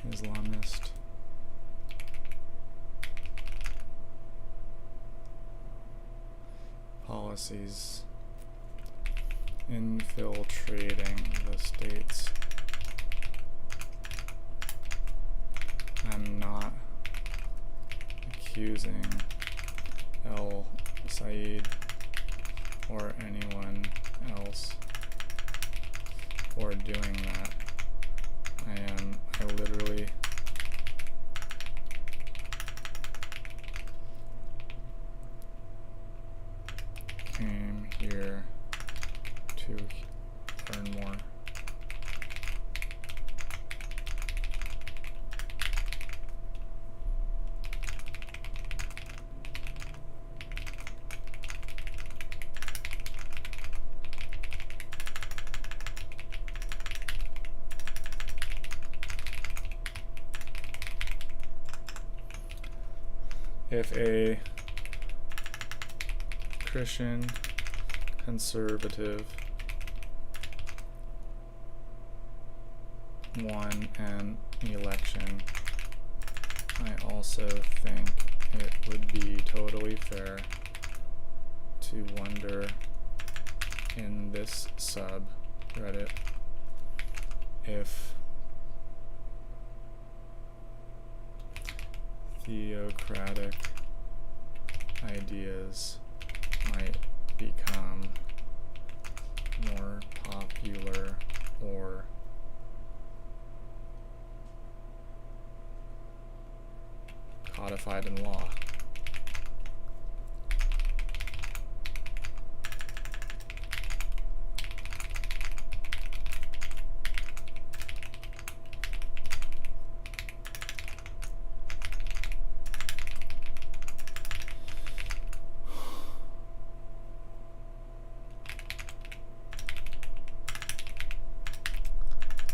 Islamist policies infiltrating the states. I'm not accusing El Said or anyone else for doing that. I literally came here to learn more. if a Christian conservative won an election, I also think it would be totally fair to wonder in this subreddit if theocratic ideas might become more popular or codified in law.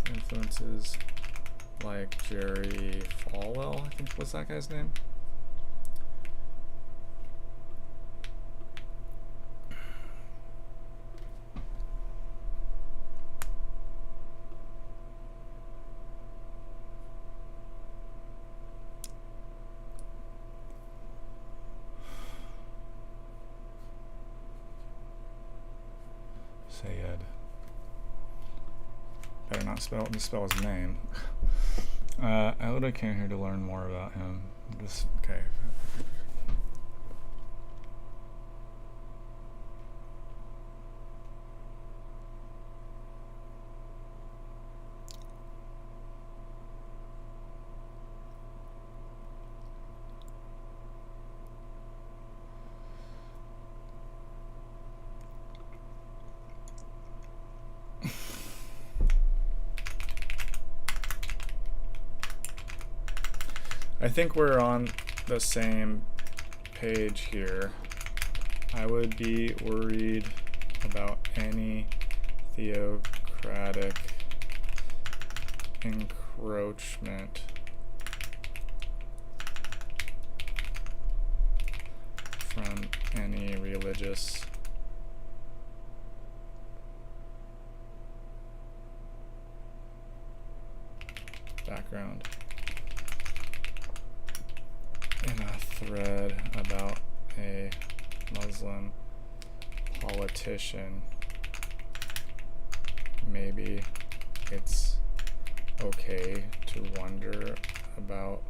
Influences like Jerry Falwell, I think was that guy's name. Sayed. Better not misspell his name. I would have came here to learn more about him. Just okay. I think we're on the same page here. I would be worried about any theocratic encroachment from any religious background. In a thread about a Muslim politician, maybe it's okay to wonder about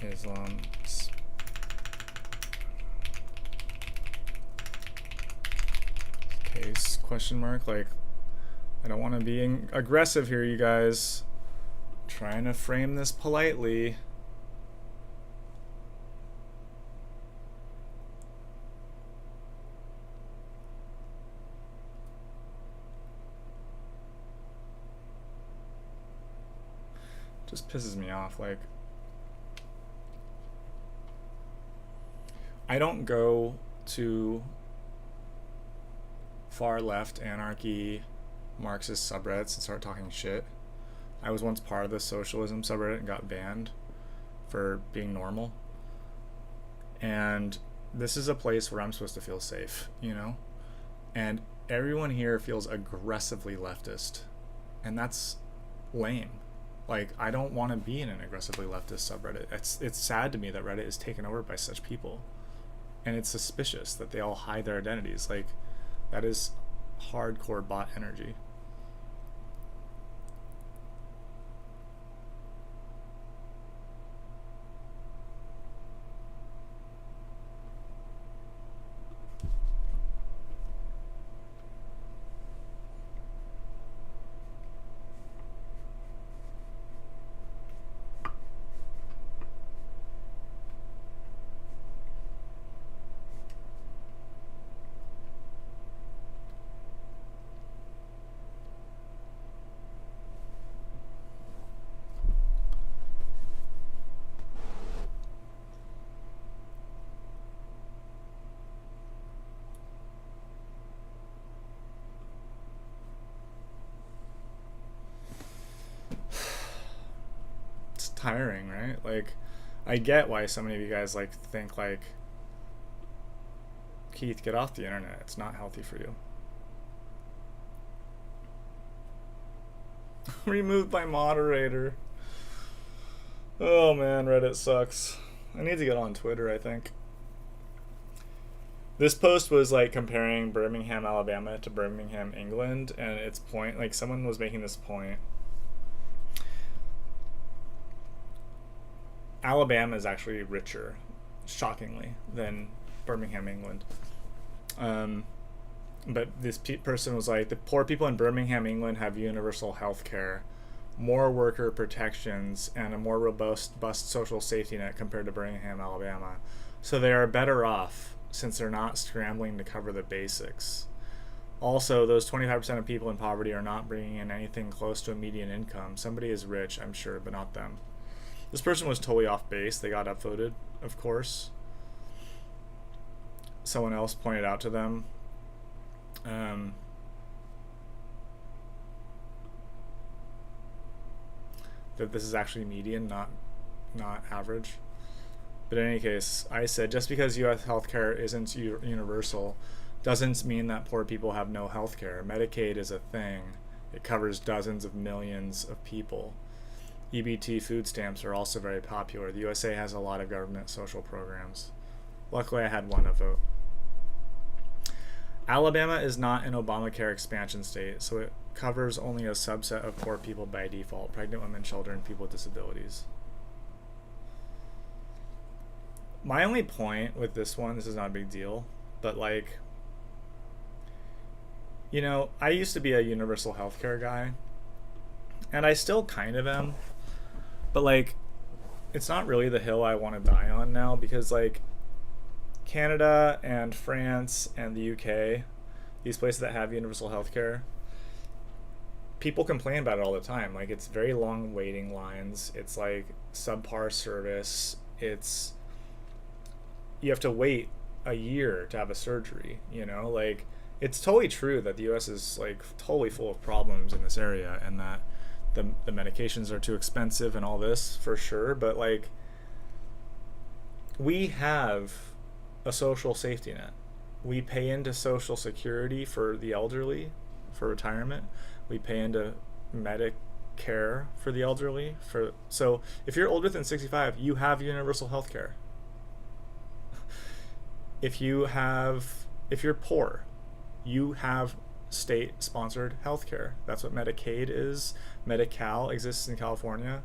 Islam's case, question mark. Like, I don't want to be aggressive here, you guys. I'm trying to frame this politely. Just pisses me off. Like, I don't go to far left anarchy Marxist subreddits and start talking shit. I was once part of the socialism subreddit and got banned for being normal. And this is a place where I'm supposed to feel safe, you know? And everyone here feels aggressively leftist. And that's lame. Like, I don't want to be in an aggressively leftist subreddit. It's sad to me that Reddit is taken over by such people. And it's suspicious that they all hide their identities. Like, that is hardcore bot energy. Tiring, right? Like, I get why so many of you guys like think like, Keith, get off the internet. It's not healthy for you. Removed by moderator. Oh man, Reddit sucks. I need to get on Twitter, I think. This post was like comparing Birmingham, Alabama to Birmingham, England, and its point, like someone was making this point. Alabama is actually richer, shockingly, than Birmingham, England. But this person was like, the poor people in Birmingham, England have universal health care, more worker protections, and a more robust social safety net compared to Birmingham, Alabama. So they are better off since they're not scrambling to cover the basics. Also, those 25% of people in poverty are not bringing in anything close to a median income. Somebody is rich, I'm sure, but not them. This person was totally off base. They got upvoted, of course. Someone else pointed out to them that this is actually median, not average. But in any case, I said just because U.S. healthcare isn't universal doesn't mean that poor people have no healthcare. Medicaid is a thing. It covers dozens of millions of people. EBT food stamps are also very popular. The USA has a lot of government social programs. Luckily, I had one to vote. Alabama is not an Obamacare expansion state, so it covers only a subset of poor people by default: pregnant women, children, people with disabilities. My only point with this one, this is not a big deal, but like, you know, I used to be a universal healthcare guy, and I still kind of am, but like, it's not really the hill I want to die on now, because like, Canada and France and the UK, these places that have universal healthcare, people complain about it all the time. Like, it's very long waiting lines. It's like subpar service. You have to wait a year to have a surgery, you know? Like, it's totally true that the US is like totally full of problems in this area, and that the medications are too expensive and all this, for sure. But like, we have a social safety net. We pay into Social Security for the elderly, for retirement. We pay into Medicare for the elderly. So if you're older than 65, you have universal health care. If you're poor, you have state-sponsored health care. That's what Medicaid is. Medi-Cal exists in California.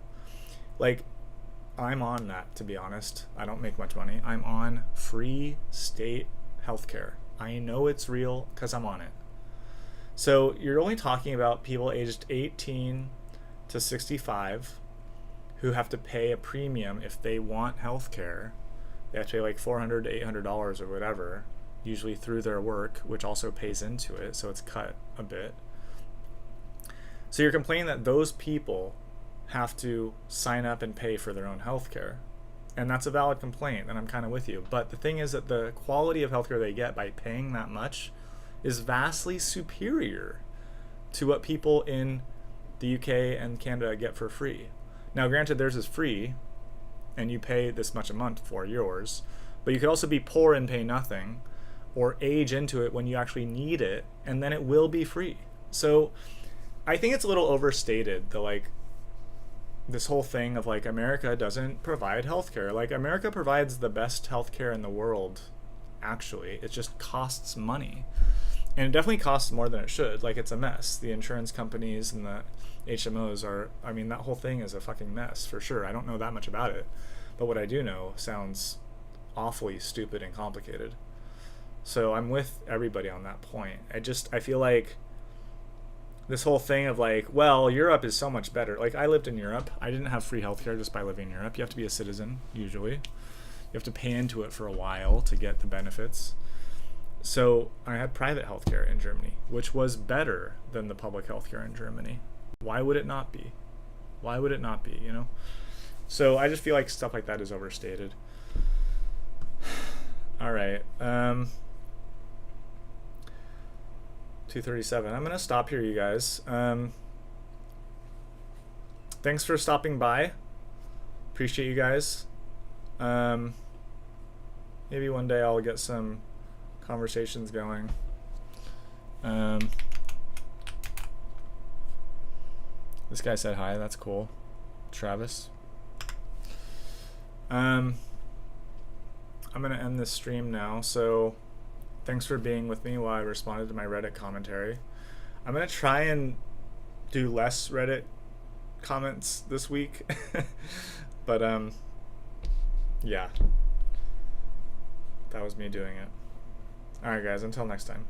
Like, I'm on that, to be honest. I don't make much money. I'm on free state healthcare. I know it's real because I'm on it. So you're only talking about people aged 18 to 65 who have to pay a premium if they want healthcare. They have to pay like $400 to $800 or whatever, usually through their work, which also pays into it, so it's cut a bit. So you're complaining that those people have to sign up and pay for their own healthcare. And that's a valid complaint, and I'm kind of with you. But the thing is that the quality of healthcare they get by paying that much is vastly superior to what people in the UK and Canada get for free. Now, granted, theirs is free, and you pay this much a month for yours, but you could also be poor and pay nothing, or age into it when you actually need it, and then it will be free. So I think it's a little overstated, this whole thing of like, America doesn't provide healthcare. Like, America provides the best healthcare in the world, actually. It just costs money. And it definitely costs more than it should. Like, it's a mess. The insurance companies and the HMOs that whole thing is a fucking mess, for sure. I don't know that much about it. But what I do know sounds awfully stupid and complicated. So I'm with everybody on that point. I feel like this whole thing of like, well, Europe is so much better. Like, I lived in Europe. I didn't have free healthcare just by living in Europe. You have to be a citizen, usually. You have to pay into it for a while to get the benefits. So I had private healthcare in Germany, which was better than the public healthcare in Germany. Why would it not be? Why would it not be, you know? So I just feel like stuff like that is overstated. All right. 2:37. I'm going to stop here, you guys. Thanks for stopping by. Appreciate you guys. Maybe one day I'll get some conversations going. This guy said hi. That's cool. Travis. I'm going to end this stream now. So thanks for being with me while I responded to my Reddit commentary. I'm going to try and do less Reddit comments this week. But yeah. That was me doing it. Alright guys, until next time.